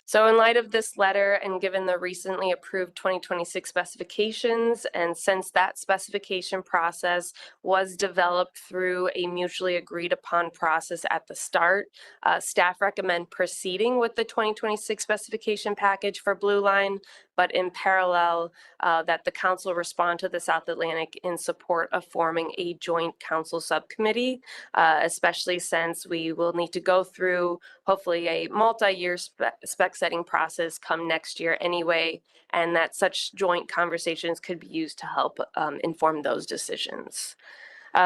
Q: So in light of this letter and given the recently approved 2026 specifications, and since that specification process was developed through a mutually agreed upon process at the start, staff recommend proceeding with the 2026 specification package for Blueline, but in parallel, that the council respond to the South Atlantic in support of forming a joint council subcommittee, especially since we will need to go through hopefully a multi-year spec setting process come next year anyway, and that such joint conversations could be used to help inform those decisions.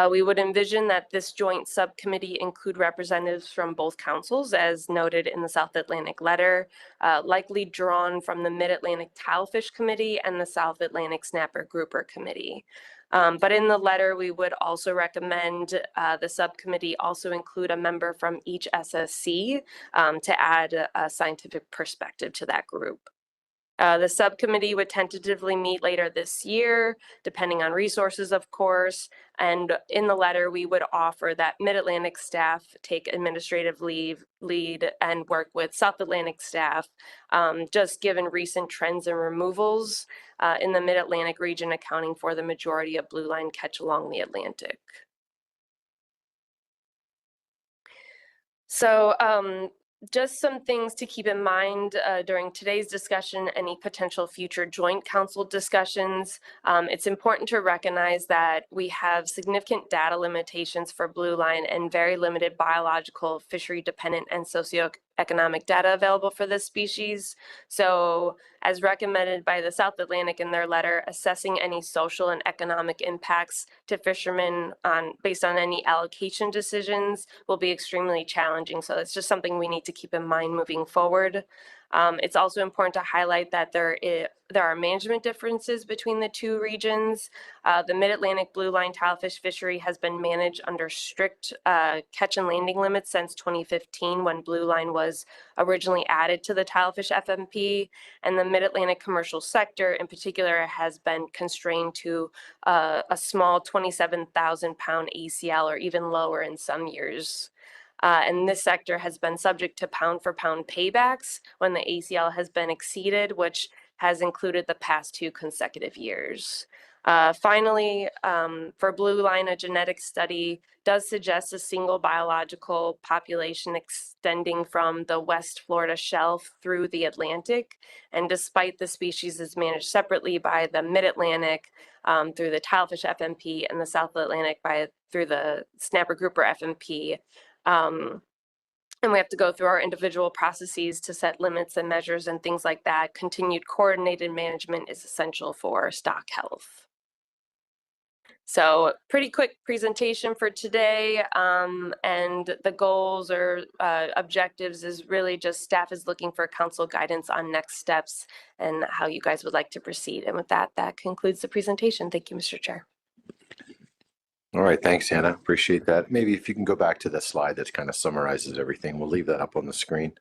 Q: We would envision that this joint subcommittee include representatives from both councils, as noted in the South Atlantic letter, likely drawn from the Mid-Atlantic Tilefish Committee and the South Atlantic Snapper Grouper Committee. But in the letter, we would also recommend the subcommittee also include a member from each SSC to add a scientific perspective to that group. The subcommittee would tentatively meet later this year, depending on resources, of course. And in the letter, we would offer that Mid-Atlantic staff take administrative lead and work with South Atlantic staff, just given recent trends and removals in the Mid-Atlantic region, accounting for the majority of Blueline catch along the Atlantic. So just some things to keep in mind during today's discussion, any potential future joint council discussions. It's important to recognize that we have significant data limitations for Blueline and very limited biological, fishery dependent, and socioeconomic data available for this species. So as recommended by the South Atlantic in their letter, assessing any social and economic impacts to fishermen based on any allocation decisions will be extremely challenging. So it's just something we need to keep in mind moving forward. It's also important to highlight that there are management differences between the two regions. The Mid-Atlantic Blueline Tilefish fishery has been managed under strict catch and landing limits since 2015, when Blueline was originally added to the Tilefish FMP, and the Mid-Atlantic commercial sector in particular has been constrained to a small 27,000 pound ACL, or even lower in some years. And this sector has been subject to pound for pound paybacks when the ACL has been exceeded, which has included the past 2 consecutive years. Finally, for Blueline, a genetic study does suggest a single biological population extending from the West Florida shelf through the Atlantic. And despite the species is managed separately by the Mid-Atlantic through the Tilefish FMP and the South Atlantic through the Snapper Grouper FMP, and we have to go through our individual processes to set limits and measures and things like that. Continued coordinated management is essential for stock health. So pretty quick presentation for today, and the goals or objectives is really just staff is looking for council guidance on next steps and how you guys would like to proceed. And with that, that concludes the presentation. Thank you, Mr. Chair.
A: All right, thanks, Hannah. Appreciate that. Maybe if you can go back to the slide that kind of summarizes everything, we'll leave that up on the screen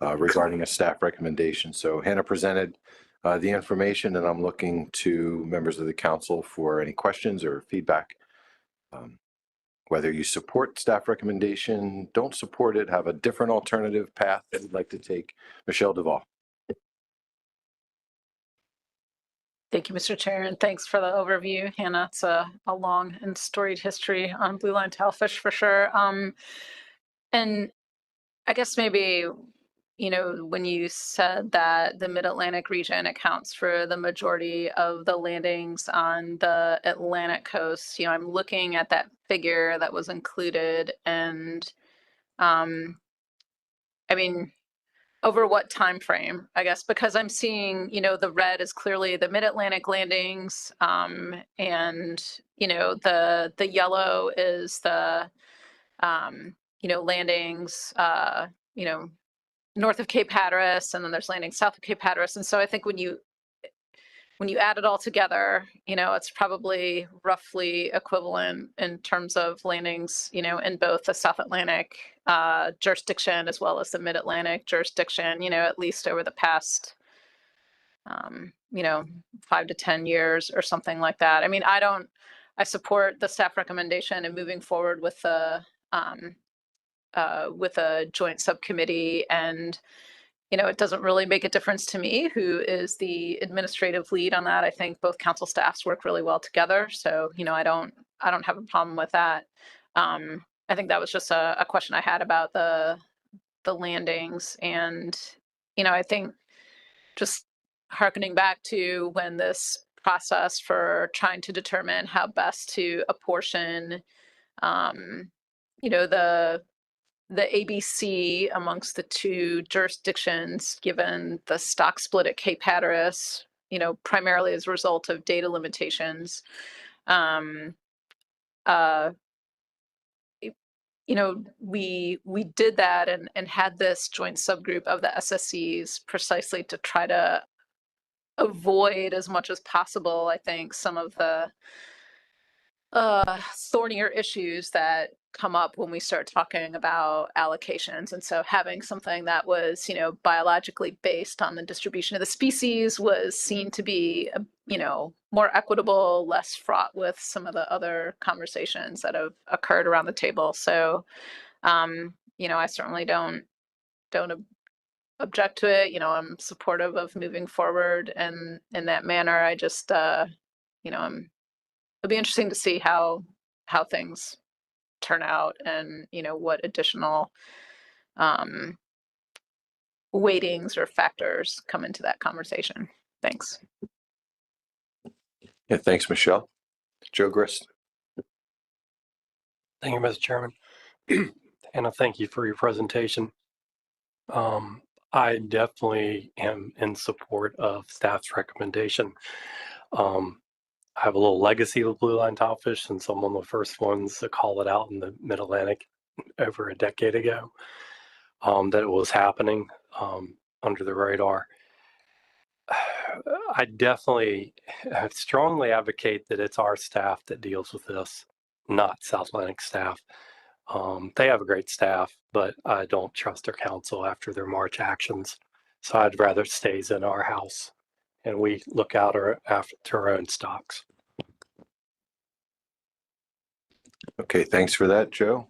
A: regarding a staff recommendation. So Hannah presented the information, and I'm looking to members of the council for any questions or feedback. Whether you support staff recommendation, don't support it, have a different alternative path that you'd like to take. Michelle Duvall.
H: Thank you, Mr. Chair, and thanks for the overview, Hannah. It's a long and storied history on Blueline Tilefish for sure. And I guess maybe, you know, when you said that the Mid-Atlantic region accounts for the majority of the landings on the Atlantic coast, you know, I'm looking at that figure that was included, and I mean, over what time frame, I guess, because I'm seeing, you know, the red is clearly the Mid-Atlantic landings, and you know, the yellow is the you know, landings you know, north of Cape Hatteras, and then there's landings south of Cape Hatteras. And so I think when you add it all together, you know, it's probably roughly equivalent in terms of landings, you know, in both the South Atlantic jurisdiction as well as the Mid-Atlantic jurisdiction, you know, at least over the past, you know, 5 to 10 years or something like that. I mean, I support the staff recommendation and moving forward with a joint subcommittee, and you know, it doesn't really make a difference to me who is the administrative lead on that. I think both council staffs work really well together. So, you know, I don't have a problem with that. I think that was just a question I had about the landings. And, you know, I think just hearkening back to when this process for trying to determine how best to apportion, you know, the ABC amongst the two jurisdictions, given the stock split at Cape Hatteras, you know, primarily as a result of data limitations. You know, we did that and had this joint subgroup of the SSCs precisely to try to avoid as much as possible, I think, some of the thornier issues that come up when we start talking about allocations. And so having something that was, you know, biologically based on the distribution of the species was seen to be, you know, more equitable, less fraught with some of the other conversations that have occurred around the table. So, you know, I certainly don't object to it. You know, I'm supportive of moving forward and in that manner. I just, you know, it'll be interesting to see how things turn out, and you know, what additional weightings or factors come into that conversation. Thanks.
A: Yeah, thanks, Michelle. Joe Grist.
J: Thank you, Mr. Chairman. Anna, thank you for your presentation. I definitely am in support of staff's recommendation. I have a little legacy with Blueline Tilefish since I'm one of the first ones to call it out in the Mid-Atlantic over a decade ago, that it was happening. under the radar. I definitely strongly advocate that it's our staff that deals with this, not South Atlantic staff. They have a great staff, but I don't trust their counsel after their March actions. So I'd rather it stays in our house and we look out after our own stocks.
A: Okay, thanks for that, Joe.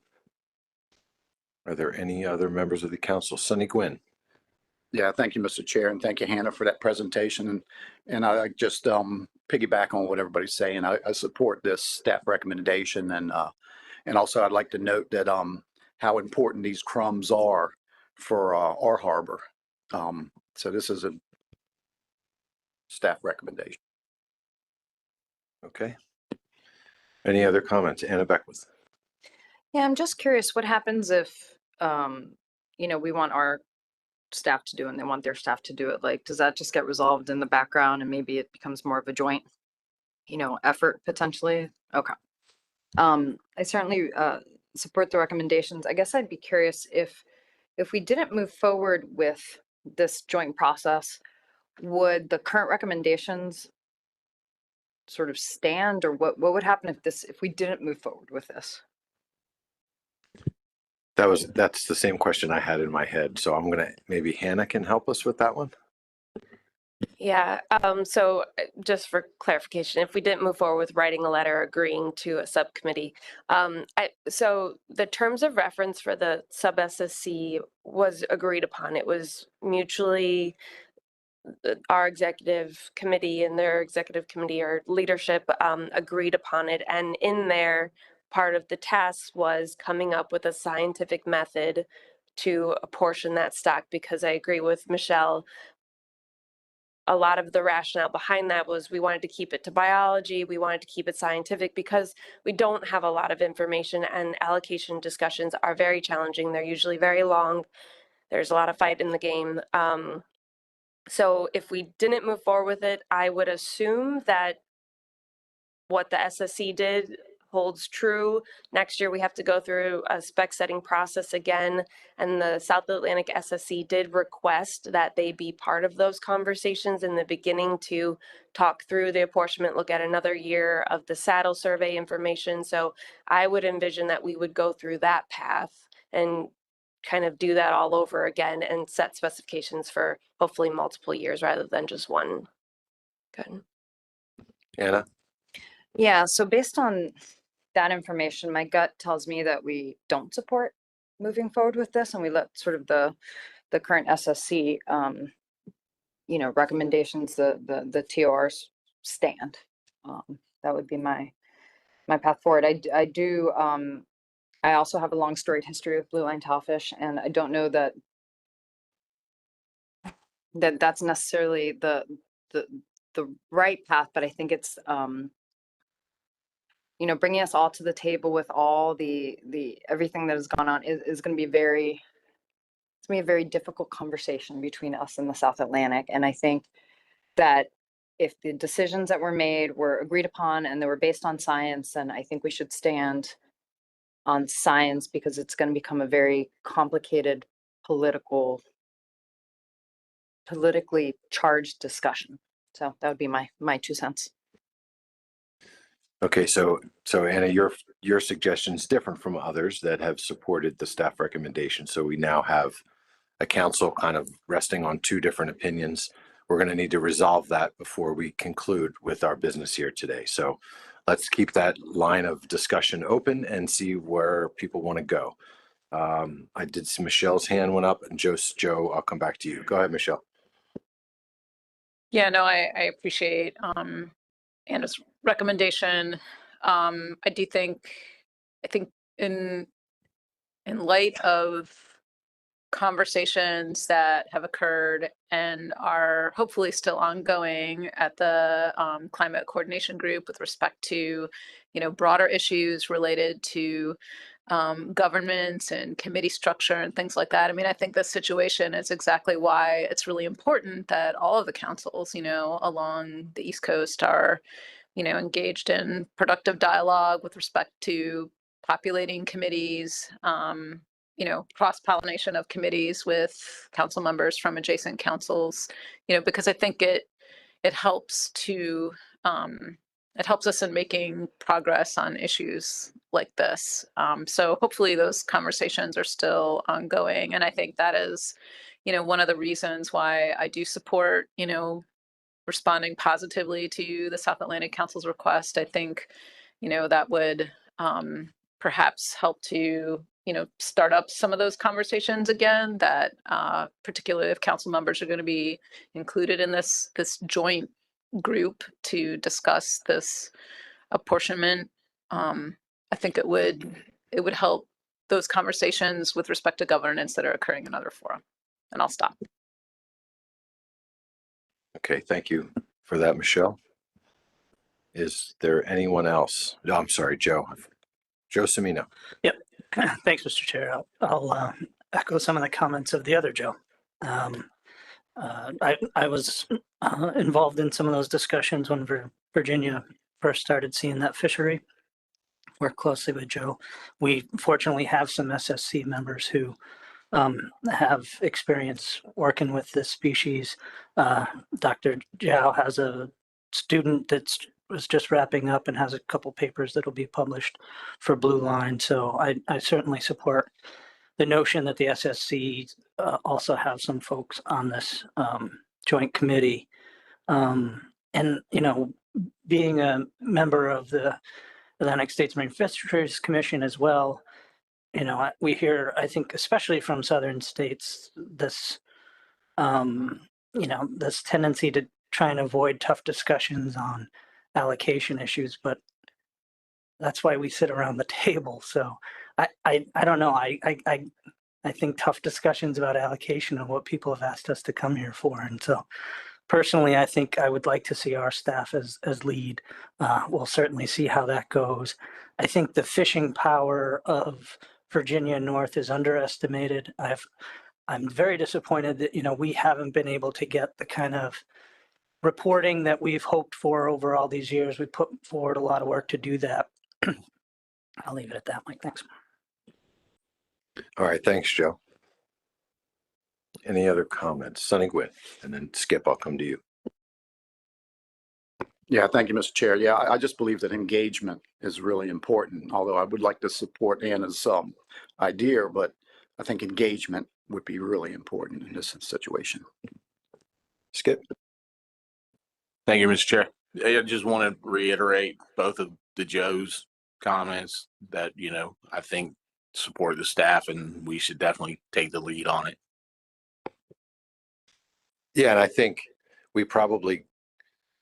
A: Are there any other members of the council? Sonny Gwynn.
K: Yeah, thank you, Mr. Chair, and thank you, Hannah, for that presentation. And I just piggyback on what everybody's saying. I support this staff recommendation, and also I'd like to note that how important these crumbs are for our harbor. So this is a staff recommendation.
A: Okay. Any other comments? Anna Beckwith.
D: Yeah, I'm just curious, what happens if, we want our staff to do and they want their staff to do it? Like, does that just get resolved in the background and maybe it becomes more of a joint, effort potentially? Okay. I certainly support the recommendations. I guess I'd be curious if we didn't move forward with this joint process, would the current recommendations sort of stand, or what would happen if we didn't move forward with this?
A: That's the same question I had in my head. So I'm gonna, maybe Hannah can help us with that one.
Q: Yeah, so just for clarification, if we didn't move forward with writing a letter agreeing to a subcommittee, so the terms of reference for the sub SSC was agreed upon. It was mutually our executive committee and their executive committee or leadership agreed upon it. And in there, part of the task was coming up with a scientific method to apportion that stock, because I agree with Michelle. A lot of the rationale behind that was we wanted to keep it to biology. We wanted to keep it scientific because we don't have a lot of information, and allocation discussions are very challenging. They're usually very long. There's a lot of fight in the game. So if we didn't move forward with it, I would assume that what the SSC did holds true. Next year, we have to go through a spec setting process again. And the South Atlantic SSC did request that they be part of those conversations in the beginning to talk through the apportionment, look at another year of the saddle survey information. So I would envision that we would go through that path and kind of do that all over again and set specifications for hopefully multiple years rather than just one. Good.
A: Anna?
D: Yeah, so based on that information, my gut tells me that we don't support moving forward with this, and we let sort of the current SSC recommendations, the TORs stand. That would be my path forward. I do I also have a long storied history of Blueline Tilefish, and I don't know that that's necessarily the right path, but I think it's bringing us all to the table with all the everything that has gone on is going to be a very difficult conversation between us and the South Atlantic. And I think that if the decisions that were made were agreed upon and they were based on science, then I think we should stand on science, because it's going to become a very complicated politically charged discussion. So that would be my 2 cents.
A: Okay, so Anna, your suggestion is different from others that have supported the staff recommendation. So we now have a council kind of resting on two different opinions. We're going to need to resolve that before we conclude with our business here today. So let's keep that line of discussion open and see where people want to go. I did see Michelle's hand went up, and Joe, I'll come back to you. Go ahead, Michelle.
H: Yeah, no, I appreciate Anna's recommendation. I think in light of conversations that have occurred and are hopefully still ongoing at the climate coordination group with respect to, broader issues related to governments and committee structure and things like that. I mean, I think this situation is exactly why it's really important that all of the councils, along the East Coast are, engaged in productive dialogue with respect to populating committees, cross-pollination of committees with council members from adjacent councils, because I think it helps to, it helps us in making progress on issues like this. So hopefully those conversations are still ongoing. And I think that is, one of the reasons why I do support, responding positively to the South Atlantic Council's request. I think, that would perhaps help to, start up some of those conversations again, that particularly if council members are going to be included in this joint group to discuss this apportionment. I think it would help those conversations with respect to governance that are occurring in other fora. And I'll stop.
A: Okay, thank you for that, Michelle. Is there anyone else? No, I'm sorry, Joe. Joe Semino.
E: Yep. Thanks, Mr. Chair. I'll echo some of the comments of the other Joe. I was involved in some of those discussions when Virginia first started seeing that fishery. Work closely with Joe. We fortunately have some SSC members who have experience working with this species. Dr. Zhao has a student that was just wrapping up and has a couple papers that'll be published for Blueline. So I certainly support the notion that the SSC also have some folks on this joint committee. And, being a member of the Atlantic States Marine Fisheries Commission as well, we hear, I think, especially from southern states, this, this tendency to try and avoid tough discussions on allocation issues, but that's why we sit around the table. So I don't know. I think tough discussions about allocation are what people have asked us to come here for. And so personally, I think I would like to see our staff as lead. We'll certainly see how that goes. I think the fishing power of Virginia North is underestimated. I'm very disappointed that, we haven't been able to get the kind of reporting that we've hoped for over all these years. We put forward a lot of work to do that. I'll leave it at that, Mike. Thanks.
A: All right, thanks, Joe. Any other comments? Sonny Gwynn, and then Skip, I'll come to you.
K: Yeah, thank you, Mr. Chair. Yeah, I just believe that engagement is really important, although I would like to support Anna's idea, but I think engagement would be really important in this situation.
A: Skip.
R: Thank you, Mr. Chair. I just want to reiterate both of the Joe's comments that, I think support the staff and we should definitely take the lead on it.
A: Yeah, and I think we probably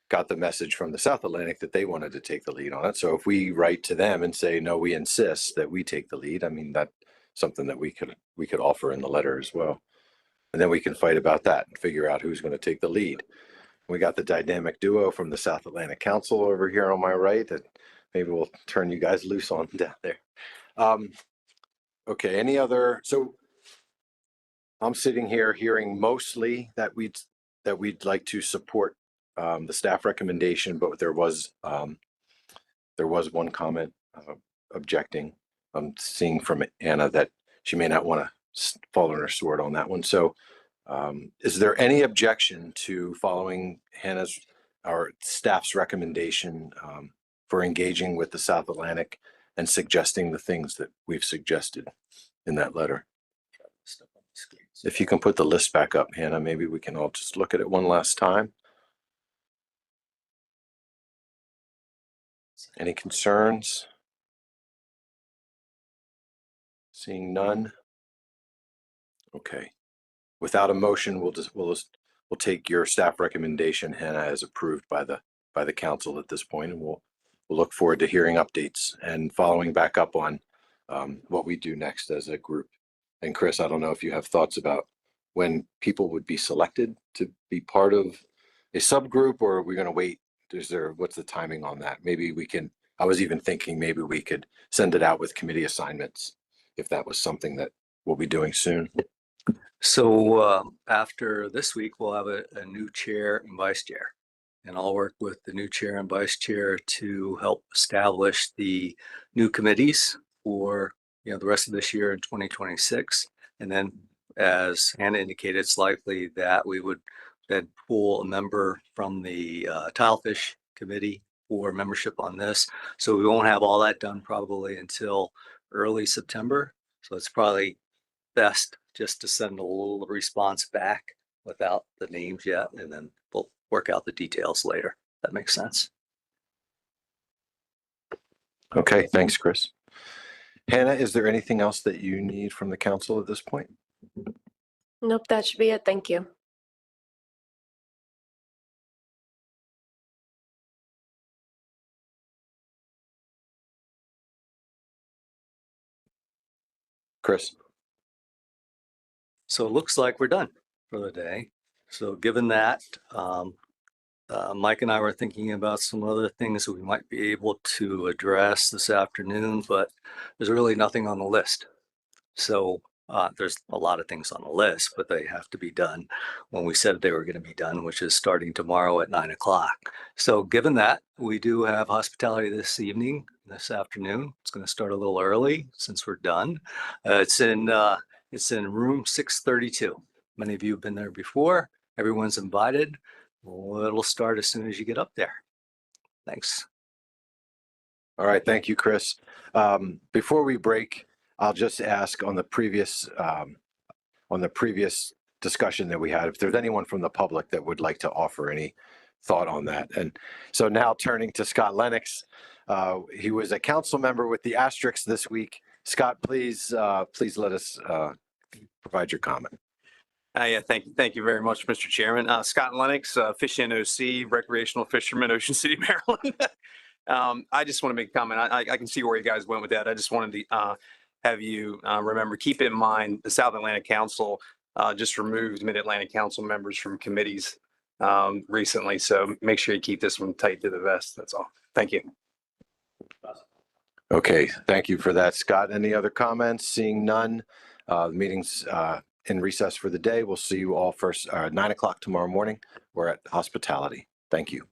A: got the message from the South Atlantic that they wanted to take the lead on it. So if we write to them and say, no, we insist that we take the lead, I mean, that's something that we could offer in the letter as well. And then we can fight about that and figure out who's going to take the lead. We got the dynamic duo from the South Atlantic Council over here on my right that maybe we'll turn you guys loose on down there. Okay, any other? So I'm sitting here hearing mostly that we'd like to support the staff recommendation, but there was one comment objecting. I'm seeing from Anna that she may not want to fall on her sword on that one. So is there any objection to following our staff's recommendation for engaging with the South Atlantic and suggesting the things that we've suggested in that letter? If you can put the list back up, Hannah, maybe we can all just look at it one last time. Any concerns? Seeing none. Okay. Without a motion, we'll take your staff recommendation, Hannah, as approved by the council at this point, and we'll look forward to hearing updates and following back up on what we do next as a group. And Chris, I don't know if you have thoughts about when people would be selected to be part of a subgroup, or are we going to wait? What's the timing on that? Maybe we can, I was even thinking maybe we could send it out with committee assignments if that was something that we'll be doing soon.
B: So after this week, we'll have a new chair and vice chair. And I'll work with the new chair and vice chair to help establish the new committees for, the rest of this year in 2026. And then, as Hannah indicated, it's likely that we would then pull a member from the Tilefish committee for membership on this. So we won't have all that done probably until early September. So it's probably best just to send a little response back without the names yet, and then we'll work out the details later. That makes sense.
A: Okay, thanks, Chris. Hannah, is there anything else that you need from the council at this point?
Q: Nope, that should be it. Thank you.
A: Chris?
B: So it looks like we're done for the day. So given that, Mike and I were thinking about some other things that we might be able to address this afternoon, but there's really nothing on the list. So there's a lot of things on the list, but they have to be done when we said they were going to be done, which is starting tomorrow at 9 o'clock. So given that, we do have hospitality this afternoon. It's going to start a little early since we're done. It's in room 632. Many of you have been there before. Everyone's invited. Well, it'll start as soon as you get up there. Thanks.
A: All right, thank you, Chris. Before we break, I'll just ask on the previous discussion that we had, if there's anyone from the public that would like to offer any thought on that. And so now turning to Scott Lennox, he was a council member with the asterisks this week. Scott, please let us provide your comment.
S: Yeah, thank you very much, Mr. Chairman. Scott Lennox, Fish NOC, recreational fisherman, Ocean City, Maryland. I just want to make a comment. I can see where you guys went with that. I just wanted to have you remember, keep in mind, the South Atlantic Council just removed Mid-Atlantic Council members from committees recently. So make sure you keep this one tight to the vest. That's all. Thank you.
A: Okay, thank you for that, Scott. Any other comments? Seeing none, the meeting's in recess for the day. We'll see you all first 9 o'clock tomorrow morning. We're at hospitality. Thank you.